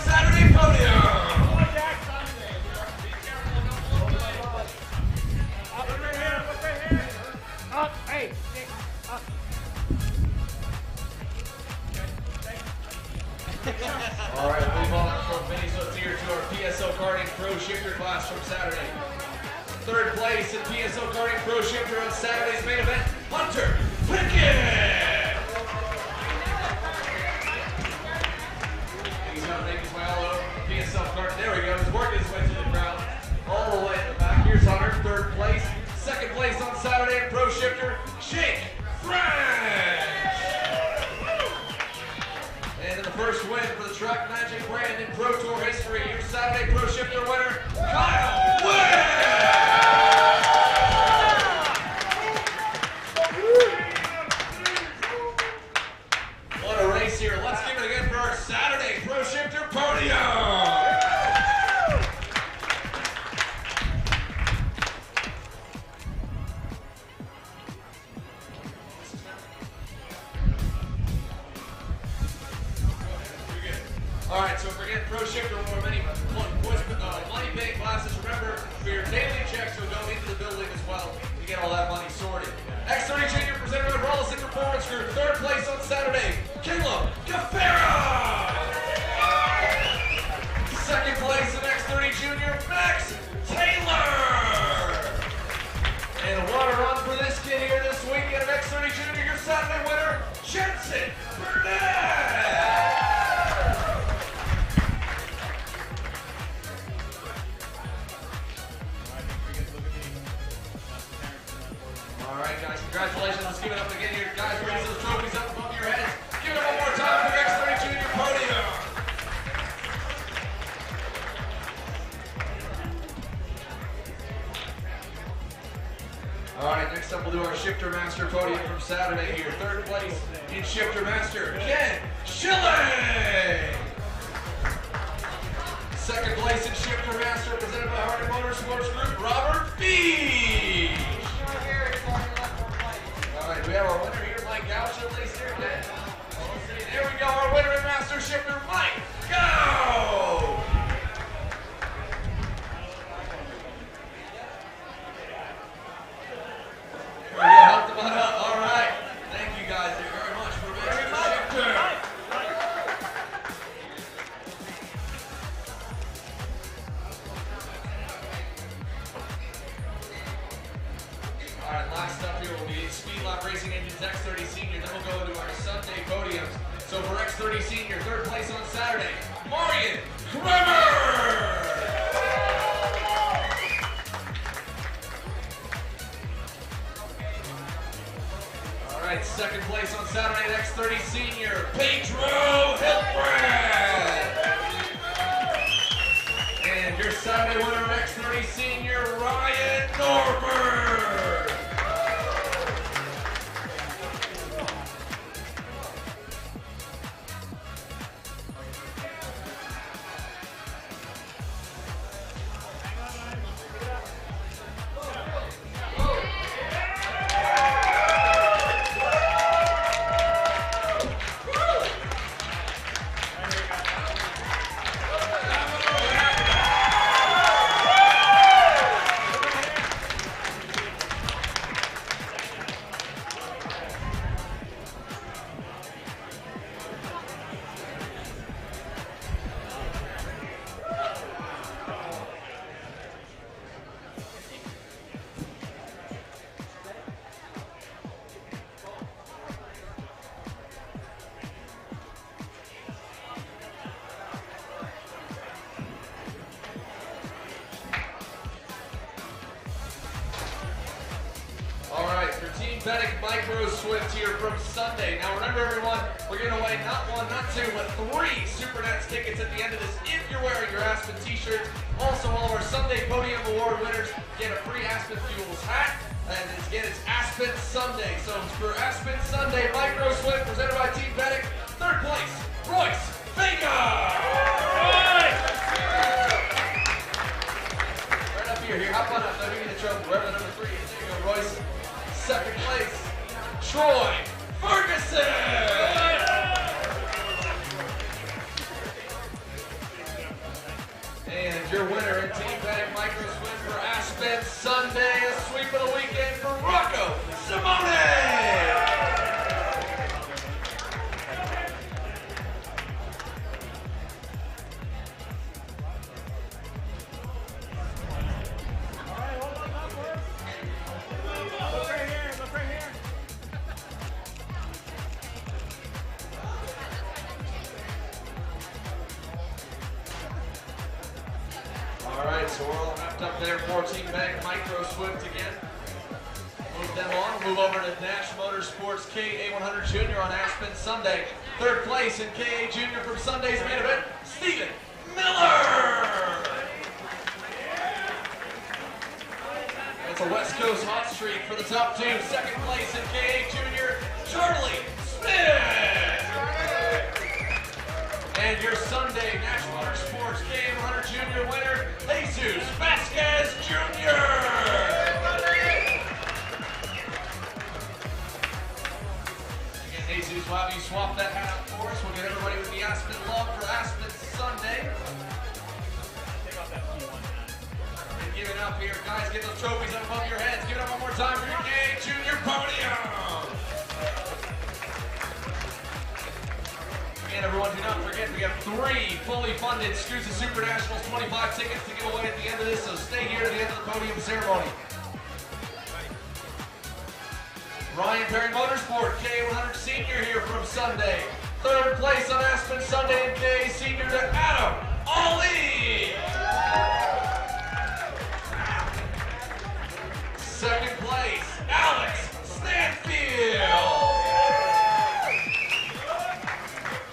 All right, we'll move on from mini splits here to our PSO karting pro shifter class from Saturday. Third place in PSO karting pro shifter on Saturday's main event, Hunter Pickett. He's gonna make his way all over the PSO kart. There we go. He's working his way through the crowd, all the way in the back. Here's Hunter, third place. Second place on Saturday in pro shifter, Jake French. And in the first win for the Truck Magic brand in Pro Tour history, your Saturday Pro Shifter winner, Kyle Webb! What a race here. Let's give it again for our Saturday Pro Shifter podium! All right, so if we're getting pro shifter or many money paying classes, remember for your daily checks will go into the building as well to get all that money sorted. X30 Junior presented by Rollison Performance Group. Third place on Saturday, Caleb Gaffera. Second place in X30 Junior, Max Taylor. And what a run for this kid here this weekend of X30 Junior, your Saturday winner, Jensen Burnett. All right, guys, congratulations. Let's give it up again here. Guys, raise those trophies up above your heads. Give it up one more time for X30 Junior podium. All right, next up we'll do our Shifter Master podium from Saturday here. Third place in Shifter Master, Ken Schilling. Second place in Shifter Master, presented by Hardy Motorsports Group, Robert Beach. All right, we have our winner here, Mike Gaucho, please here, Ken. There we go, our winner in Master Shifter, Mike Go! There we go, help them on up. All right, thank you guys very much for being Master Shifter. All right, last up here will be Speed Lap Racing Engines X30 Senior. Then we'll go into our Sunday podiums. So for X30 Senior, third place on Saturday, Morgan Kremer. All right, second place on Saturday at X30 Senior, Pedro Hilbrand. And your Saturday winner of X30 Senior, Ryan Norberg. Synthetic Micro Swift here from Sunday. Now remember everyone, we're giving away not one, not two, but 3 Super Nets tickets at the end of this if you're wearing your Aspen t-shirts. Also, all of our Sunday Podium Award winners get a free Aspen Fuels hat. And again, it's Aspen Sunday. So for Aspen Sunday Micro Swift presented by Team Medic, third place, Royce Vega! Right up here, hop on up, let me get the trophy, wherever the number 3 is. There you go, Royce. Second place, Troy Ferguson! And your winner in Team Medic Micro Swift for Aspen Sunday, a sweep of the weekend for Rocco Simone! All right, so we're all wrapped up there. 14 bank micro swift again. Move them on. Move over to Nash Motorsports KA100 Junior on Aspen Sunday. Third place in KA Junior from Sunday's main event, Stephen Miller. It's a West Coast hot streak for the top two. Second place in KA Junior, Charlie Smith. And your Sunday Nash Motorsports KA100 Junior winner, Jesus Vasquez Jr. Jesus, we'll have you swap that hat out for us. We'll get everybody with the Aspen love for Aspen Sunday. And give it up here, guys. Get those trophies up above your heads. Give it up one more time for your KA Junior Podium. And everyone, do not forget, we have 3 fully funded SKUSA Super Nationals 25 tickets to give away at the end of this, so stay here to the end of the podium ceremony. Ryan Perry Motorsport, KA100 Senior here from Sunday. Third place on Aspen Sunday in KA Senior to Adam Ali. Second place, Alex Stanfield.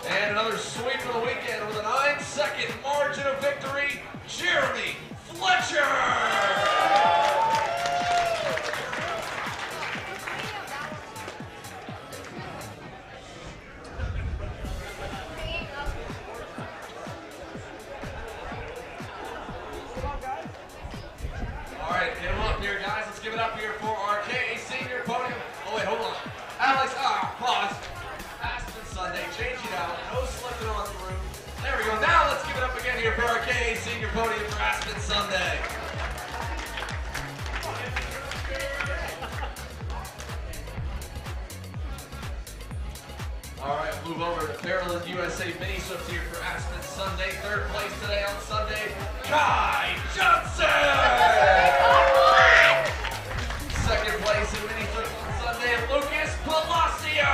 And another sweep of the weekend with a 9-second margin of victory, Jeremy Fletcher. Give it up here for our KA Senior Podium. Oh wait, hold on. Alex, pause. Aspen Sunday, change it out. No slipping on the roof. There we go. Now let's give it up again here for our KA Senior Podium for Aspen Sunday. All right, move over to Parallel USA Mini Swift here for Aspen Sunday. Third place today on Sunday, Kai Johnson. Second place in Mini Swift on Sunday, Lucas Palacio.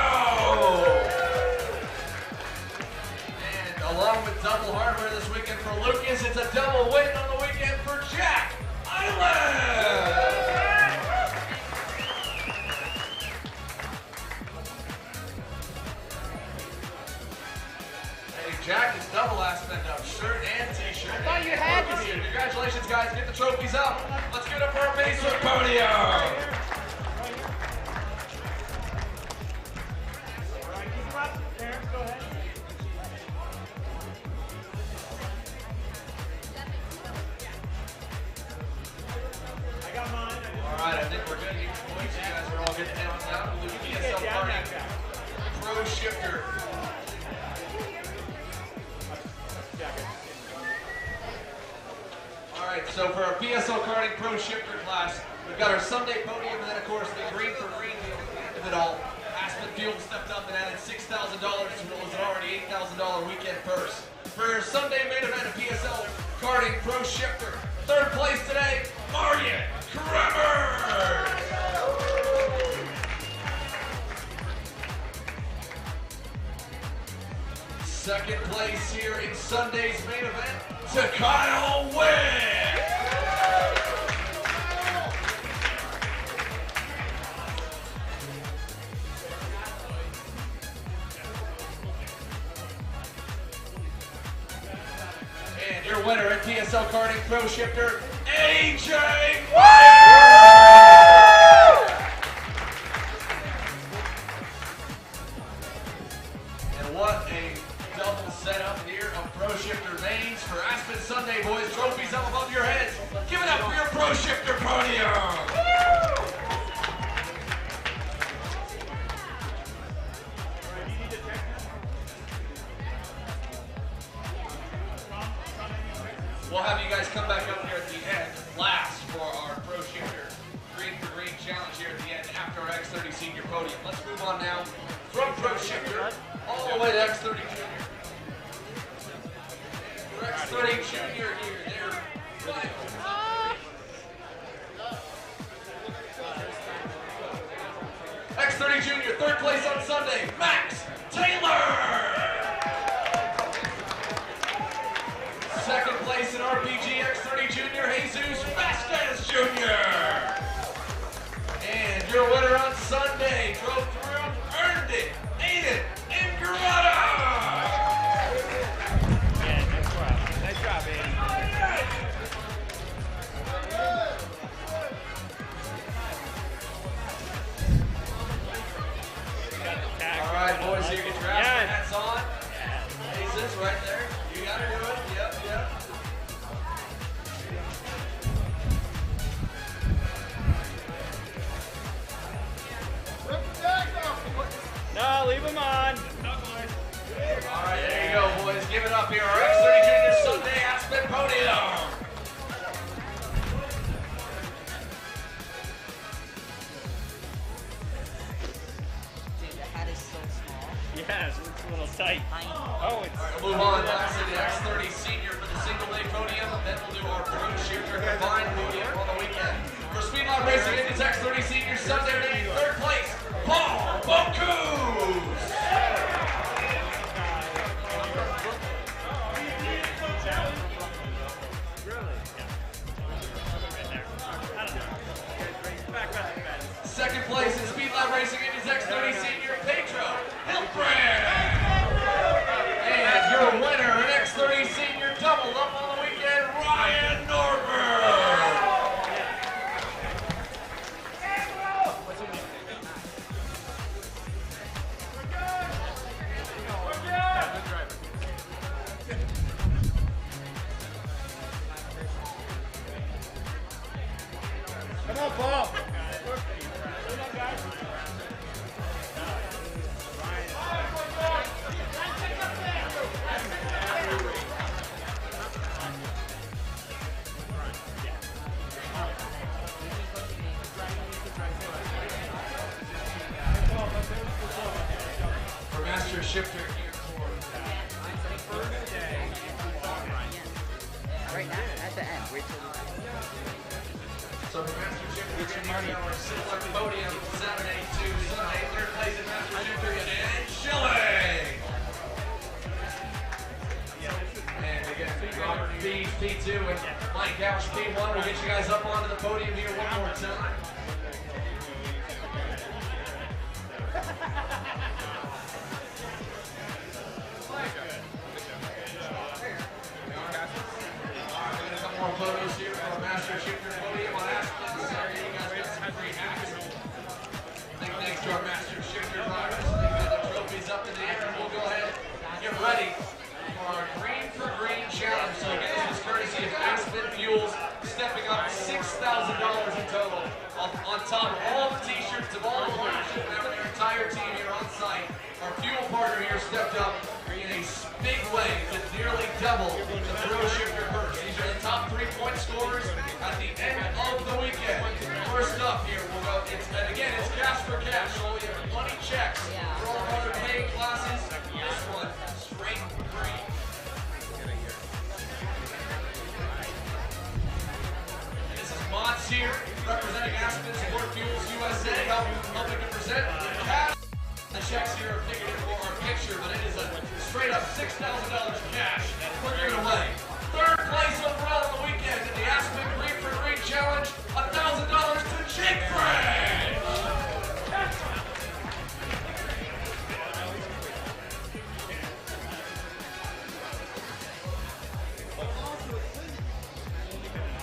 And along with double hardware this weekend for Lucas, it's a double win on the weekend for Jack Island. Hey, Jack is double Aspen up, shirt and t-shirt. I thought you had this. Congratulations, guys. Get the trophies up. Let's give it up for our Mini Swift podium. Alright, I think we're good. You guys are all good to head on down. The PSL Karting Pro Shifter. Alright, so for our PSL Karting Pro Shifter class, we've got our Sunday podium, and then of course the green for green deal at the end of it all. Aspen Fuel stepped up and added $6,000 to what was an already $8,000 weekend purse. For your Sunday main event of PSL Karting Pro Shifter, third place today, Marion Kremer. Second place here in Sunday's main event to Kyle Wick. And your winner at PSL Karting Pro Shifter, AJ Wyatt! And what a double setup here of Pro Shifter mains for Aspen Sunday, boys. Trophies up above your heads. Give it up for your Pro Shifter podium. We'll have you guys come back up here at the end, last for our Pro Shifter Green for Green Challenge here at the end after our X30 Senior Podium. Let's move on now from Pro Shifter all the way to X30 Junior. For X30 Junior here, they're X30 Junior, third place on Sunday, Max Taylor! Second place in RPG X30 Junior, Jesus Vasquez Jr. And your winner on Sunday, drove through, earned it, ate it, in Garada. Yeah, nice job, baby. All right, boys, here, get your hats on. Jesus, right there. You got to do it. Yep, yep. No, leave them on. All right, there you go, boys. Give it up here. Our X30 Junior Sunday Aspen Podium. Yes, it's a little tight. Oh, it's. All right, we'll move on. Last to the X30 Senior for the single day podium. Then we'll do our pro shifter combined podium on the weekend. For Speed Line Racing, it's X30 Senior Sunday night, third place, Paul Bocuse. Second place in Speed Line Racing, it is X30 Senior Pedro Hilbrand. And your winner in X30 Senior doubled up on the weekend, Ryan Norbert. Come on, Paul. For Master Shifter here Right now, at the end. Wait till So for Master Shifter here, our similar podium Saturday to Sunday. Third place in Master Shifter, Dan Schilling. And again, Robert B, P2, and Mike Gouch, P1. We'll get you guys up onto the podium here one more time. More photos here from Master Shifter podium on Aspen. Sorry, you guys got some great hats. Big thanks to our Master Shifter drivers. They've got the trophies up in the air, and we'll go ahead and get ready for our Green for Green challenge. So again, this is courtesy of Aspen Fuels, stepping up $6,000 in total. On top of all the t-shirts of all the ownership and our entire team here on site, our fuel partner here stepped up in a big way to nearly double the Pro Shifter purse. These are the top 3-point scorers at the end of the weekend. First up here, we'll go, and again, it's cash for cash, so we have money checks for all of our paying classes. This one, straight free. This is Mott's here, representing Aspen Sport Fuels USA, helping to present cash. The checks here are figured in for our picture, but it is a straight up $6,000 cash. We're giving away. Third place overall on the weekend in the Aspen Green for Green Challenge, $1,000 to Jake French.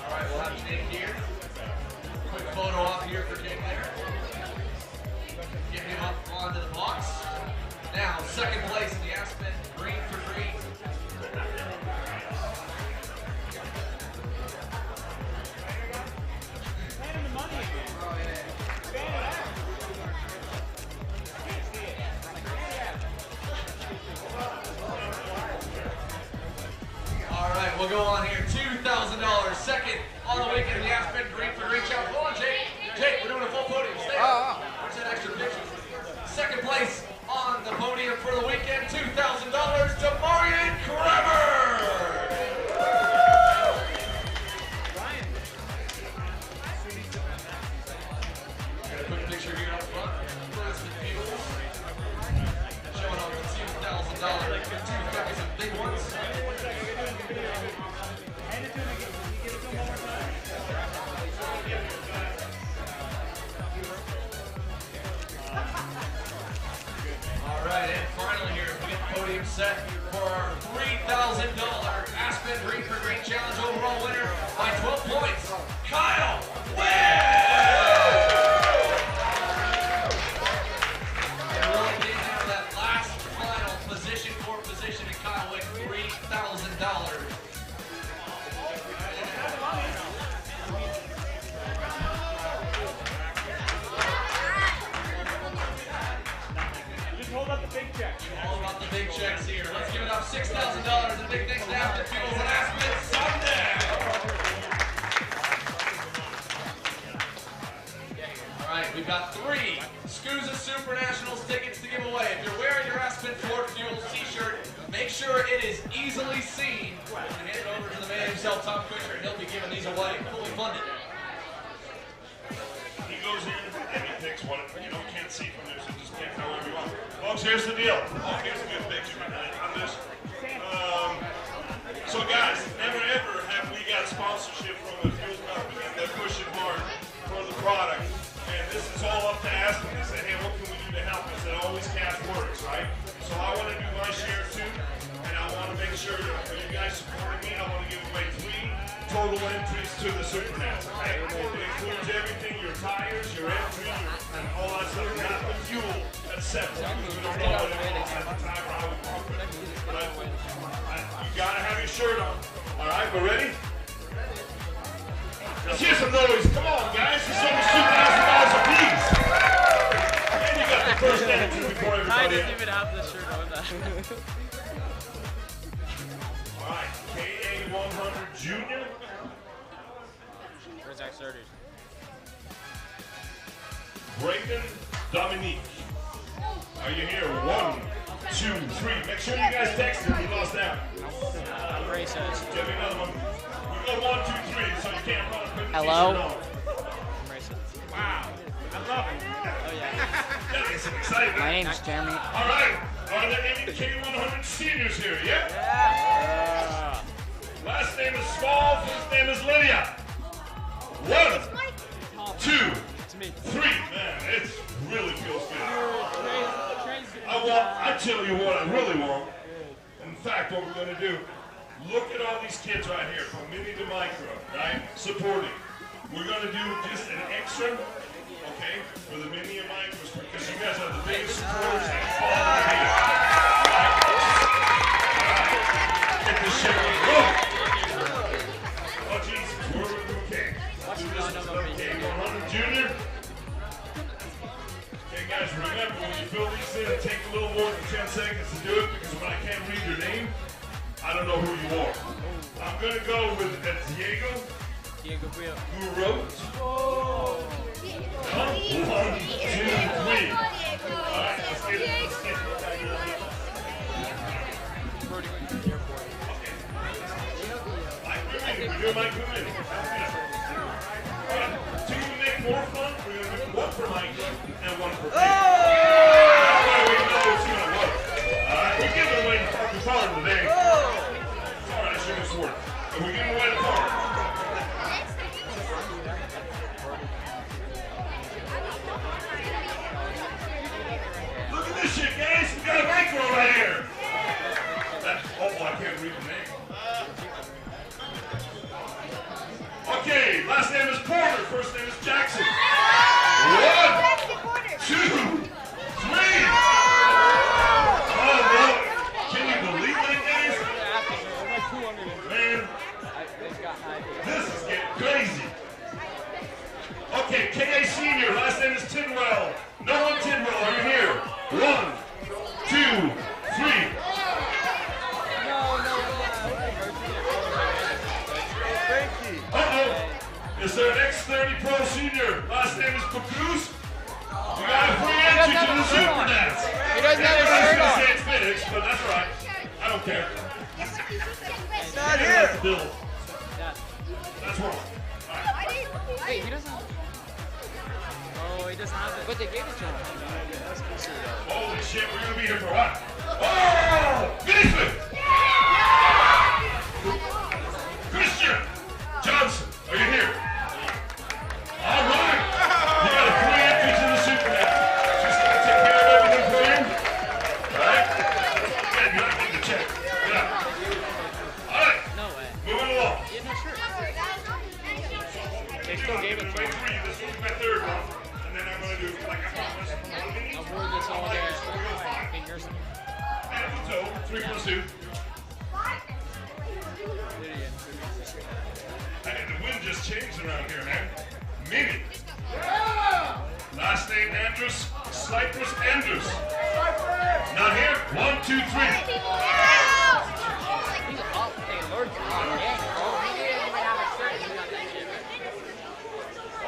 All right, we'll have Jake here. Quick photo off here for Jake there. Get him up onto the box. Now, second place in the Aspen Green for Green. All right, we'll go on here. $2,000. Second on the weekend in the Aspen Green for Green Challenge. Hold on, Jake. Jake, we're doing a full podium. Stay up. Where's that extra picture? Second place on the podium for the weekend, $2,000 to Marion Kremer. Got a quick picture here up front. Aspen Fuels. Showing off the $2,000. Two big ones. set for our $3,000 Aspen Green for Green Challenge overall winner by 12 points, Kyle really getting out of that last final position, fourth position, and Kyle Wick, $3,000. Hold up the big check. All about the big checks here. Let's give it up $6,000 and big thanks to Aspen Fuels and Aspen Sunday. All right, we've got 3 SKUSA Super Nationals tickets to give away. If you're wearing your Aspen Ford Fuels t-shirt, make sure it is easily seen. And hand it over to the man himself, Tom Kusher, and he'll be giving these away, fully funded. He goes in and he picks one. You can't see from this, so just pick however you want. Folks, here's the deal. Oh, here's a good picture on this. So guys, never ever have we got sponsorship from a fuel company and they're pushing hard for the product. And this is all up to Aspen. They say, hey, what can we do to help us? And always cash works, right? So I want to do my share too, and I want to make sure that for you guys supporting me, I want to give away 3 total entries to the Supernats, okay? It includes everything, your tires, your entry, and all that stuff, not the fuel that's separate. We don't know what it is at the time or how we pump it. But you gotta have your shirt on. All right, we're ready? Let's hear some noise. Come on, guys. This is almost $2,000 a piece. And you got the first entry before everybody. I didn't even have the shirt on that. All right, KA100 Junior. Where's X30? Brayden Dominique. Are you here? 1, 2, 3. Make sure you guys text him. He lost out. Ray says. Give me another one. We go 1, 2, 3, so you can't run. Hello? Wow. I love it. Oh, yeah. That is some excitement. My name's Jeremy. All right. Are there any K100 seniors here? Yep. Yeah. Last name is Small. First name is Lydia. 1, 2, 3. Man, it really feels good. I tell you what I really want. In fact, what we're going to do, look at all these kids right here, from mini to micro, right? Supporting. We're going to do just an extra, okay, for the mini and micros, because you guys are the biggest supporters and followers here. Right? Get this shit going. Oh, Jesus. Okay. Do this okay. 100 Junior. Okay, guys, remember, when you fill these in, it takes a little more than 10 seconds to do it, because when I can't read your name, I don't know who you are. I'm going to go with Diego. Who wrote? Oh. 1, 2, 3. All right, let's get it. We're doing Mike Goodman. All right, to make more fun, we're going to do 1 for Mike and 1 for me. That way we know it's going to work. All right, we're giving away the farm today. It's all right, I should have sworn. And we're giving away the farm. Look at this shit, guys. We got a micro right here. Oh, I can't read the name. Okay, last name is Porter. First name is Jackson. 1, 2, 3. Oh, boy. Can you believe that, guys? Man, this is getting crazy. Okay, KA Senior. Last name is Tidwell. No one Tidwell. Are you here? 1, 2, 3. Uh-oh. Is there an X30 Pro Senior? Last name is Pacus. You got a free entry to the Supernats. He doesn't have a shirt on. Say it's finished, but that's all right. I don't care. It's not here. Bill. That's wrong. Wait, he doesn't have it. Oh, he doesn't have it. But they gave it to him. Holy shit, we're going to be here for a while. Oh! Finish it! Christian Johnson, are you here? All right. You got a free entry to the Supernats. She's going to take care of everything for you. All right? Yeah, you have to gave it away 3. This one's my 3rd one. And then I'm going to do, like I promised, 1 minute. I've heard this all day. Fingers. And toe, 3 plus 2. Hey, the wind just changed around here, man. Mini. Last name Andrews, Cypress Andrews. Not here. 1, 2, 3.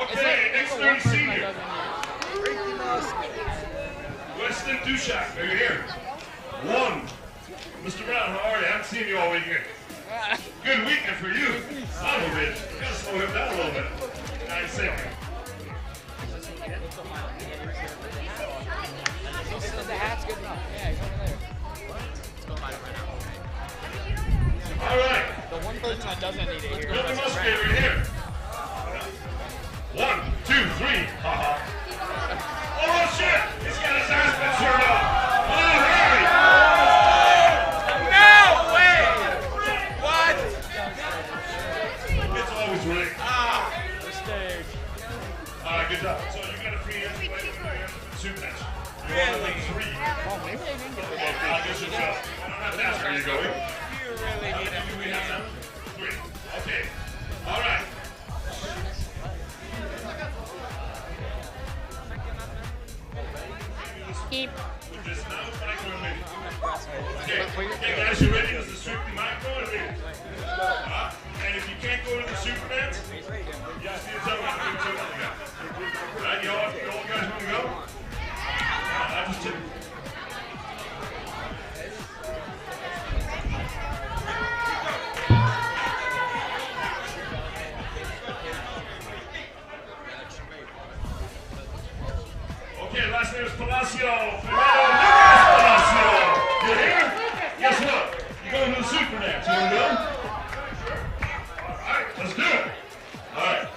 Okay, X30 Senior. Weston Dushak, are you here? 1. Mr. Brown, how are you? I haven't seen you all weekend. Good weekend for you. Son of a bitch. You gotta slow him down a little bit. 9 seconds. The hat's good enough. Yeah, he's over there. Let's go find him right now. All right. The one person that doesn't need it here. Billy Musgrave right here. 1, 2, 3. Haha. Oh shit! He's got his ass been turned off. Oh, Harry! No way! What? It's always rigged. Mistake. Good job. So you got a free entry right for the soup match. You want to like 3. I guess you'll go. I don't have to ask where you're going. You really need it. We have now? 3. Okay. All right. Keep. This now is micro and mini. Okay, guys, you ready? This is strictly micro and mini. And if you can't go to the Supermans, you just need to tell me what to do. Right, you all guys want to go? I just did. Okay, last name is Palacio. Palacio. You here? Guess what? You're going to the Supermans. You want to go? All right, let's do it. All right.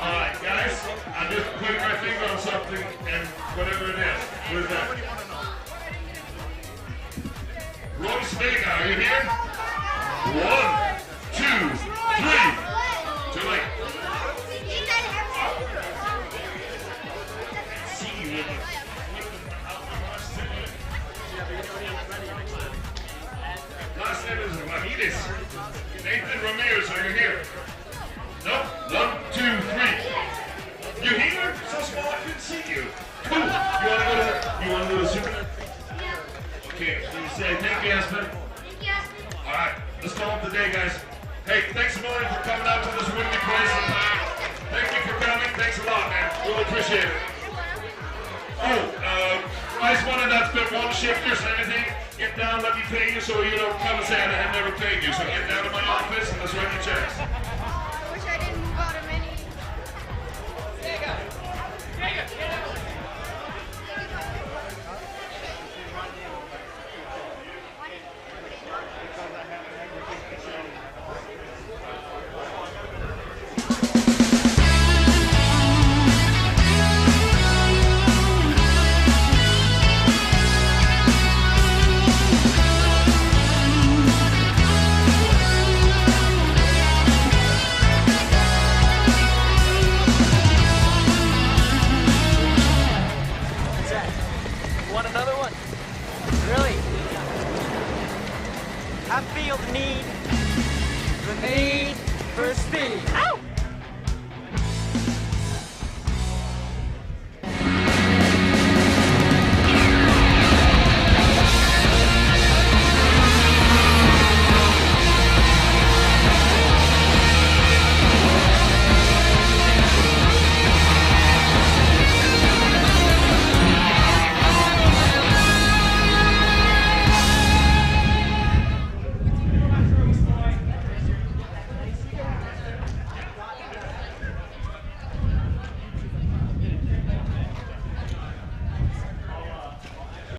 All right, guys, I just put my finger on something, and whatever it is, what is that? Royce Vega, are you here? 1, 2, 3. Too late. See you with Last name is Ramirez. Nathan Ramirez, are you here? Nope. 1, 2, 3. You here? So small I couldn't see you. Cool. You want to go to the Super? Okay. You say thank you, Aspen. All right. Let's call it the day, guys. Hey, thanks a million for coming out to this windy place. Thank you for coming. Thanks a lot, man. Really appreciate it. Oh, nice one, and that's been 1 shifters and everything. Get down, let me pay you so you don't come and say I have never paid you. So get down to my office and let's write your checks. Want another one? Really? I feel the need for speed. Ow!